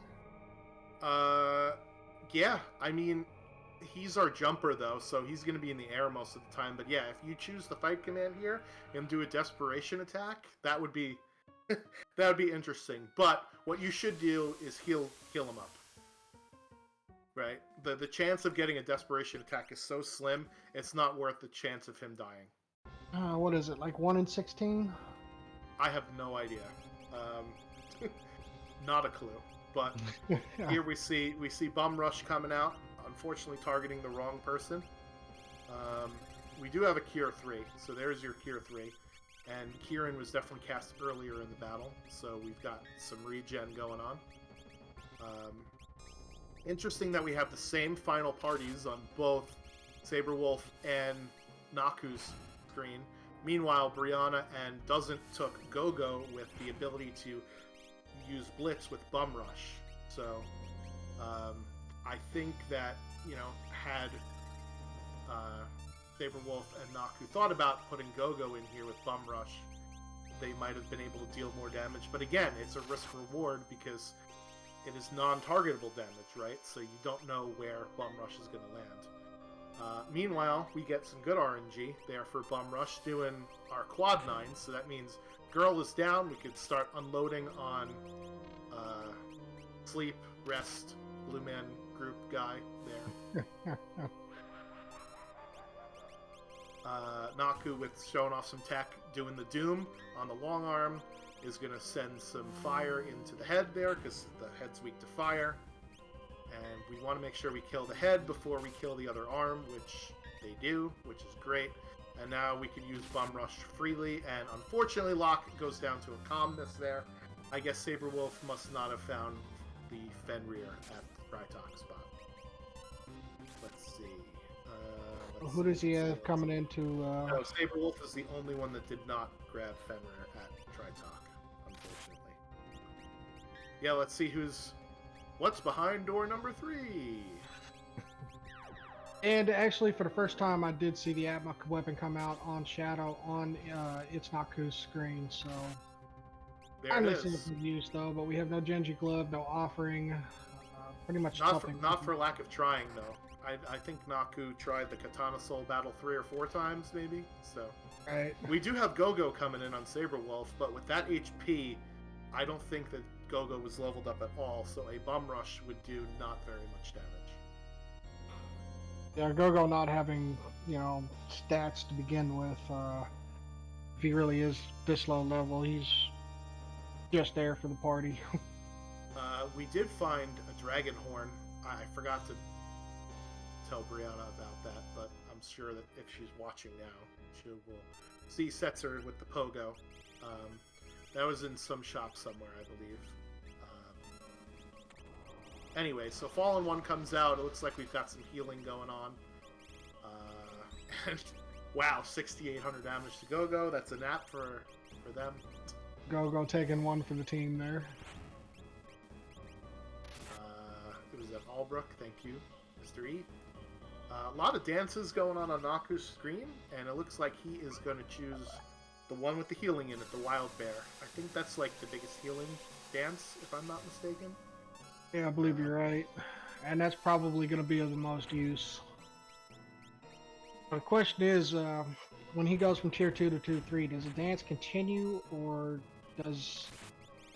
Yeah, I mean, he's our jumper though, so he's going to be in the air most of the time. But yeah, if you choose the fight command here and do a desperation attack, that would be that would be interesting. But what you should do is heal him up. Right? The chance of getting a desperation attack is so slim, it's not worth the chance of him dying. What is it, like 1 in 16? I have no idea. Not a clue. But here we see Bum Rush coming out, unfortunately targeting the wrong person. We do have a Cure 3, so there's your Cure 3. And Kieran was definitely cast earlier in the battle, so we've got some regen going on. Interesting that we have the same final parties on both Saberwolf and Naku's screen. Meanwhile, Brianna and Doesn't took Gogo with the ability to use Blitz with Bum Rush. So, I think that, had Saberwolf and Naku thought about putting Gogo in here with Bum Rush, they might have been able to deal more damage. But again, it's a risk-reward because it is non-targetable damage, right? So you don't know where Bum Rush is going to land. Meanwhile, we get some good RNG there for Bum Rush doing our quad 9, so that means Girl is down. We could start unloading on Sleep, Rest, Blue Man Group guy there. Naku with showing off some tech, doing the Doom on the long arm, is going to send some fire into the head there because the head's weak to fire. And we want to make sure we kill the head before we kill the other arm, which they do, which is great. And now we can use Bum Rush freely, and unfortunately Locke goes down to a calmness there. I guess Saberwolf must not have found the Fenrir at the Crytok spot. Let's see. Who does he have coming into? No, Saberwolf is the only one that did not grab Fenrir at Tritok, unfortunately. Yeah, let's see what's behind door number 3. And actually, for the first time, I did see the Atma weapon come out on Shadow on its Naku's screen. So There I'm it listening is. to use though, but we have no Genji glove, no offering. Pretty much nothing. Not for lack of trying though. I think Naku tried the Katana Soul battle 3 or 4 times maybe. So Right. we do have Gogo coming in on Saberwolf, but with that HP, I don't think that Gogo was leveled up at all. So a Bum Rush would do not very much damage. Yeah, Gogo not having, stats to begin with. If he really is this low level, he's just there for the party. We did find a Dragon Horn. I forgot to tell Brianna about that, but I'm sure that if she's watching now, she will see Setzer with the Pogo. That was in some shop somewhere, I believe. Anyway, so Fallen One comes out. It looks like we've got some healing going on. And wow, 6,800 damage to Gogo. That's a nap for them. Gogo taking one for the team there. It was at Albrook. Thank you, Mr. E. A lot of dances going on Naku's screen, and it looks like he is going to choose the one with the healing in it, the Wild Bear. I think that's like the biggest healing dance, if I'm not mistaken. Yeah, I believe you're right. And that's probably going to be of the most use. The question is, when he goes from tier 2 to tier 3, does the dance continue, or does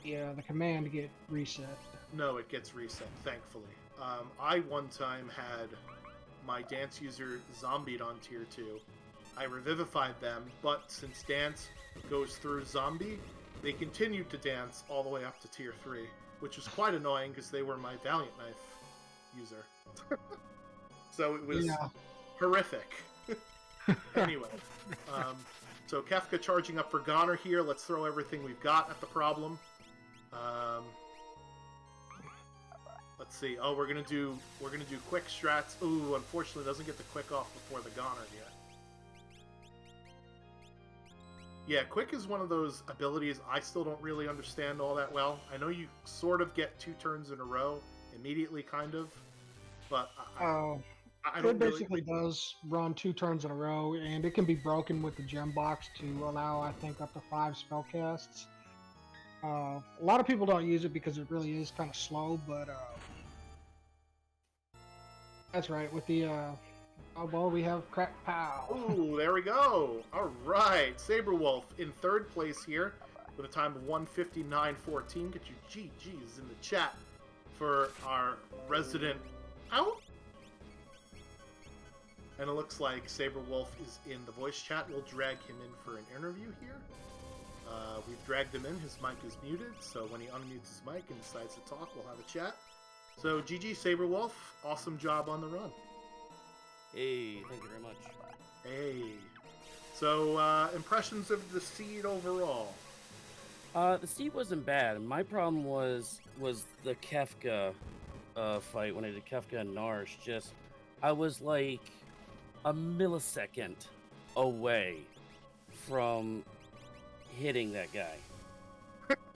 the command get reset? No, it gets reset, thankfully. I one time had my dance user zombied on tier 2. I revivified them, but since dance goes through zombie, they continued to dance all the way up to tier 3. Which was quite annoying because they were my Valiant Knife user. So it was horrific. Anyway, so Kefka charging up for Goner here. Let's throw everything we've got at the problem. Let's see. Oh, we're gonna do quick strats. Ooh, unfortunately, doesn't get the quick off before the Goner here. Yeah, quick is one of those abilities I still don't really understand all that well. I know you sort of get 2 turns in a row immediately, kind of, but I don't it basically does run 2 turns in a row, and it can be broken with the gem box to allow, I think, up to 5 spell casts. A lot of people don't use it because it really is kind of slow, but that's right. With the oh, well, we have Crack Pow. Ooh, there we go. All right, Saberwolf in 3rd place here with a time of 1:59.14. Get your GGs in the chat for our resident out. And it looks like Saberwolf is in the voice chat. We'll drag him in for an interview here. We've dragged him in. His mic is muted, so when he unmutes his mic and decides to talk, we'll have a chat. So, GG Saberwolf, awesome job on the run. Hey, thank you very much. Hey. So, impressions of the seed overall? The seed wasn't bad. My problem was the Kefka fight when I did Kefka and Narsh. Just, I was like a millisecond away from hitting that guy.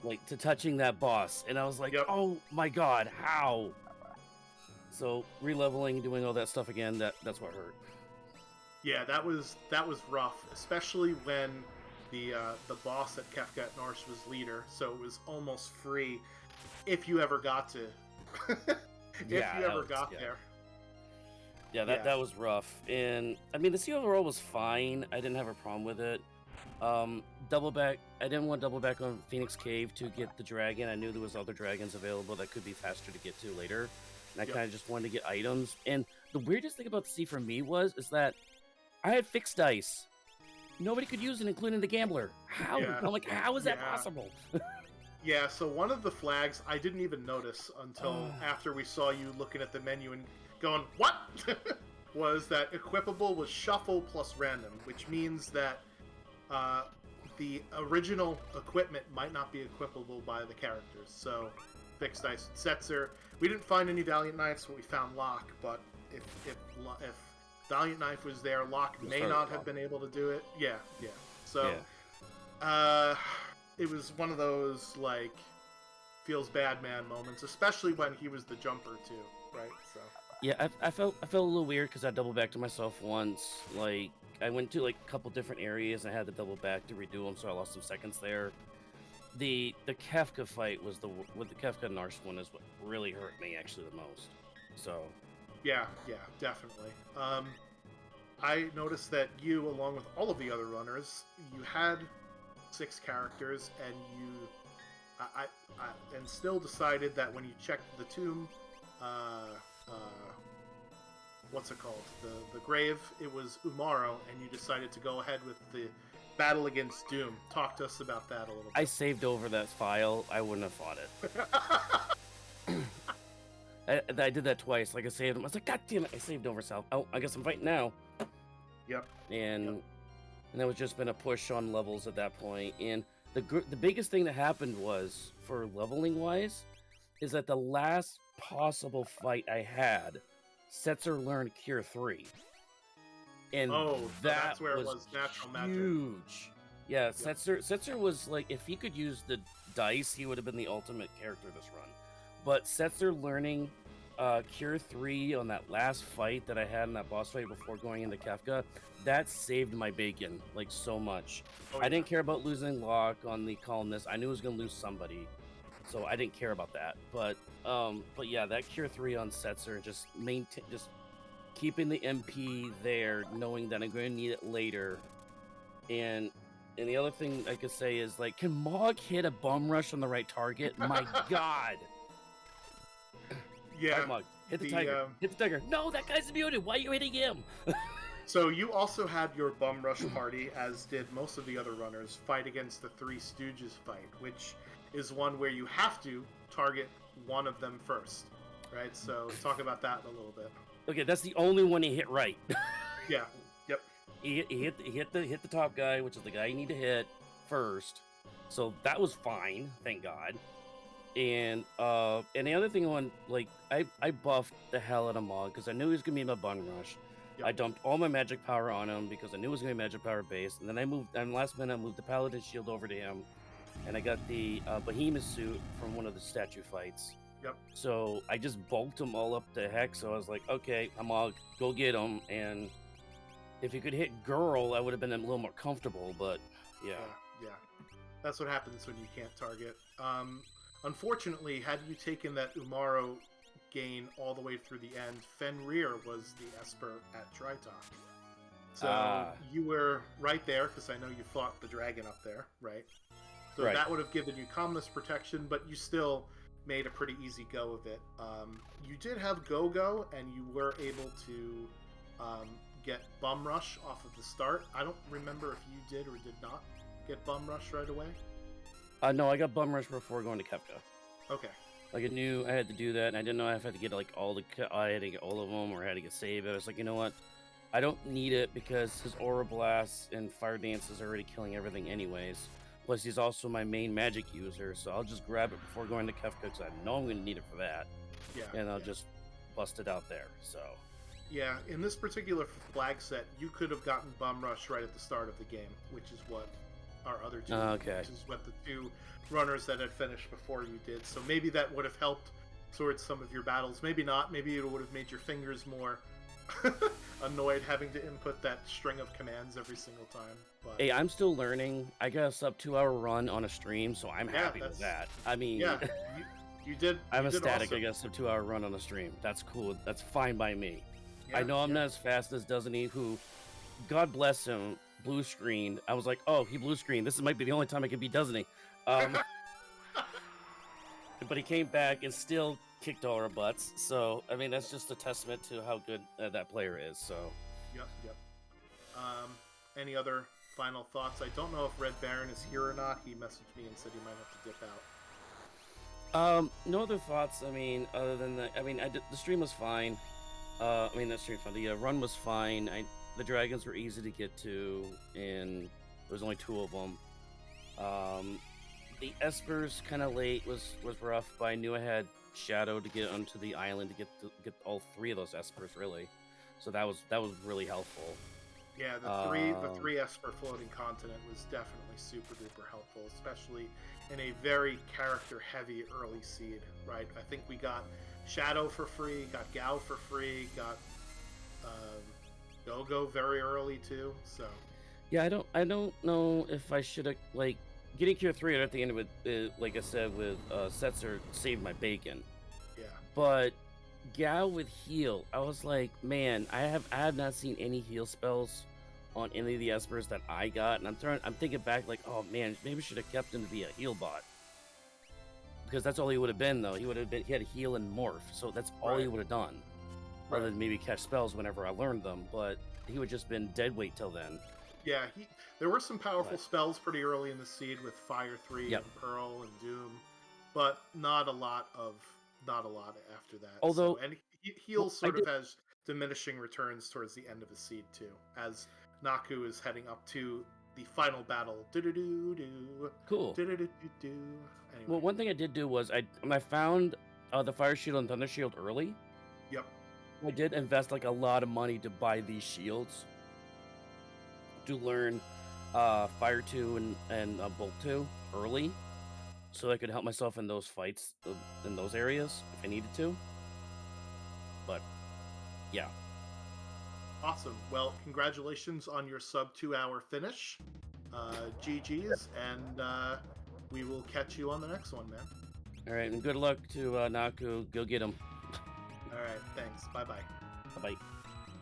Like, to touching that boss. And I was like, Yep. Oh my god, how? So, re-leveling, doing all that stuff again, that's what hurt. Yeah, that was rough, especially when the boss at Kefka at Narsh was leader, so it was almost free if you ever got to. There. Yeah, that was rough. And I mean, the sea overall was fine. I didn't have a problem with it. Double back. I didn't want to double back on Phoenix Cave to get the dragon. I knew there was other dragons available that could be faster to get to later. And I kind of just wanted to get items. And the weirdest thing about the sea for me is that I had fixed dice. Nobody could use it, including the gambler. How? Yeah. I'm like, how is that possible? Yeah, so one of the flags I didn't even notice until after we saw you looking at the menu and going, "What?" was that equipable was shuffle plus random, which means that the original equipment might not be equipable by the characters. So, fixed ice and Setzer. We didn't find any Valiant Knives, but we found Locke. But if Valiant Knife was there, Locke may not have been able to do it. Yeah. So, it was one of those like feels bad man moments, especially when he was the jumper too, right? So. Yeah, I felt a little weird because I double backed to myself once. Like I went to like a couple different areas and I had to double back to redo them, so I lost some seconds there. The Kefka fight was with the Kefka Narsh one is what really hurt me actually the most. So. Yeah, definitely. I noticed that you, along with all of the other runners, you had 6 characters, and I still decided that when you checked the tomb, what's it called? The grave, it was Umaro, and you decided to go ahead with the battle against Doom. Talk to us about that a little bit. I saved over that file. I wouldn't have fought it. I did that twice. Like I saved him. I was like, God damn it! I saved over South. Oh, I guess I'm fighting now. Yep. And that was just been a push on levels at that point. And the biggest thing that happened was, for leveling wise, is that the last possible fight I had, Setzer learned Cure 3. And that's where it was natural magic. Huge. Yeah, Setzer was like, if he could use the dice, he would have been the ultimate character this run. But Setzer learning Cure 3 on that last fight that I had in that boss fight before going into Kefka, that saved my bacon, like, so much. I didn't care about losing Locke on the columnist. I knew I was going to lose somebody, so I didn't care about that. But yeah, that Cure 3 on Setzer, just keeping the MP there, knowing that I'm going to need it later. And the other thing I could say is, like, can Mog hit a bum rush on the right target? My God! Yeah. Mog, hit the tiger. Hit the tiger. No, that guy's muted. Why are you hitting him? So you also had your bum rush party, as did most of the other runners, fight against the Three Stooges fight, which is one where you have to target one of them first, right? So talk about that a little bit. Okay, that's the only one he hit right. Yeah. Yep. He hit the top guy, which is the guy you need to hit first. So that was fine, thank God. And the other thing on, like, I buffed the hell out of Mog because I knew he was gonna be in my bun rush. Yep. I dumped all my magic power on him because I knew it was gonna be magic power based. And then last minute I moved the Paladin shield over to him, and I got the Behemoth suit from one of the statue fights. Yep. So I just bulked them all up to heck. So I was like, okay, Mog, go get him. And if he could hit Girl, I would have been a little more comfortable. But yeah. That's what happens when you can't target. Unfortunately, had you taken that Umaro gain all the way through the end, Fenrir was the Esper at Tritok. So you were right there, because I know you fought the dragon up there, right? So that would have given you calmness protection, but you still made a pretty easy go of it. You did have Go-Go, and you were able to get Bum Rush off of the start. I don't remember if you did or did not get Bum Rush right away. No, I got Bum Rush before going to Kefka. Okay. Like, I knew I had to do that, and I didn't know if I had to get, like, I had to get all of them, or I had to get save it. I was like, you know what? I don't need it, because his Aura Blast and Fire Dance is already killing everything anyways. Plus, he's also my main magic user, so I'll just grab it before going to Kefka, because I know I'm going to need it for that. Yeah. And I'll just bust it out there, so... Yeah, in this particular flag set, you could have gotten Bum Rush right at the start of the game, which is what our other two, which is what the two runners that had finished before you did. So maybe that would have helped towards some of your battles. Maybe not. Maybe it would have made your fingers more annoyed having to input that string of commands every single time. But... Hey, I'm still learning. I got a sub 2-hour run on a stream, so I'm happy with that. I mean, yeah, you did. I'm a ecstatic. Awesome. I got a sub 2-hour run on a stream. That's cool. That's fine by me. Yeah, I know I'm not as fast as Dusny, who, God bless him, blue screened. I was like, oh, he blue screened. This might be the only time I can beat Dusny. But he came back and still kicked all our butts. So, I mean, that's just a testament to how good that player is. So. Yep. Any other final thoughts? I don't know if Red Baron is here or not. He messaged me and said he might have to dip out. No other thoughts. I mean, other than that, I mean, the stream was fine. I mean, that's pretty fun. The run was fine. The dragons were easy to get to, and there was only 2 of them. The espers kind of late was rough, but I knew I had Shadow to get onto the island to get all 3 of those espers really. So that was really helpful. Yeah, the three Esper floating continent was definitely super duper helpful, especially in a very character heavy early seed, right? I think we got Shadow for free, got Gao for free, got Gogo very early too. So yeah, I don't know if I should have like getting Cure 3 at the end of it. Like I said with Setzer saved my bacon, yeah, but Gao with heal, I was like, man, I have not seen any heal spells on any of the espers that I got, and I'm thinking back like, oh man, maybe I should have kept him to be a heal bot, because that's all he would have been though. He had a heal and morph, so that's all he would have done, rather than maybe catch spells whenever I learned them. But he would just been dead weight till then. Yeah, there were some powerful spells pretty early in the seed with Fire 3 and Pearl and Doom, but not a lot after that. Although, and heal sort of has diminishing returns towards the end of the seed too, as Naku is heading up to the final battle. Cool. Anyway. Well, one thing I did do was I found the Fire Shield and Thunder Shield early. Yep. I did invest like a lot of money to buy these shields to learn Fire 2 and Bolt 2 early, so I could help myself in those fights in those areas if I needed to. But yeah. Awesome. Well, congratulations on your sub 2-hour finish. GG's, and we will catch you on the next one, man. All right, and good luck to Naku. Go get him. All right, thanks. Bye-bye. Bye-bye.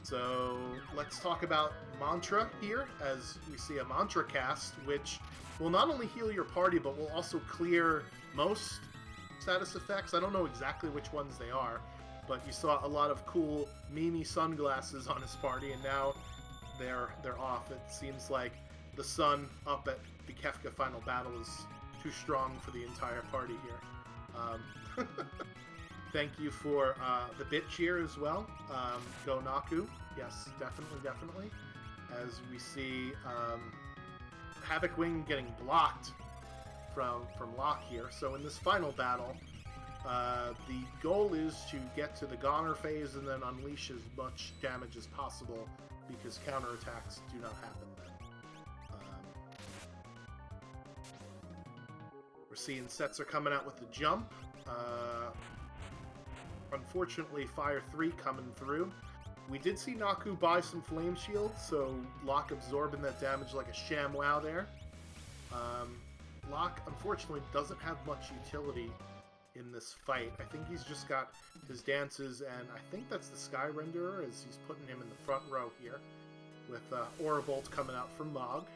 So let's talk about Mantra here, as we see a Mantra cast, which will not only heal your party, but will also clear most status effects. I don't know exactly which ones they are, but you saw a lot of cool Mimi sunglasses on his party, and now they're off. It seems like the sun up at the Kefka final battle is too strong for the entire party here. Thank you for the bit cheer as well. Go Naku. Yes, definitely. As we see Havoc Wing getting blocked from Locke here. So in this final battle, the goal is to get to the Goner phase and then unleash as much damage as possible, because counterattacks do not happen then. We're seeing Setzer coming out with the jump. Unfortunately, Fire 3 coming through. We did see Naku buy some Flame Shields, so Locke absorbing that damage like a ShamWow there. Locke, unfortunately, doesn't have much utility in this fight. I think he's just got his dances, and I think that's the Sky Renderer, as he's putting him in the front row here, with Aura Bolt coming out from Mog.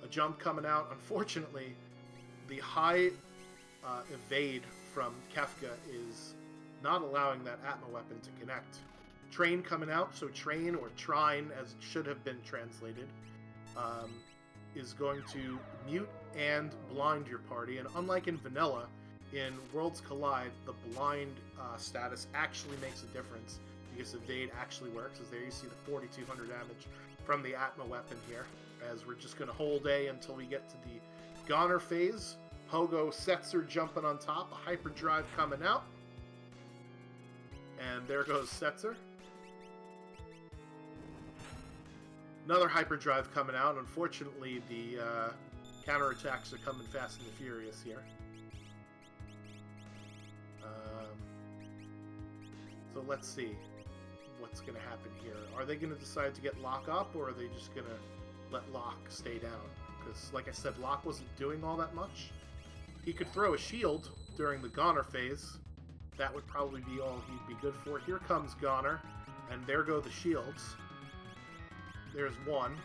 A jump coming out. Unfortunately, the high evade from Kefka is not allowing that Atma weapon to connect. Train coming out, so Train, or Trine as it should have been translated, is going to mute and blind your party. And unlike in Vanilla, in Worlds Collide, the blind status actually makes a difference, because evade actually works. As there you see the 4,200 damage from the Atma weapon here, as we're just going to hold A until we get to the Goner phase. Pogo Setzer jumping on top, a hyperdrive coming out. And there goes Setzer. Another hyperdrive coming out. Unfortunately, the counterattacks are coming fast and furious here. So let's see what's going to happen here. Are they going to decide to get Locke up, or are they just going to let Locke stay down? Because, like I said, Locke wasn't doing all that much. He could throw a shield during the Goner phase. That would probably be all he'd be good for. Here comes Goner, and there go the shields. There's one.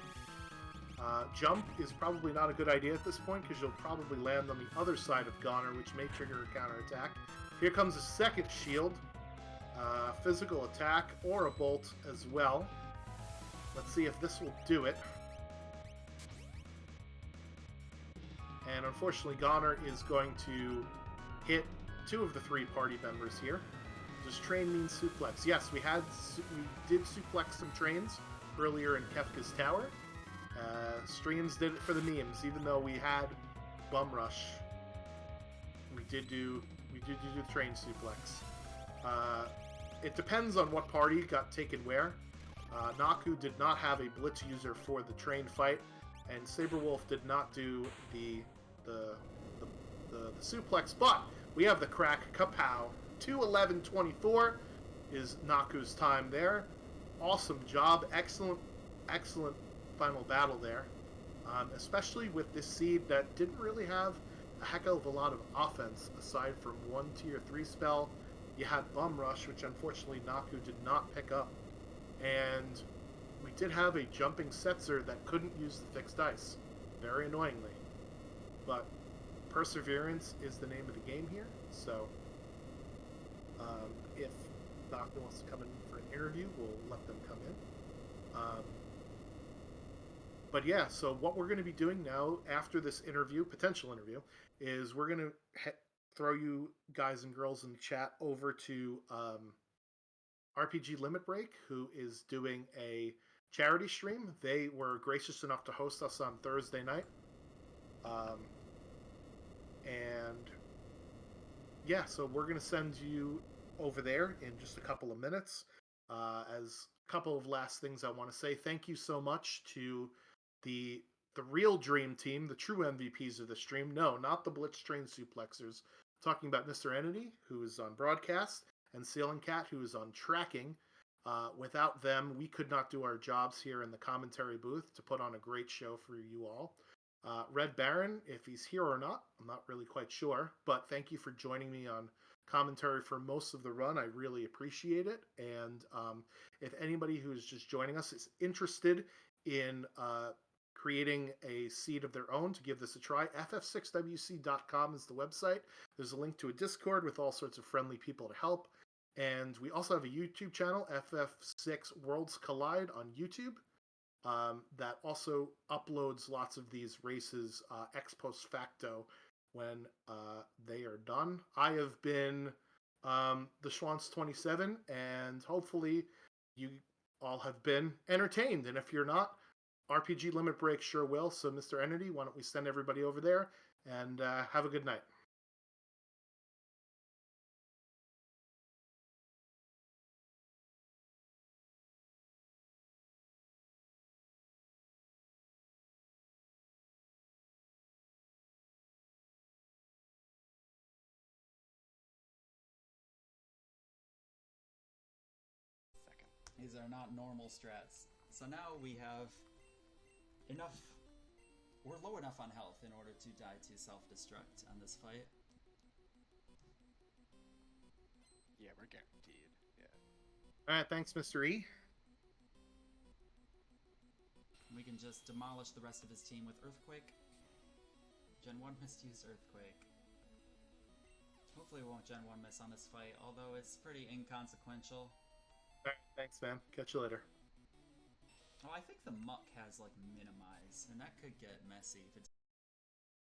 Jump is probably not a good idea at this point, because you'll probably land on the other side of Goner, which may trigger a counterattack. Here comes a second shield. Physical attack, or a bolt as well. Let's see if this will do it. And unfortunately, Goner is going to hit two of the three party members here. Does train mean suplex? Yes, we did suplex some trains earlier in Kefka's Tower. Streams did it for the memes, even though we had Bum Rush. We did do the train suplex. It depends on what party got taken where. Naku did not have a blitz user for the train fight, and Saberwolf did not do the suplex, but we have the crack kapow. 2:11:24 is Naku's time there. Awesome job, excellent final battle there, especially with this seed that didn't really have a heck of a lot of offense aside from one tier 3 spell. You had Bum Rush, which unfortunately Naku did not pick up, and we did have a jumping Setzer that couldn't use the fixed dice, very annoyingly. But perseverance is the name of the game here, so if Naku wants to come in for an interview, we'll let them come in. But yeah, so what we're going to be doing now after this interview, potential interview, is we're going to throw you guys and girls in the chat over to RPG Limit Break, who is doing a charity stream. They were gracious enough to host us on Thursday night. And yeah, so we're going to send you over there in just a couple of minutes. As a couple of last things I want to say, thank you so much to the real Dream Team, the true MVPs of the stream. No, not the Blitz Train Suplexers. Talking about Mr. Entity, who is on broadcast, and Ceiling Cat, who is on tracking. Without them, we could not do our jobs here in the commentary booth to put on a great show for you all. Red Baron, if he's here or not, I'm not really quite sure, but thank you for joining me on commentary for most of the run. I really appreciate it. And if anybody who is just joining us is interested in creating a seed of their own to give this a try, ff6wc.com is the website. There's a link to a Discord with all sorts of friendly people to help. And we also have a YouTube channel, FF6 Worlds Collide on YouTube, that also uploads lots of these races ex post facto when they are done. I have been the Schwantz27, and hopefully you all have been entertained. And if you're not, RPG Limit Break sure will. So, Mr. Entity, why don't we send everybody over there and have a good night. These are not normal strats. So now we have enough. We're low enough on health in order to die to self-destruct on this fight. Yeah, we're guaranteed. Yeah. All right, thanks, Mr. E. We can just demolish the rest of his team with Earthquake. Gen 1 misused Earthquake. Hopefully we won't Gen 1 miss on this fight, although it's pretty inconsequential. All right, thanks, man. Catch you later. Oh, I think the Muck has, like, minimize, and that could get messy if it's